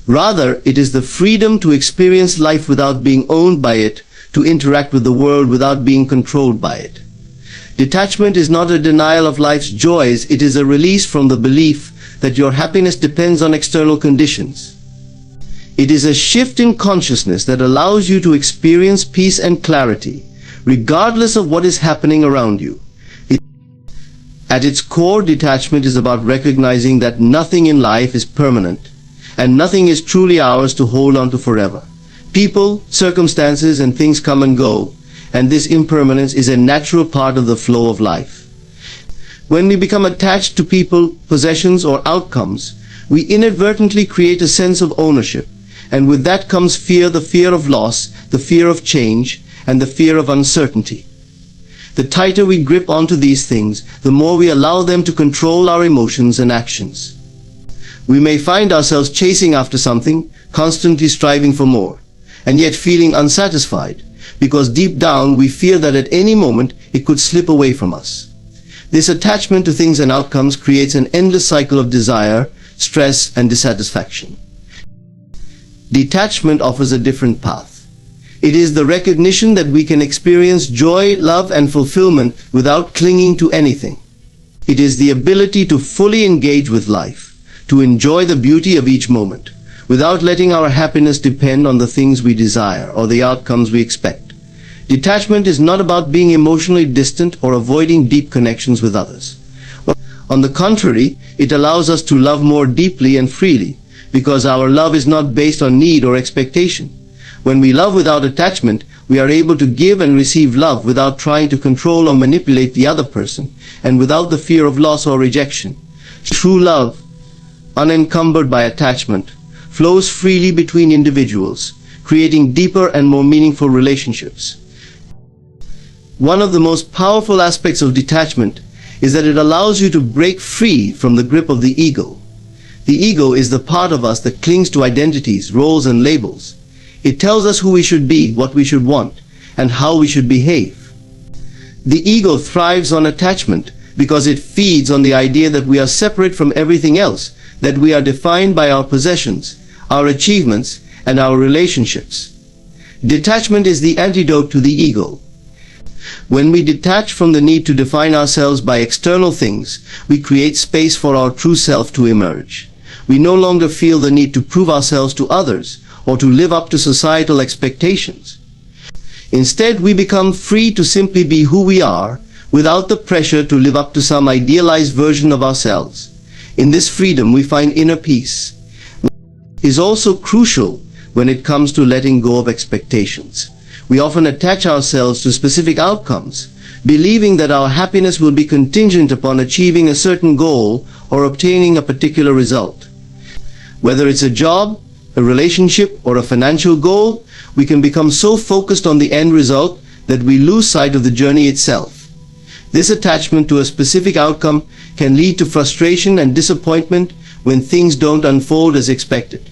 [SPEAKER 2] Rather, it is the freedom to experience life without being owned by it, to interact with the world without being controlled by it. Detachment is not a denial of life's joys, it is a release from the belief that your happiness depends on external conditions. It is a shift in consciousness that allows you to experience peace and clarity, regardless of what is happening around you. At its core, detachment is about recognizing that nothing in life is permanent, and nothing is truly ours to hold on to forever. People, circumstances, and things come and go, and this impermanence is a natural part of the flow of life. When we become attached to people, possessions, or outcomes, we inadvertently create a sense of ownership, and with that comes fear, the fear of loss, the fear of change, and the fear of uncertainty. The tighter we grip onto these things, the more we allow them to control our emotions and actions. We may find ourselves chasing after something, constantly striving for more, and yet feeling unsatisfied, because deep down we fear that at any moment it could slip away from us. This attachment to things and outcomes creates an endless cycle of desire, stress, and dissatisfaction. Detachment offers a different path. It is the recognition that we can experience joy, love, and fulfillment without clinging to anything. It is the ability to fully engage with life, to enjoy the beauty of each moment, without letting our happiness depend on the things we desire or the outcomes we expect. Detachment is not about being emotionally distant or avoiding deep connections with others. On the contrary, it allows us to love more deeply and freely, because our love is not based on need or expectation. When we love without attachment, we are able to give and receive love without trying to control or manipulate the other person, and without the fear of loss or rejection. True love, unencumbered by attachment, flows freely between individuals, creating deeper and more meaningful relationships. One of the most powerful aspects of detachment is that it allows you to break free from the grip of the ego. The ego is the part of us that clings to identities, roles, and labels. It tells us who we should be, what we should want, and how we should behave. The ego thrives on attachment because it feeds on the idea that we are separate from everything else, that we are defined by our possessions, our achievements, and our relationships. Detachment is the antidote to the ego. When we detach from the need to define ourselves by external things, we create space for our true self to emerge. We no longer feel the need to prove ourselves to others, or to live up to societal expectations. Instead, we become free to simply be who we are, without the pressure to live up to some idealized version of ourselves. In this freedom, we find inner peace. It is also crucial when it comes to letting go of expectations. We often attach ourselves to specific outcomes, believing that our happiness will be contingent upon achieving a certain goal or obtaining a particular result. Whether it's a job, a relationship, or a financial goal, we can become so focused on the end result that we lose sight of the journey itself. This attachment to a specific outcome can lead to frustration and disappointment when things don't unfold as expected.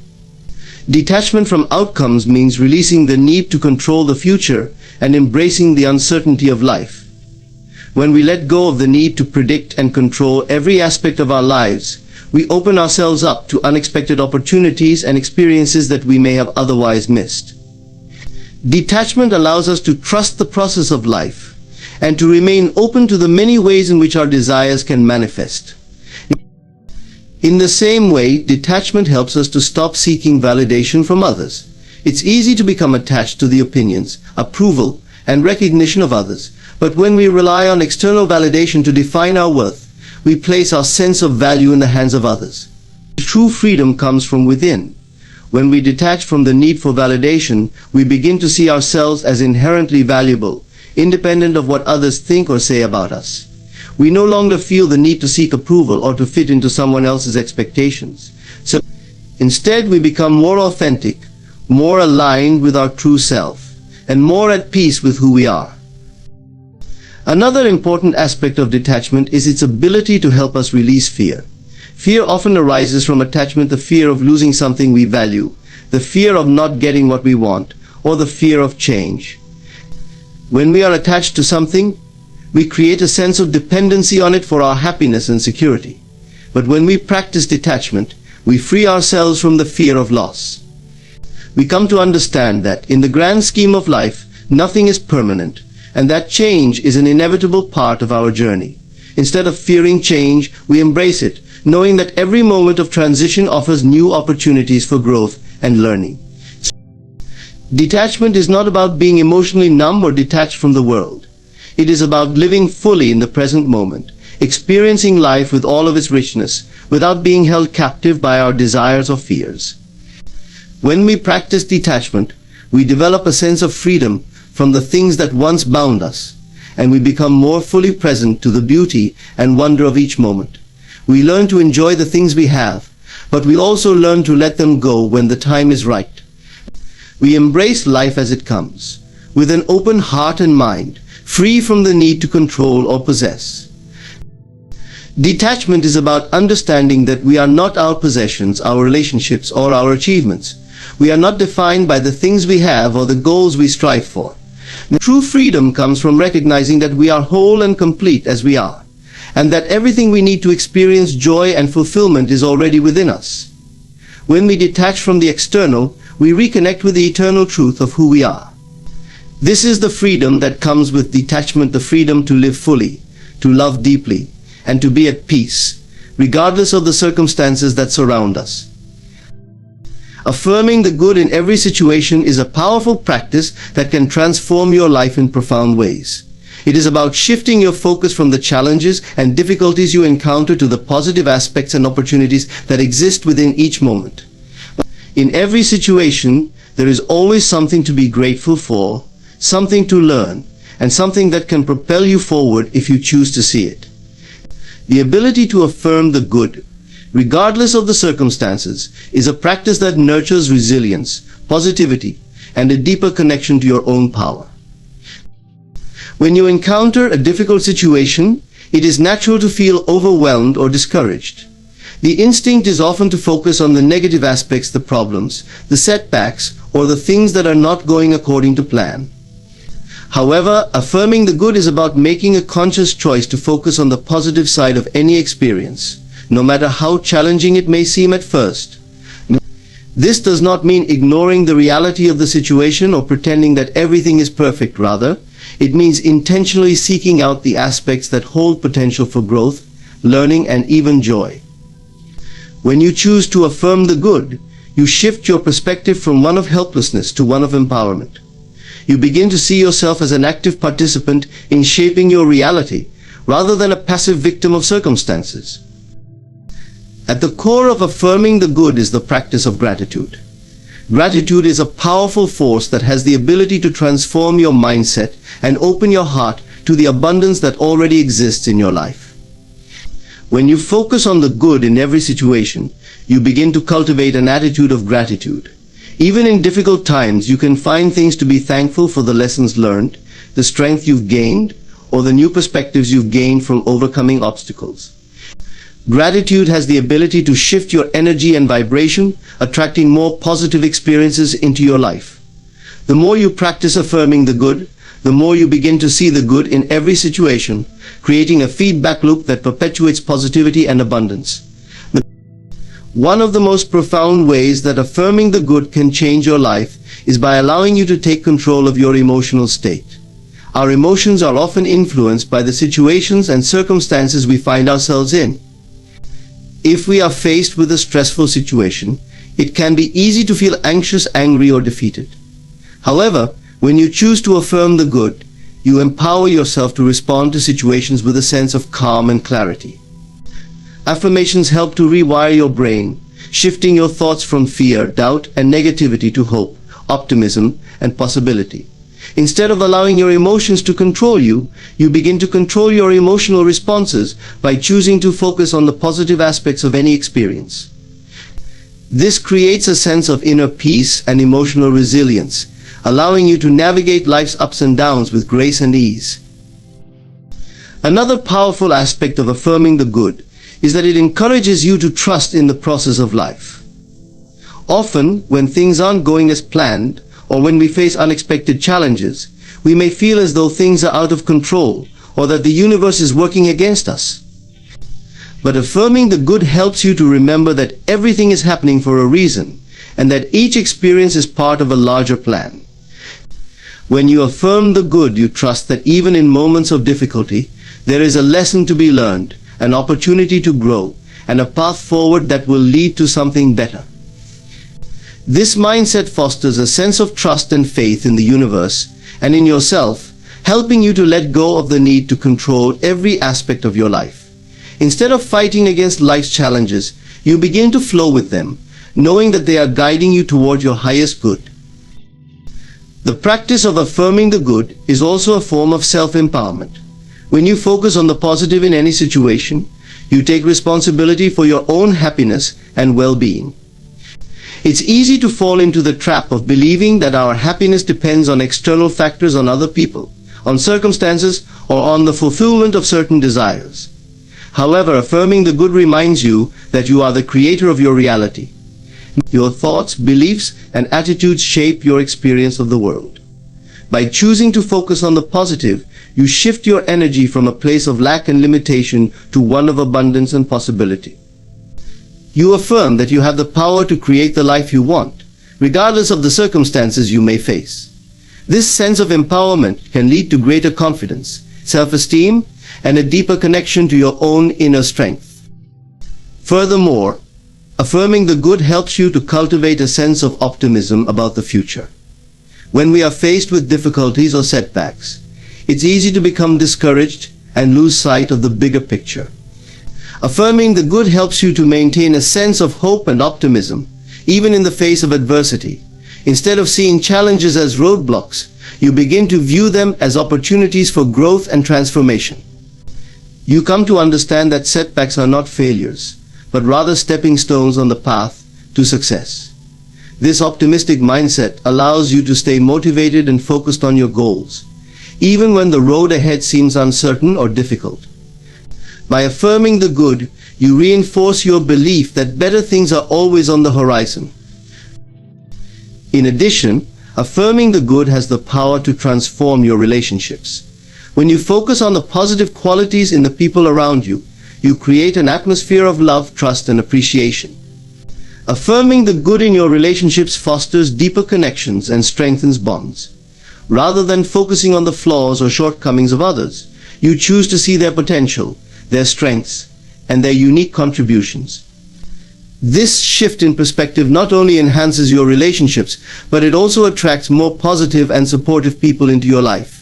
[SPEAKER 2] Detachment from outcomes means releasing the need to control the future and embracing the uncertainty of life. When we let go of the need to predict and control every aspect of our lives, we open ourselves up to unexpected opportunities and experiences that we may have otherwise missed. Detachment allows us to trust the process of life and to remain open to the many ways in which our desires can manifest. In the same way, detachment helps us to stop seeking validation from others. It's easy to become attached to the opinions, approval, and recognition of others, but when we rely on external validation to define our worth, we place our sense of value in the hands of others. True freedom comes from within. When we detach from the need for validation, we begin to see ourselves as inherently valuable, independent of what others think or say about us. We no longer feel the need to seek approval or to fit into someone else's expectations. So instead, we become more authentic, more aligned with our true self, and more at peace with who we are. Another important aspect of detachment is its ability to help us release fear. Fear often arises from attachment, the fear of losing something we value, the fear of not getting what we want, or the fear of change. When we are attached to something, we create a sense of dependency on it for our happiness and security. But when we practice detachment, we free ourselves from the fear of loss. We come to understand that, in the grand scheme of life, nothing is permanent, and that change is an inevitable part of our journey. Instead of fearing change, we embrace it, knowing that every moment of transition offers new opportunities for growth and learning. Detachment is not about being emotionally numb or detached from the world. It is about living fully in the present moment, experiencing life with all of its richness, without being held captive by our desires or fears. When we practice detachment, we develop a sense of freedom from the things that once bound us, and we become more fully present to the beauty and wonder of each moment. We learn to enjoy the things we have, but we also learn to let them go when the time is right. We embrace life as it comes, with an open heart and mind, free from the need to control or possess. Detachment is about understanding that we are not our possessions, our relationships, or our achievements. We are not defined by the things we have or the goals we strive for. True freedom comes from recognizing that we are whole and complete as we are, and that everything we need to experience joy and fulfillment is already within us. When we detach from the external, we reconnect with the eternal truth of who we are. This is the freedom that comes with detachment, the freedom to live fully, to love deeply, and to be at peace, regardless of the circumstances that surround us. Affirming the good in every situation is a powerful practice that can transform your life in profound ways. It is about shifting your focus from the challenges and difficulties you encounter to the positive aspects and opportunities that exist within each moment. In every situation, there is always something to be grateful for, something to learn, and something that can propel you forward if you choose to see it. The ability to affirm the good, regardless of the circumstances, is a practice that nurtures resilience, positivity, and a deeper connection to your own power. When you encounter a difficult situation, it is natural to feel overwhelmed or discouraged. The instinct is often to focus on the negative aspects, the problems, the setbacks, or the things that are not going according to plan. However, affirming the good is about making a conscious choice to focus on the positive side of any experience, no matter how challenging it may seem at first. This does not mean ignoring the reality of the situation or pretending that everything is perfect. Rather, it means intentionally seeking out the aspects that hold potential for growth, learning, and even joy. When you choose to affirm the good, you shift your perspective from one of helplessness to one of empowerment. You begin to see yourself as an active participant in shaping your reality, rather than a passive victim of circumstances. At the core of affirming the good is the practice of gratitude. Gratitude is a powerful force that has the ability to transform your mindset and open your heart to the abundance that already exists in your life. When you focus on the good in every situation, you begin to cultivate an attitude of gratitude. Even in difficult times, you can find things to be thankful for: the lessons learned, the strength you've gained, or the new perspectives you've gained from overcoming obstacles. Gratitude has the ability to shift your energy and vibration, attracting more positive experiences into your life. The more you practice affirming the good, the more you begin to see the good in every situation, creating a feedback loop that perpetuates positivity and abundance. One of the most profound ways that affirming the good can change your life is by allowing you to take control of your emotional state. Our emotions are often influenced by the situations and circumstances we find ourselves in. If we are faced with a stressful situation, it can be easy to feel anxious, angry, or defeated. However, when you choose to affirm the good, you empower yourself to respond to situations with a sense of calm and clarity. Affirmations help to rewire your brain, shifting your thoughts from fear, doubt, and negativity to hope, optimism, and possibility. Instead of allowing your emotions to control you, you begin to control your emotional responses by choosing to focus on the positive aspects of any experience. This creates a sense of inner peace and emotional resilience, allowing you to navigate life's ups and downs with grace and ease. Another powerful aspect of affirming the good is that it encourages you to trust in the process of life. Often, when things aren't going as planned, or when we face unexpected challenges, we may feel as though things are out of control, or that the universe is working against us. But affirming the good helps you to remember that everything is happening for a reason, and that each experience is part of a larger plan. When you affirm the good, you trust that even in moments of difficulty, there is a lesson to be learned, an opportunity to grow, and a path forward that will lead to something better. This mindset fosters a sense of trust and faith in the universe and in yourself, helping you to let go of the need to control every aspect of your life. Instead of fighting against life's challenges, you begin to flow with them, knowing that they are guiding you toward your highest good. The practice of affirming the good is also a form of self-empowerment. When you focus on the positive in any situation, you take responsibility for your own happiness and well-being. It's easy to fall into the trap of believing that our happiness depends on external factors, on other people, on circumstances, or on the fulfillment of certain desires. However, affirming the good reminds you that you are the creator of your reality. Your thoughts, beliefs, and attitudes shape your experience of the world. By choosing to focus on the positive, you shift your energy from a place of lack and limitation to one of abundance and possibility. You affirm that you have the power to create the life you want, regardless of the circumstances you may face. This sense of empowerment can lead to greater confidence, self-esteem, and a deeper connection to your own inner strength. Furthermore, affirming the good helps you to cultivate a sense of optimism about the future. When we are faced with difficulties or setbacks, it's easy to become discouraged and lose sight of the bigger picture. Affirming the good helps you to maintain a sense of hope and optimism, even in the face of adversity. Instead of seeing challenges as roadblocks, you begin to view them as opportunities for growth and transformation. You come to understand that setbacks are not failures, but rather stepping stones on the path to success. This optimistic mindset allows you to stay motivated and focused on your goals, even when the road ahead seems uncertain or difficult. By affirming the good, you reinforce your belief that better things are always on the horizon. In addition, affirming the good has the power to transform your relationships. When you focus on the positive qualities in the people around you, you create an atmosphere of love, trust, and appreciation. Affirming the good in your relationships fosters deeper connections and strengthens bonds. Rather than focusing on the flaws or shortcomings of others, you choose to see their potential, their strengths, and their unique contributions. This shift in perspective not only enhances your relationships, but it also attracts more positive and supportive people into your life.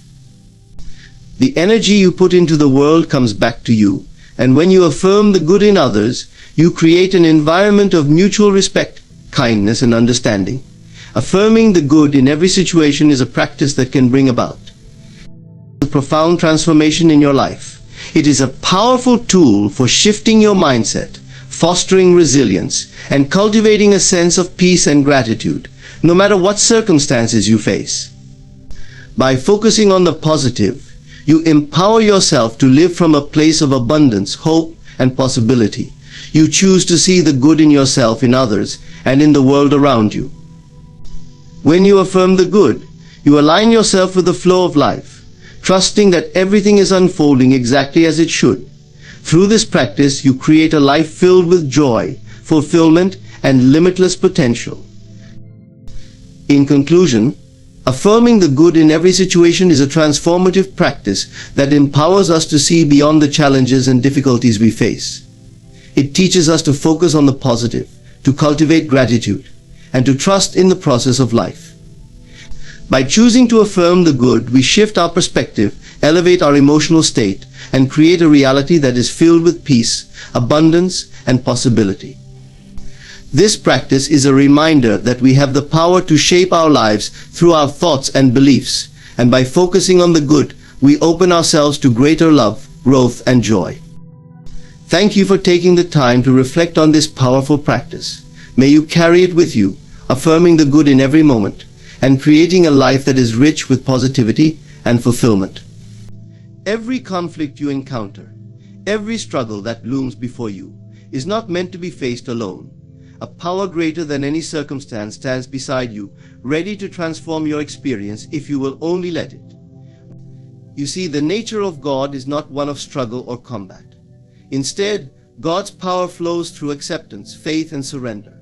[SPEAKER 2] The energy you put into the world comes back to you, and when you affirm the good in others, you create an environment of mutual respect, kindness, and understanding. Affirming the good in every situation is a practice that can bring about a profound transformation in your life. It is a powerful tool for shifting your mindset, fostering resilience, and cultivating a sense of peace and gratitude, no matter what circumstances you face. By focusing on the positive, you empower yourself to live from a place of abundance, hope, and possibility. You choose to see the good in yourself, in others, and in the world around you. When you affirm the good, you align yourself with the flow of life, trusting that everything is unfolding exactly as it should. Through this practice, you create a life filled with joy, fulfillment, and limitless potential. In conclusion, affirming the good in every situation is a transformative practice that empowers us to see beyond the challenges and difficulties we face. It teaches us to focus on the positive, to cultivate gratitude, and to trust in the process of life. By choosing to affirm the good, we shift our perspective, elevate our emotional state, and create a reality that is filled with peace, abundance, and possibility. This practice is a reminder that we have the power to shape our lives through our thoughts and beliefs, and by focusing on the good, we open ourselves to greater love, growth, and joy. Thank you for taking the time to reflect on this powerful practice. May you carry it with you, affirming the good in every moment, and creating a life that is rich with positivity and fulfillment. Every conflict you encounter, every struggle that looms before you, is not meant to be faced alone. A power greater than any circumstance stands beside you, ready to transform your experience if you will only let it. You see, the nature of God is not one of struggle or combat. Instead, God's power flows through acceptance, faith, and surrender.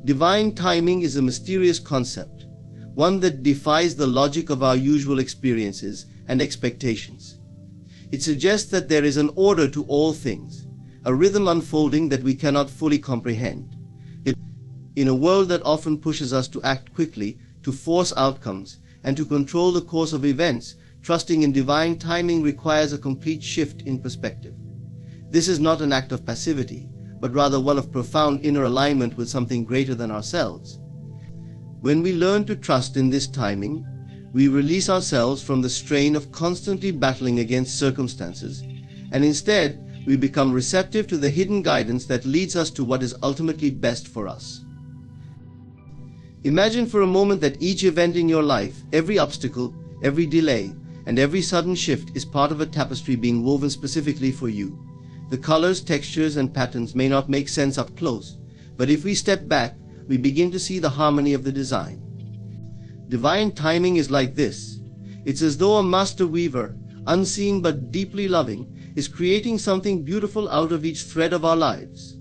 [SPEAKER 2] Divine timing is a mysterious concept, one that defies the logic of our usual experiences and expectations. It suggests that there is an order to all things, a rhythm unfolding that we cannot fully comprehend. In a world that often pushes us to act quickly, to force outcomes, and to control the course of events, trusting in divine timing requires a complete shift in perspective. This is not an act of passivity, but rather one of profound inner alignment with something greater than ourselves. When we learn to trust in this timing, we release ourselves from the strain of constantly battling against circumstances, and instead we become receptive to the hidden guidance that leads us to what is ultimately best for us. Imagine for a moment that each event in your life, every obstacle, every delay, and every sudden shift is part of a tapestry being woven specifically for you. The colors, textures, and patterns may not make sense up close, but if we step back, we begin to see the harmony of the design. Divine timing is like this. It's as though a master weaver, unseen but deeply loving, is creating something beautiful out of each thread of our lives.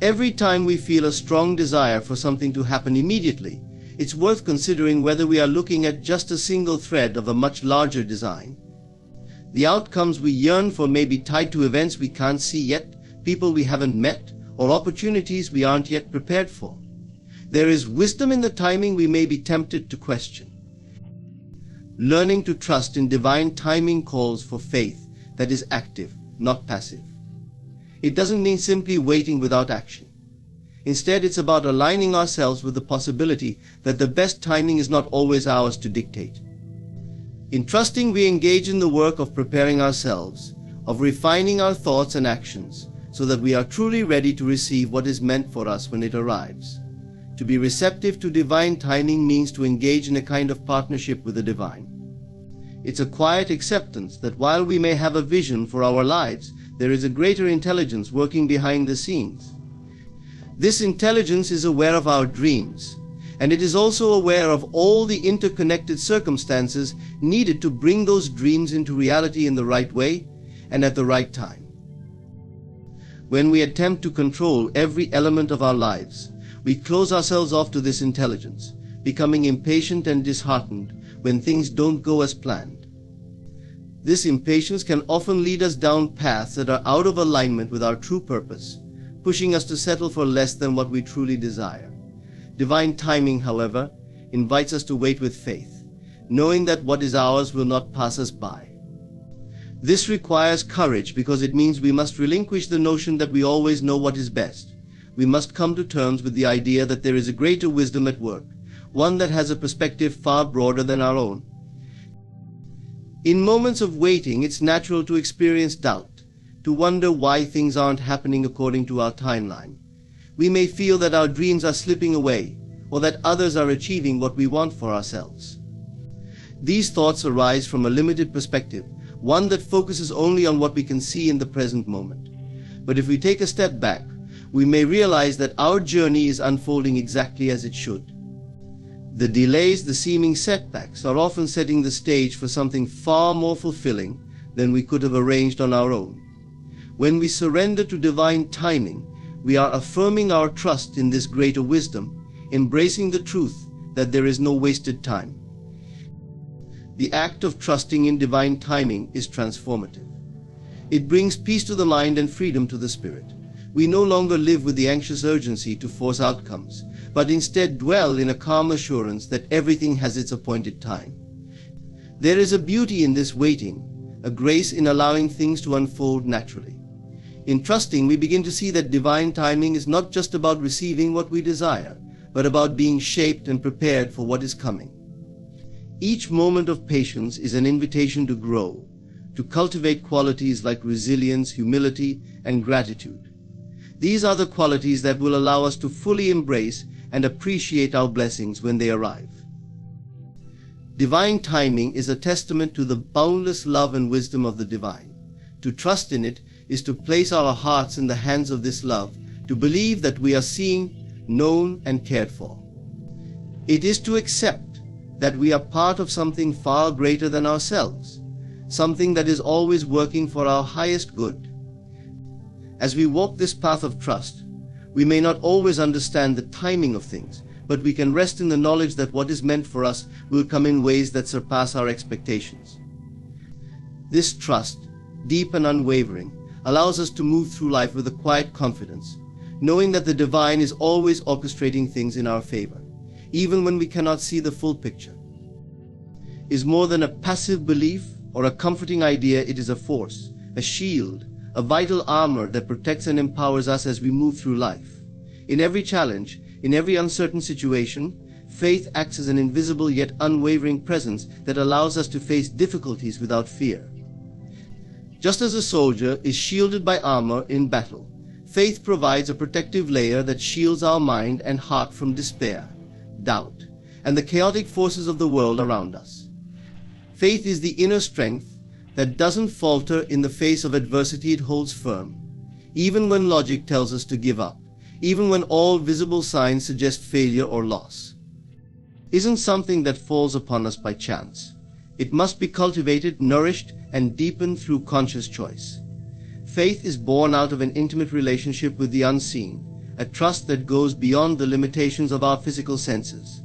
[SPEAKER 2] Every time we feel a strong desire for something to happen immediately, it's worth considering whether we are looking at just a single thread of a much larger design. The outcomes we yearn for may be tied to events we can't see yet, people we haven't met, or opportunities we aren't yet prepared for. There is wisdom in the timing we may be tempted to question. Learning to trust in divine timing calls for faith that is active, not passive. It doesn't mean simply waiting without action. Instead, it's about aligning ourselves with the possibility that the best timing is not always ours to dictate. In trusting, we engage in the work of preparing ourselves, of refining our thoughts and actions, so that we are truly ready to receive what is meant for us when it arrives. To be receptive to divine timing means to engage in a kind of partnership with the divine. It's a quiet acceptance that while we may have a vision for our lives, there is a greater intelligence working behind the scenes. This intelligence is aware of our dreams, and it is also aware of all the interconnected circumstances needed to bring those dreams into reality in the right way and at the right time. When we attempt to control every element of our lives, we close ourselves off to this intelligence, becoming impatient and disheartened when things don't go as planned. This impatience can often lead us down paths that are out of alignment with our true purpose, pushing us to settle for less than what we truly desire. Divine timing, however, invites us to wait with faith, knowing that what is ours will not pass us by. This requires courage because it means we must relinquish the notion that we always know what is best. We must come to terms with the idea that there is a greater wisdom at work, one that has a perspective far broader than our own. In moments of waiting, it's natural to experience doubt, to wonder why things aren't happening according to our timeline. We may feel that our dreams are slipping away, or that others are achieving what we want for ourselves. These thoughts arise from a limited perspective, one that focuses only on what we can see in the present moment. But if we take a step back, we may realize that our journey is unfolding exactly as it should. The delays, the seeming setbacks, are often setting the stage for something far more fulfilling than we could have arranged on our own. When we surrender to divine timing, we are affirming our trust in this greater wisdom, embracing the truth that there is no wasted time. The act of trusting in divine timing is transformative. It brings peace to the mind and freedom to the spirit. We no longer live with the anxious urgency to force outcomes, but instead dwell in a calm assurance that everything has its appointed time. There is a beauty in this waiting, a grace in allowing things to unfold naturally. In trusting, we begin to see that divine timing is not just about receiving what we desire, but about being shaped and prepared for what is coming. Each moment of patience is an invitation to grow, to cultivate qualities like resilience, humility, and gratitude. These are the qualities that will allow us to fully embrace and appreciate our blessings when they arrive. Divine timing is a testament to the boundless love and wisdom of the divine. To trust in it is to place our hearts in the hands of this love, to believe that we are seen, known, and cared for. It is to accept that we are part of something far greater than ourselves, something that is always working for our highest good. As we walk this path of trust, we may not always understand the timing of things, but we can rest in the knowledge that what is meant for us will come in ways that surpass our expectations. This trust, deep and unwavering, allows us to move through life with a quiet confidence, knowing that the divine is always orchestrating things in our favor, even when we cannot see the full picture, is more than a passive belief or a comforting idea. It is a force, a shield, a vital armor that protects and empowers us as we move through life. In every challenge, in every uncertain situation, faith acts as an invisible yet unwavering presence that allows us to face difficulties without fear. Just as a soldier is shielded by armor in battle, faith provides a protective layer that shields our mind and heart from despair, doubt, and the chaotic forces of the world around us. Faith is the inner strength that doesn't falter in the face of adversity. It holds firm, even when logic tells us to give up, even when all visible signs suggest failure or loss. Isn't something that falls upon us by chance. It must be cultivated, nourished, and deepened through conscious choice. Faith is born out of an intimate relationship with the unseen, a trust that goes beyond the limitations of our physical senses.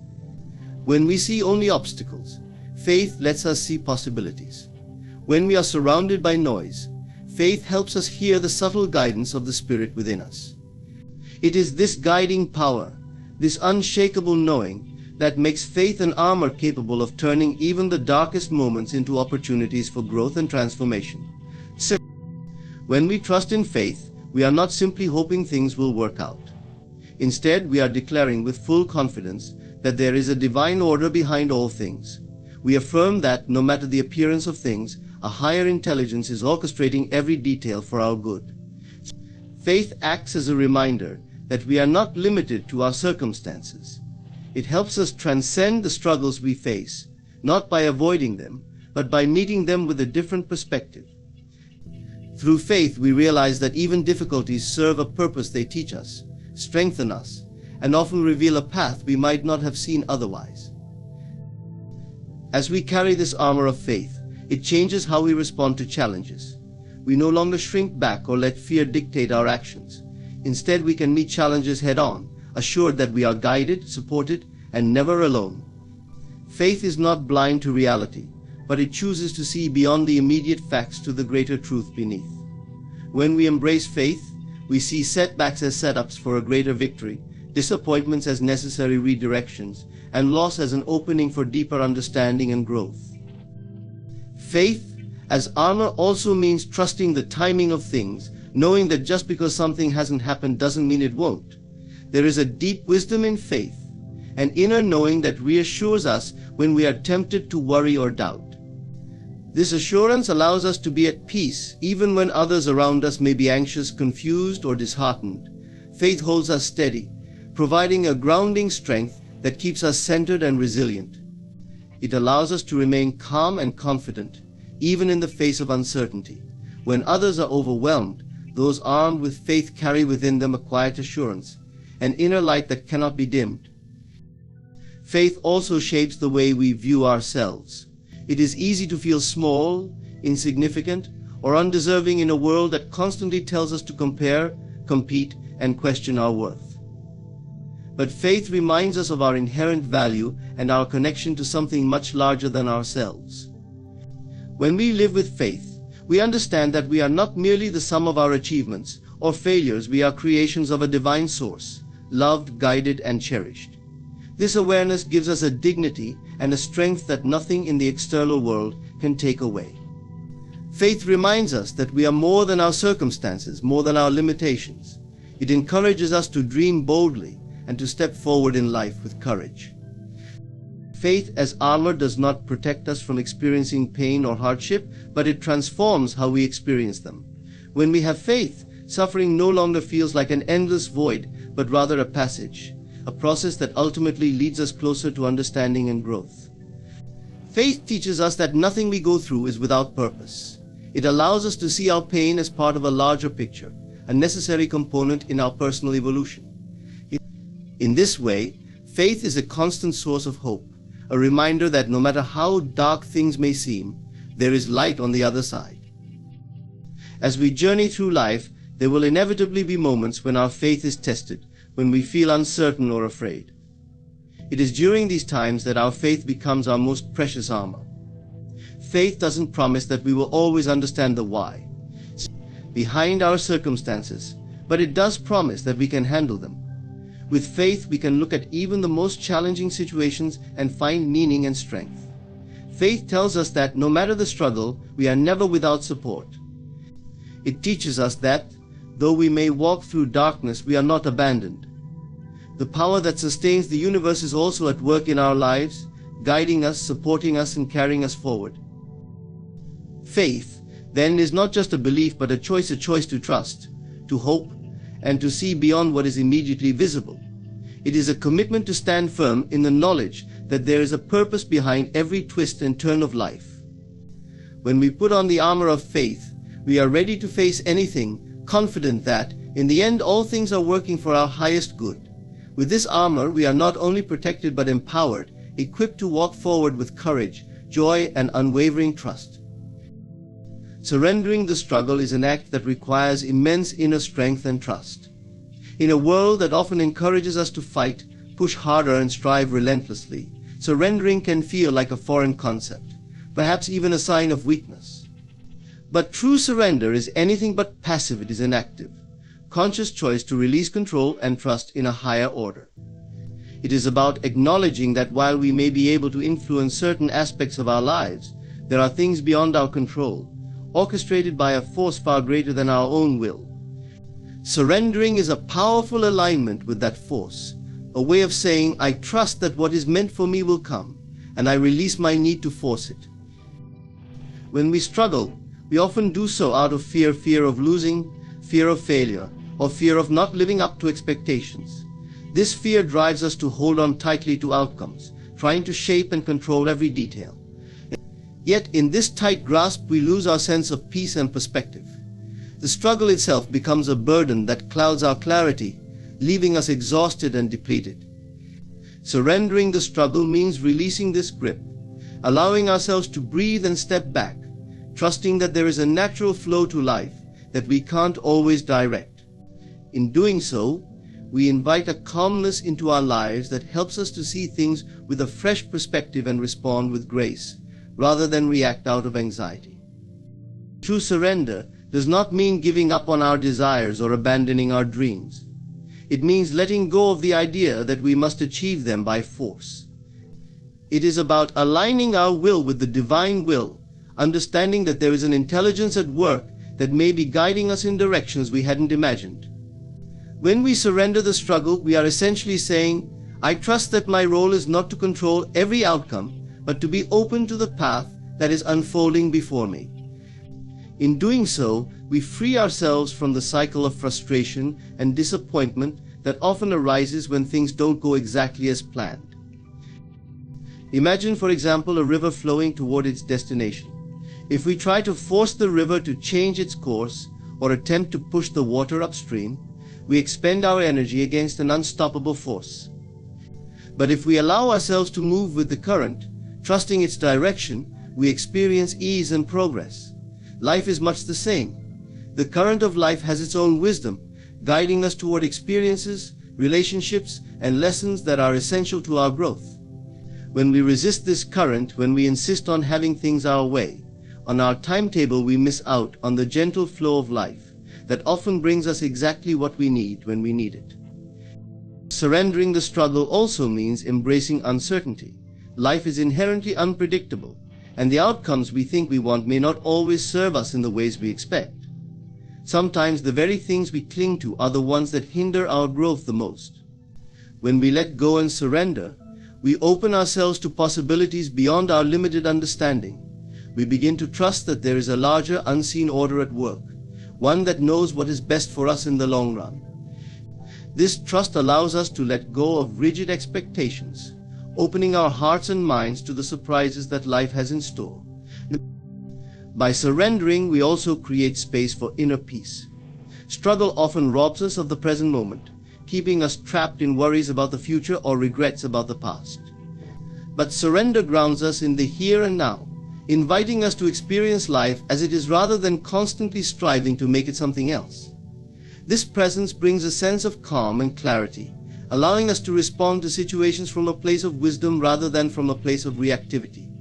[SPEAKER 2] When we see only obstacles, faith lets us see possibilities. When we are surrounded by noise, faith helps us hear the subtle guidance of the Spirit within us. It is this guiding power, this unshakable knowing, that makes faith an armor capable of turning even the darkest moments into opportunities for growth and transformation. So, when we trust in faith, we are not simply hoping things will work out. Instead, we are declaring with full confidence that there is a divine order behind all things. We affirm that, no matter the appearance of things, a higher intelligence is orchestrating every detail for our good. Faith acts as a reminder that we are not limited to our circumstances. It helps us transcend the struggles we face, not by avoiding them, but by meeting them with a different perspective. Through faith, we realize that even difficulties serve a purpose. They teach us, strengthen us, and often reveal a path we might not have seen otherwise. As we carry this armor of faith, it changes how we respond to challenges. We no longer shrink back or let fear dictate our actions. Instead, we can meet challenges head-on, assured that we are guided, supported, and never alone. Faith is not blind to reality, but it chooses to see beyond the immediate facts to the greater truth beneath. When we embrace faith, we see setbacks as setups for a greater victory, disappointments as necessary redirections, and loss as an opening for deeper understanding and growth. Faith as armor also means trusting the timing of things, knowing that just because something hasn't happened doesn't mean it won't. There is a deep wisdom in faith, an inner knowing that reassures us when we are tempted to worry or doubt. This assurance allows us to be at peace even when others around us may be anxious, confused, or disheartened. Faith holds us steady, providing a grounding strength that keeps us centered and resilient. It allows us to remain calm and confident, even in the face of uncertainty. When others are overwhelmed, those armed with faith carry within them a quiet assurance, an inner light that cannot be dimmed. Faith also shapes the way we view ourselves. It is easy to feel small, insignificant, or undeserving in a world that constantly tells us to compare, compete, and question our worth. But faith reminds us of our inherent value and our connection to something much larger than ourselves. When we live with faith, we understand that we are not merely the sum of our achievements or failures. We are creations of a divine source, loved, guided, and cherished. This awareness gives us a dignity and a strength that nothing in the external world can take away. Faith reminds us that we are more than our circumstances, more than our limitations. It encourages us to dream boldly and to step forward in life with courage. Faith as armor does not protect us from experiencing pain or hardship, but it transforms how we experience them. When we have faith, suffering no longer feels like an endless void, but rather a passage, a process that ultimately leads us closer to understanding and growth. Faith teaches us that nothing we go through is without purpose. It allows us to see our pain as part of a larger picture, a necessary component in our personal evolution. In this way, faith is a constant source of hope, a reminder that no matter how dark things may seem, there is light on the other side. As we journey through life, there will inevitably be moments when our faith is tested, when we feel uncertain or afraid. It is during these times that our faith becomes our most precious armor. Faith doesn't promise that we will always understand the why behind our circumstances, but it does promise that we can handle them. With faith, we can look at even the most challenging situations and find meaning and strength. Faith tells us that no matter the struggle, we are never without support. It teaches us that, though we may walk through darkness, we are not abandoned. The power that sustains the universe is also at work in our lives, guiding us, supporting us, and carrying us forward. Faith, then, is not just a belief but a choice to trust, to hope, and to see beyond what is immediately visible. It is a commitment to stand firm in the knowledge that there is a purpose behind every twist and turn of life. When we put on the armor of faith, we are ready to face anything, confident that, in the end, all things are working for our highest good. With this armor, we are not only protected but empowered, equipped to walk forward with courage, joy, and unwavering trust. Surrendering the struggle is an act that requires immense inner strength and trust. In a world that often encourages us to fight, push harder, and strive relentlessly, surrendering can feel like a foreign concept, perhaps even a sign of weakness. But true surrender is anything but passive. It is an active, conscious choice to release control and trust in a higher order. It is about acknowledging that while we may be able to influence certain aspects of our lives, there are things beyond our control, orchestrated by a force far greater than our own will. Surrendering is a powerful alignment with that force, a way of saying, I trust that what is meant for me will come, and I release my need to force it. When we struggle, we often do so out of fear of losing, fear of failure, or fear of not living up to expectations. This fear drives us to hold on tightly to outcomes, trying to shape and control every detail. Yet in this tight grasp, we lose our sense of peace and perspective. The struggle itself becomes a burden that clouds our clarity, leaving us exhausted and depleted. Surrendering the struggle means releasing this grip, allowing ourselves to breathe and step back, trusting that there is a natural flow to life that we can't always direct. In doing so, we invite a calmness into our lives that helps us to see things with a fresh perspective and respond with grace, rather than react out of anxiety. True surrender does not mean giving up on our desires or abandoning our dreams. It means letting go of the idea that we must achieve them by force. It is about aligning our will with the divine will, understanding that there is an intelligence at work that may be guiding us in directions we hadn't imagined. When we surrender the struggle, we are essentially saying, I trust that my role is not to control every outcome, but to be open to the path that is unfolding before me. In doing so, we free ourselves from the cycle of frustration and disappointment that often arises when things don't go exactly as planned. Imagine, for example, a river flowing toward its destination. If we try to force the river to change its course or attempt to push the water upstream, we expend our energy against an unstoppable force. But if we allow ourselves to move with the current, trusting its direction, we experience ease and progress. Life is much the same. The current of life has its own wisdom, guiding us toward experiences, relationships, and lessons that are essential to our growth. When we resist this current, when we insist on having things our way, on our timetable, we miss out on the gentle flow of life that often brings us exactly what we need when we need it. Surrendering the struggle also means embracing uncertainty. Life is inherently unpredictable, and the outcomes we think we want may not always serve us in the ways we expect. Sometimes the very things we cling to are the ones that hinder our growth the most. When we let go and surrender, we open ourselves to possibilities beyond our limited understanding. We begin to trust that there is a larger, unseen order at work, one that knows what is best for us in the long run. This trust allows us to let go of rigid expectations, opening our hearts and minds to the surprises that life has in store. By surrendering, we also create space for inner peace. Struggle often robs us of the present moment, keeping us trapped in worries about the future or regrets about the past. But surrender grounds us in the here and now, inviting us to experience life as it is rather than constantly striving to make it something else. This presence brings a sense of calm and clarity, allowing us to respond to situations from a place of wisdom rather than from a place of reactivity.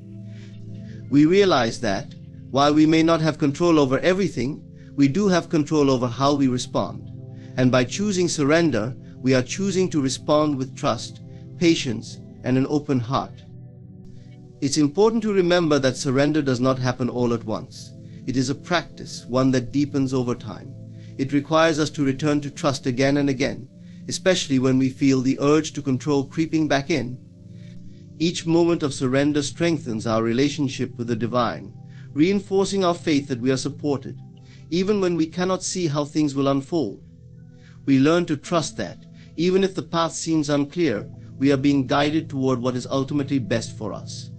[SPEAKER 2] We realize that, while we may not have control over everything, we do have control over how we respond. And by choosing surrender, we are choosing to respond with trust, patience, and an open heart. It's important to remember that surrender does not happen all at once. It is a practice, one that deepens over time. It requires us to return to trust again and again, especially when we feel the urge to control creeping back in. Each moment of surrender strengthens our relationship with the divine, reinforcing our faith that we are supported, even when we cannot see how things will unfold. We learn to trust that, even if the path seems unclear, we are being guided toward what is ultimately best for us.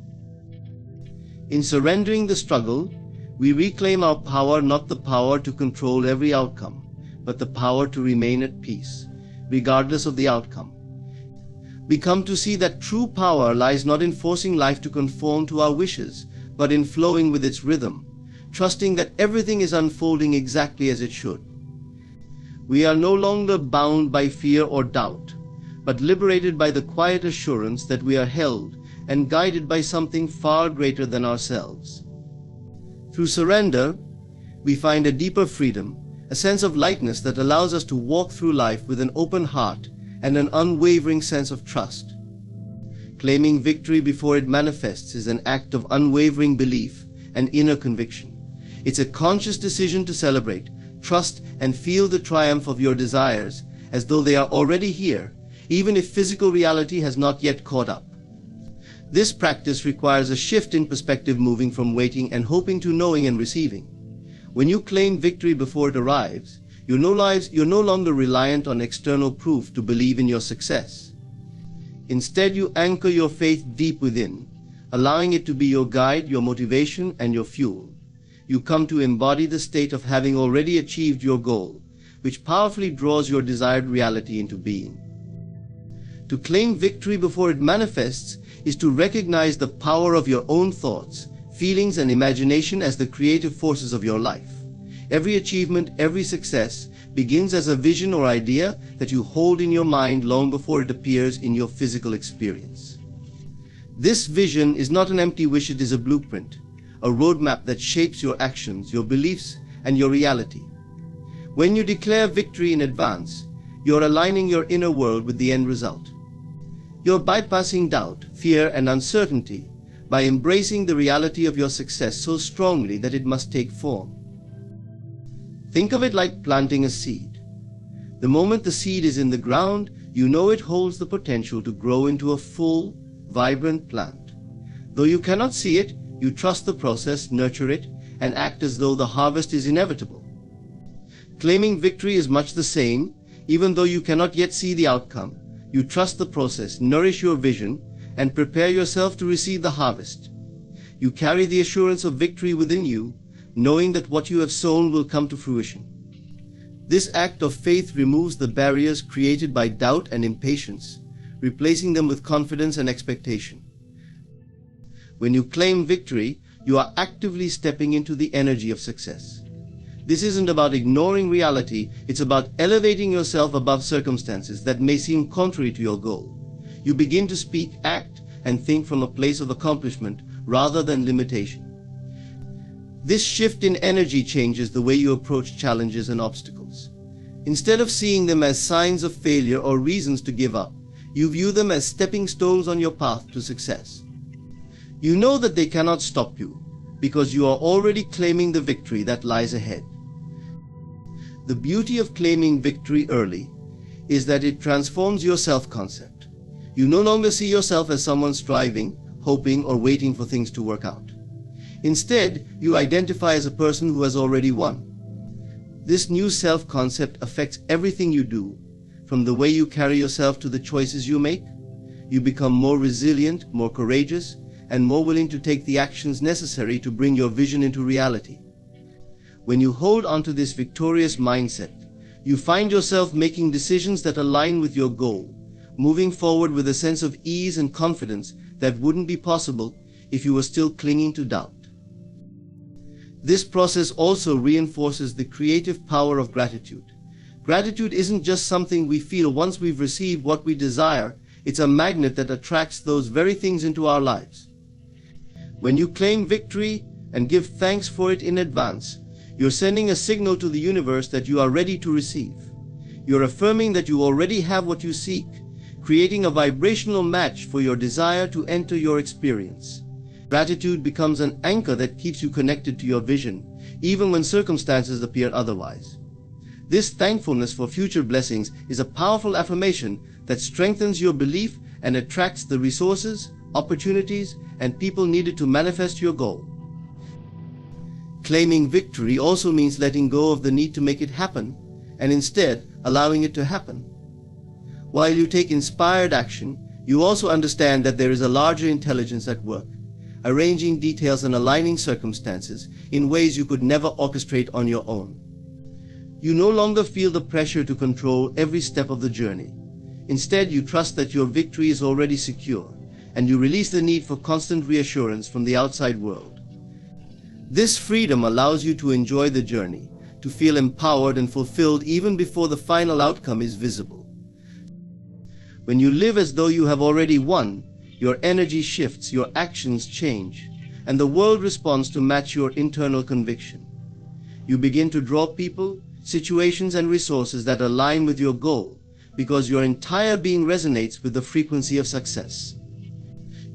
[SPEAKER 2] In surrendering the struggle, we reclaim our power, not the power to control every outcome, but the power to remain at peace, regardless of the outcome. We come to see that true power lies not in forcing life to conform to our wishes, but in flowing with its rhythm, trusting that everything is unfolding exactly as it should. We are no longer bound by fear or doubt, but liberated by the quiet assurance that we are held and guided by something far greater than ourselves. Through surrender, we find a deeper freedom, a sense of lightness that allows us to walk through life with an open heart and an unwavering sense of trust. Claiming victory before it manifests is an act of unwavering belief and inner conviction. It's a conscious decision to celebrate, trust, and feel the triumph of your desires as though they are already here, even if physical reality has not yet caught up. This practice requires a shift in perspective, moving from waiting and hoping to knowing and receiving. When you claim victory before it arrives, you're no longer reliant on external proof to believe in your success. Instead, you anchor your faith deep within, allowing it to be your guide, your motivation, and your fuel. You come to embody the state of having already achieved your goal, which powerfully draws your desired reality into being. To claim victory before it manifests is to recognize the power of your own thoughts, feelings, and imagination as the creative forces of your life. Every achievement, every success begins as a vision or idea that you hold in your mind long before it appears in your physical experience. This vision is not an empty wish, it is a blueprint, a roadmap that shapes your actions, your beliefs, and your reality. When you declare victory in advance, you're aligning your inner world with the end result. You're bypassing doubt, fear, and uncertainty by embracing the reality of your success so strongly that it must take form. Think of it like planting a seed. The moment the seed is in the ground, you know it holds the potential to grow into a full, vibrant plant. Though you cannot see it, you trust the process, nurture it, and act as though the harvest is inevitable. Claiming victory is much the same. Even though you cannot yet see the outcome, you trust the process, nourish your vision, and prepare yourself to receive the harvest. You carry the assurance of victory within you, knowing that what you have sown will come to fruition. This act of faith removes the barriers created by doubt and impatience, replacing them with confidence and expectation. When you claim victory, you are actively stepping into the energy of success. This isn't about ignoring reality, it's about elevating yourself above circumstances that may seem contrary to your goal. You begin to speak, act, and think from a place of accomplishment rather than limitation. This shift in energy changes the way you approach challenges and obstacles. Instead of seeing them as signs of failure or reasons to give up, you view them as stepping stones on your path to success. You know that they cannot stop you, because you are already claiming the victory that lies ahead. The beauty of claiming victory early is that it transforms your self-concept. You no longer see yourself as someone striving, hoping, or waiting for things to work out. Instead, you identify as a person who has already won. This new self-concept affects everything you do, from the way you carry yourself to the choices you make. You become more resilient, more courageous, and more willing to take the actions necessary to bring your vision into reality. When you hold onto this victorious mindset, you find yourself making decisions that align with your goal, moving forward with a sense of ease and confidence that wouldn't be possible if you were still clinging to doubt. This process also reinforces the creative power of gratitude. Gratitude isn't just something we feel once we've received what we desire, it's a magnet that attracts those very things into our lives. When you claim victory and give thanks for it in advance, you're sending a signal to the universe that you are ready to receive. You're affirming that you already have what you seek, creating a vibrational match for your desire to enter your experience. Gratitude becomes an anchor that keeps you connected to your vision, even when circumstances appear otherwise. This thankfulness for future blessings is a powerful affirmation that strengthens your belief and attracts the resources, opportunities, and people needed to manifest your goal. Claiming victory also means letting go of the need to make it happen, and instead allowing it to happen. While you take inspired action, you also understand that there is a larger intelligence at work, arranging details and aligning circumstances in ways you could never orchestrate on your own. You no longer feel the pressure to control every step of the journey. Instead, you trust that your victory is already secure, and you release the need for constant reassurance from the outside world. This freedom allows you to enjoy the journey, to feel empowered and fulfilled even before the final outcome is visible. When you live as though you have already won, your energy shifts, your actions change, and the world responds to match your internal conviction. You begin to draw people, situations, and resources that align with your goal, because your entire being resonates with the frequency of success.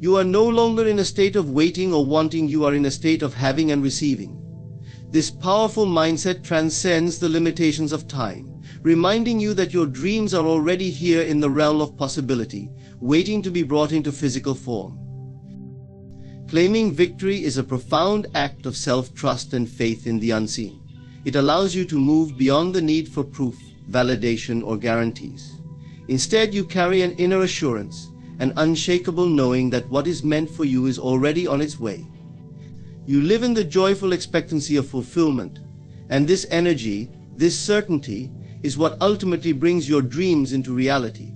[SPEAKER 2] You are no longer in a state of waiting or wanting, you are in a state of having and receiving. This powerful mindset transcends the limitations of time, reminding you that your dreams are already here in the realm of possibility, waiting to be brought into physical form. Claiming victory is a profound act of self-trust and faith in the unseen. It allows you to move beyond the need for proof, validation, or guarantees. Instead, you carry an inner assurance, an unshakable knowing that what is meant for you is already on its way. You live in the joyful expectancy of fulfillment, and this energy, this certainty, is what ultimately brings your dreams into reality.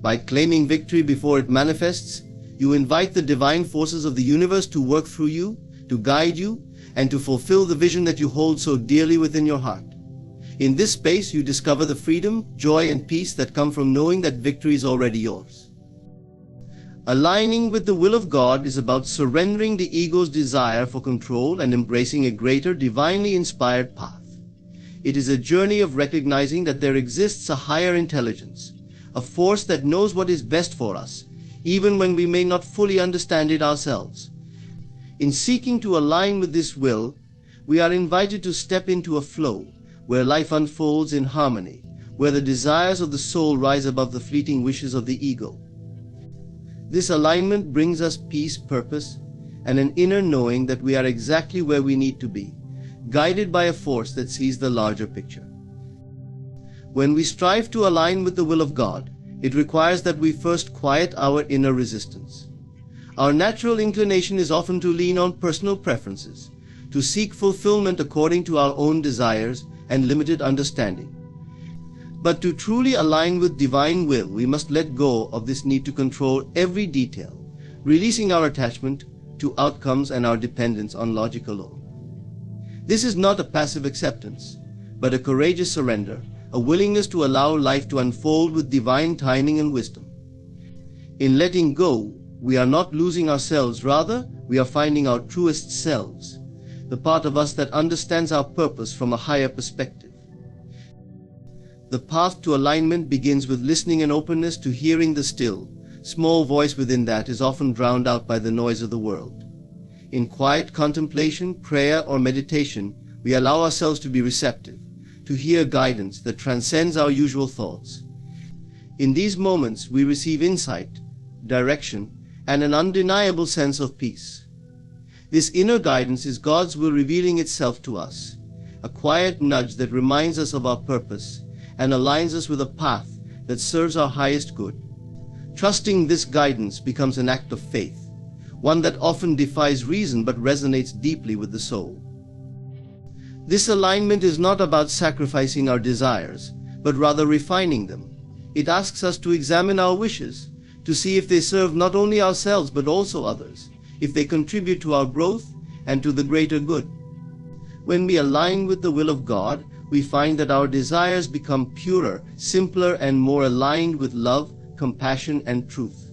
[SPEAKER 2] By claiming victory before it manifests, you invite the divine forces of the universe to work through you, to guide you, and to fulfill the vision that you hold so dearly within your heart. In this space, you discover the freedom, joy, and peace that come from knowing that victory is already yours. Aligning with the will of God is about surrendering the ego's desire for control and embracing a greater, divinely inspired path. It is a journey of recognizing that there exists a higher intelligence, a force that knows what is best for us, even when we may not fully understand it ourselves. In seeking to align with this will, we are invited to step into a flow where life unfolds in harmony, where the desires of the soul rise above the fleeting wishes of the ego. This alignment brings us peace, purpose, and an inner knowing that we are exactly where we need to be, guided by a force that sees the larger picture. When we strive to align with the will of God, it requires that we first quiet our inner resistance. Our natural inclination is often to lean on personal preferences, to seek fulfillment according to our own desires and limited understanding. But to truly align with divine will, we must let go of this need to control every detail, releasing our attachment to outcomes and our dependence on logic alone. This is not a passive acceptance, but a courageous surrender, a willingness to allow life to unfold with divine timing and wisdom. In letting go, we are not losing ourselves, rather, we are finding our truest selves, the part of us that understands our purpose from a higher perspective. The path to alignment begins with listening and openness to hearing the still, small voice within that is often drowned out by the noise of the world. In quiet contemplation, prayer, or meditation, we allow ourselves to be receptive, to hear guidance that transcends our usual thoughts. In these moments, we receive insight, direction, and an undeniable sense of peace. This inner guidance is God's will revealing itself to us, a quiet nudge that reminds us of our purpose and aligns us with a path that serves our highest good. Trusting this guidance becomes an act of faith, one that often defies reason but resonates deeply with the soul. This alignment is not about sacrificing our desires, but rather refining them. It asks us to examine our wishes, to see if they serve not only ourselves but also others, if they contribute to our growth and to the greater good. When we align with the will of God, we find that our desires become purer, simpler, and more aligned with love, compassion, and truth.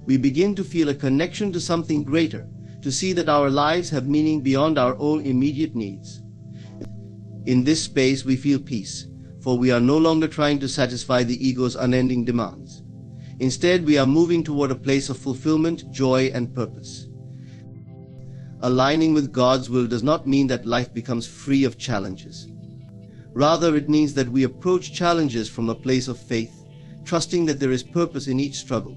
[SPEAKER 2] We begin to feel a connection to something greater, to see that our lives have meaning beyond our own immediate needs. In this space, we feel peace, for we are no longer trying to satisfy the ego's unending demands. Instead, we are moving toward a place of fulfillment, joy, and purpose. Aligning with God's will does not mean that life becomes free of challenges. Rather, it means that we approach challenges from a place of faith, trusting that there is purpose in each struggle.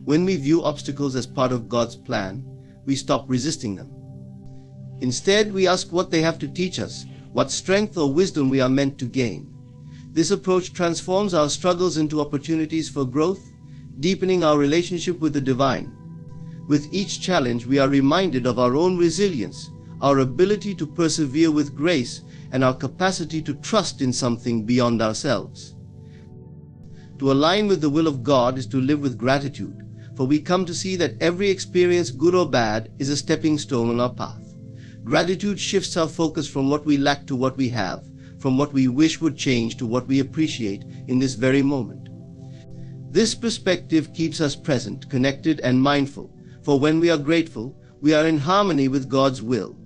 [SPEAKER 2] When we view obstacles as part of God's plan, we stop resisting them. Instead, we ask what they have to teach us, what strength or wisdom we are meant to gain. This approach transforms our struggles into opportunities for growth, deepening our relationship with the divine. With each challenge, we are reminded of our own resilience, our ability to persevere with grace, and our capacity to trust in something beyond ourselves. To align with the will of God is to live with gratitude, for we come to see that every experience, good or bad, is a stepping stone on our path. Gratitude shifts our focus from what we lack to what we have, from what we wish would change to what we appreciate in this very moment. This perspective keeps us present, connected, and mindful, for when we are grateful, we are in harmony with God's will.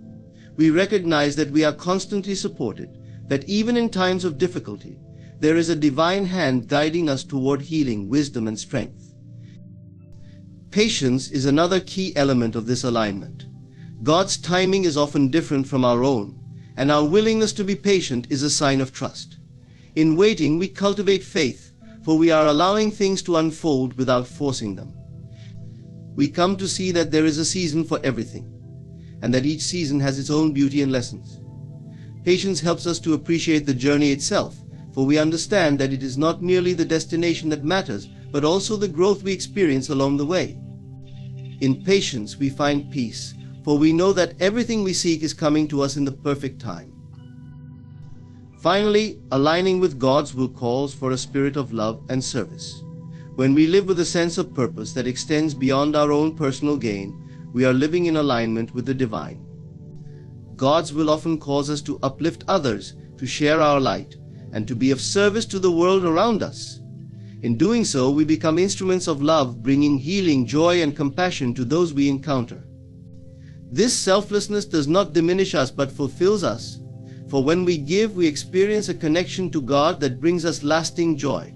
[SPEAKER 2] We recognize that we are constantly supported, that even in times of difficulty, there is a divine hand guiding us toward healing, wisdom, and strength. Patience is another key element of this alignment. God's timing is often different from our own, and our willingness to be patient is a sign of trust. In waiting, we cultivate faith, for we are allowing things to unfold without forcing them. We come to see that there is a season for everything, and that each season has its own beauty and lessons. Patience helps us to appreciate the journey itself, for we understand that it is not merely the destination that matters, but also the growth we experience along the way. In patience, we find peace, for we know that everything we seek is coming to us in the perfect time. Finally, aligning with God's will calls for a spirit of love and service. When we live with a sense of purpose that extends beyond our own personal gain, we are living in alignment with the divine. God's will often calls us to uplift others, to share our light, and to be of service to the world around us. In doing so, we become instruments of love, bringing healing, joy, and compassion to those we encounter. This selflessness does not diminish us but fulfills us, for when we give, we experience a connection to God that brings us lasting joy.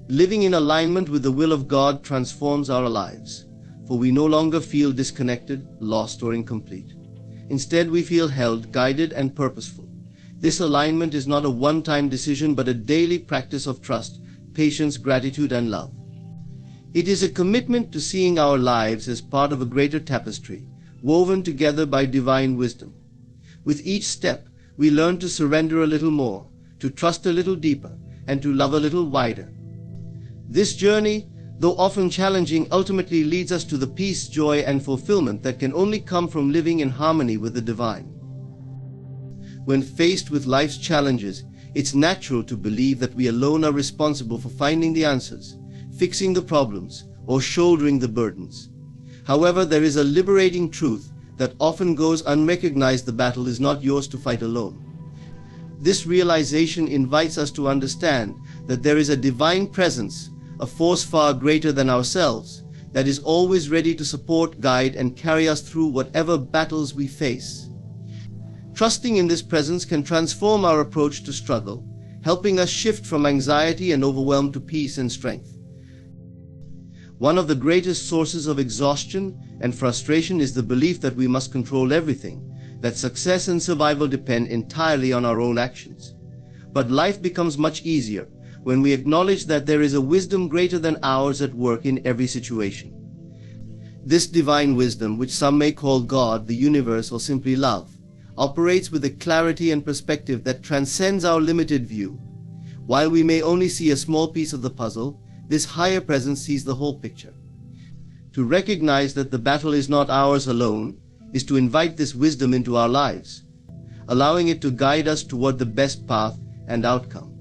[SPEAKER 2] Living in alignment with the will of God transforms our lives, for we no longer feel disconnected, lost, or incomplete. Instead, we feel held, guided, and purposeful. This alignment is not a one-time decision but a daily practice of trust, patience, gratitude, and love. It is a commitment to seeing our lives as part of a greater tapestry, woven together by divine wisdom. With each step, we learn to surrender a little more, to trust a little deeper, and to love a little wider. This journey, though often challenging, ultimately leads us to the peace, joy, and fulfillment that can only come from living in harmony with the divine. When faced with life's challenges, it's natural to believe that we alone are responsible for finding the answers, fixing the problems, or shouldering the burdens. However, there is a liberating truth that often goes unrecognized: the battle is not yours to fight alone. This realization invites us to understand that there is a divine presence, a force far greater than ourselves, that is always ready to support, guide, and carry us through whatever battles we face. Trusting in this presence can transform our approach to struggle, helping us shift from anxiety and overwhelm to peace and strength. One of the greatest sources of exhaustion and frustration is the belief that we must control everything, that success and survival depend entirely on our own actions. But life becomes much easier when we acknowledge that there is a wisdom greater than ours at work in every situation. This divine wisdom, which some may call God, the universe, or simply love, operates with a clarity and perspective that transcends our limited view. While we may only see a small piece of the puzzle, this higher presence sees the whole picture. To recognize that the battle is not ours alone is to invite this wisdom into our lives, allowing it to guide us toward the best path and outcome.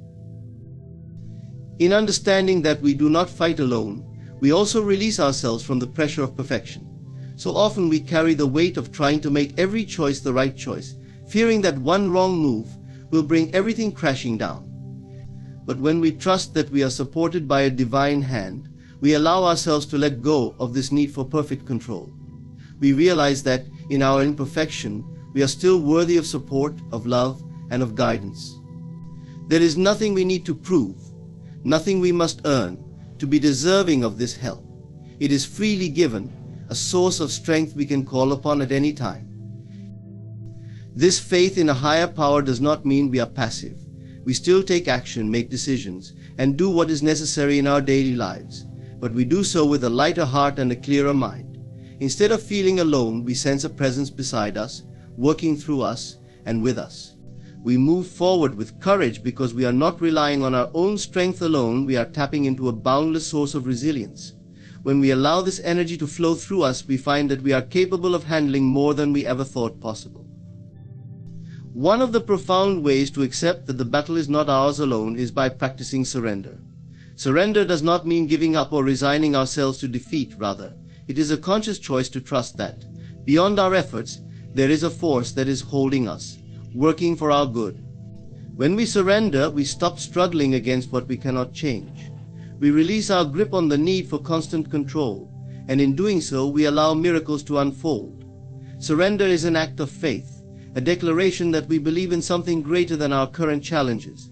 [SPEAKER 2] In understanding that we do not fight alone, we also release ourselves from the pressure of perfection. So often we carry the weight of trying to make every choice the right choice, fearing that one wrong move will bring everything crashing down. But when we trust that we are supported by a divine hand, we allow ourselves to let go of this need for perfect control. We realize that in our imperfection, we are still worthy of support, of love, and of guidance. There is nothing we need to prove, nothing we must earn to be deserving of this help. It is freely given, a source of strength we can call upon at any time. This faith in a higher power does not mean we are passive. We still take action, make decisions, and do what is necessary in our daily lives, but we do so with a lighter heart and a clearer mind. Instead of feeling alone, we sense a presence beside us, working through us and with us. We move forward with courage because we are not relying on our own strength alone, we are tapping into a boundless source of resilience. When we allow this energy to flow through us, we find that we are capable of handling more than we ever thought possible. One of the profound ways to accept that the battle is not ours alone is by practicing surrender. Surrender does not mean giving up or resigning ourselves to defeat. Rather, it is a conscious choice to trust that, beyond our efforts, there is a force that is holding us, working for our good. When we surrender, we stop struggling against what we cannot change. We release our grip on the need for constant control, and in doing so, we allow miracles to unfold. Surrender is an act of faith, a declaration that we believe in something greater than our current challenges.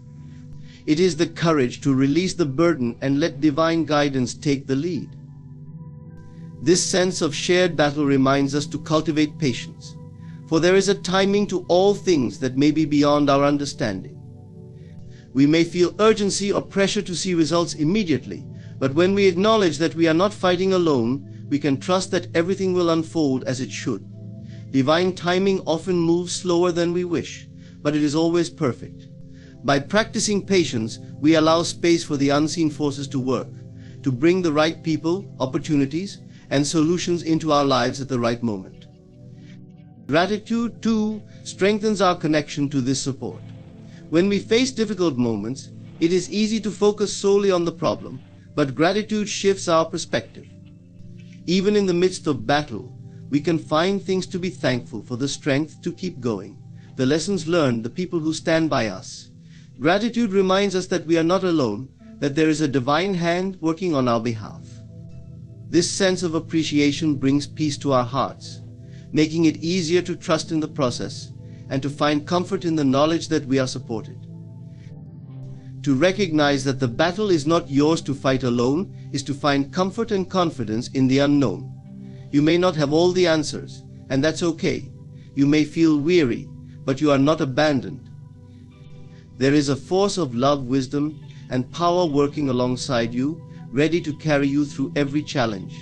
[SPEAKER 2] It is the courage to release the burden and let divine guidance take the lead. This sense of shared battle reminds us to cultivate patience, for there is a timing to all things that may be beyond our understanding. We may feel urgency or pressure to see results immediately, but when we acknowledge that we are not fighting alone, we can trust that everything will unfold as it should. Divine timing often moves slower than we wish, but it is always perfect. By practicing patience, we allow space for the unseen forces to work, to bring the right people, opportunities, and solutions into our lives at the right moment. Gratitude, too, strengthens our connection to this support. When we face difficult moments, it is easy to focus solely on the problem, but gratitude shifts our perspective. Even in the midst of battle, we can find things to be thankful for: the strength to keep going, the lessons learned, the people who stand by us. Gratitude reminds us that we are not alone, that there is a divine hand working on our behalf. This sense of appreciation brings peace to our hearts, making it easier to trust in the process and to find comfort in the knowledge that we are supported. To recognize that the battle is not yours to fight alone is to find comfort and confidence in the unknown. You may not have all the answers, and that's okay. You may feel weary, but you are not abandoned. There is a force of love, wisdom, and power working alongside you, ready to carry you through every challenge.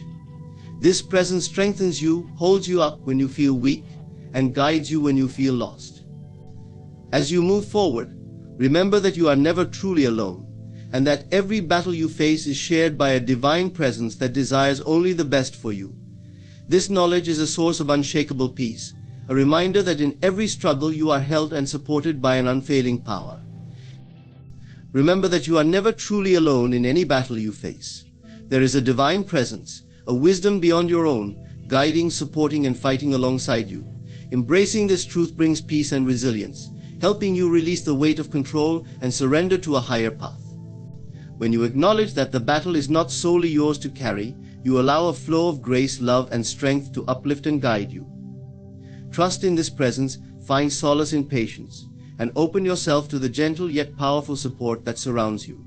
[SPEAKER 2] This presence strengthens you, holds you up when you feel weak, and guides you when you feel lost. As you move forward, remember that you are never truly alone, and that every battle you face is shared by a divine presence that desires only the best for you. This knowledge is a source of unshakable peace, a reminder that in every struggle you are held and supported by an unfailing power. Remember that you are never truly alone in any battle you face. There is a divine presence, a wisdom beyond your own, guiding, supporting, and fighting alongside you. Embracing this truth brings peace and resilience, helping you release the weight of control and surrender to a higher path. When you acknowledge that the battle is not solely yours to carry, you allow a flow of grace, love, and strength to uplift and guide you. Trust in this presence, find solace in patience, and open yourself to the gentle yet powerful support that surrounds you.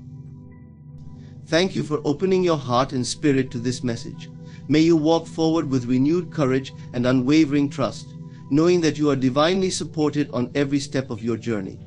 [SPEAKER 2] Thank you for opening your heart and spirit to this message. May you walk forward with renewed courage and unwavering trust, knowing that you are divinely supported on every step of your journey.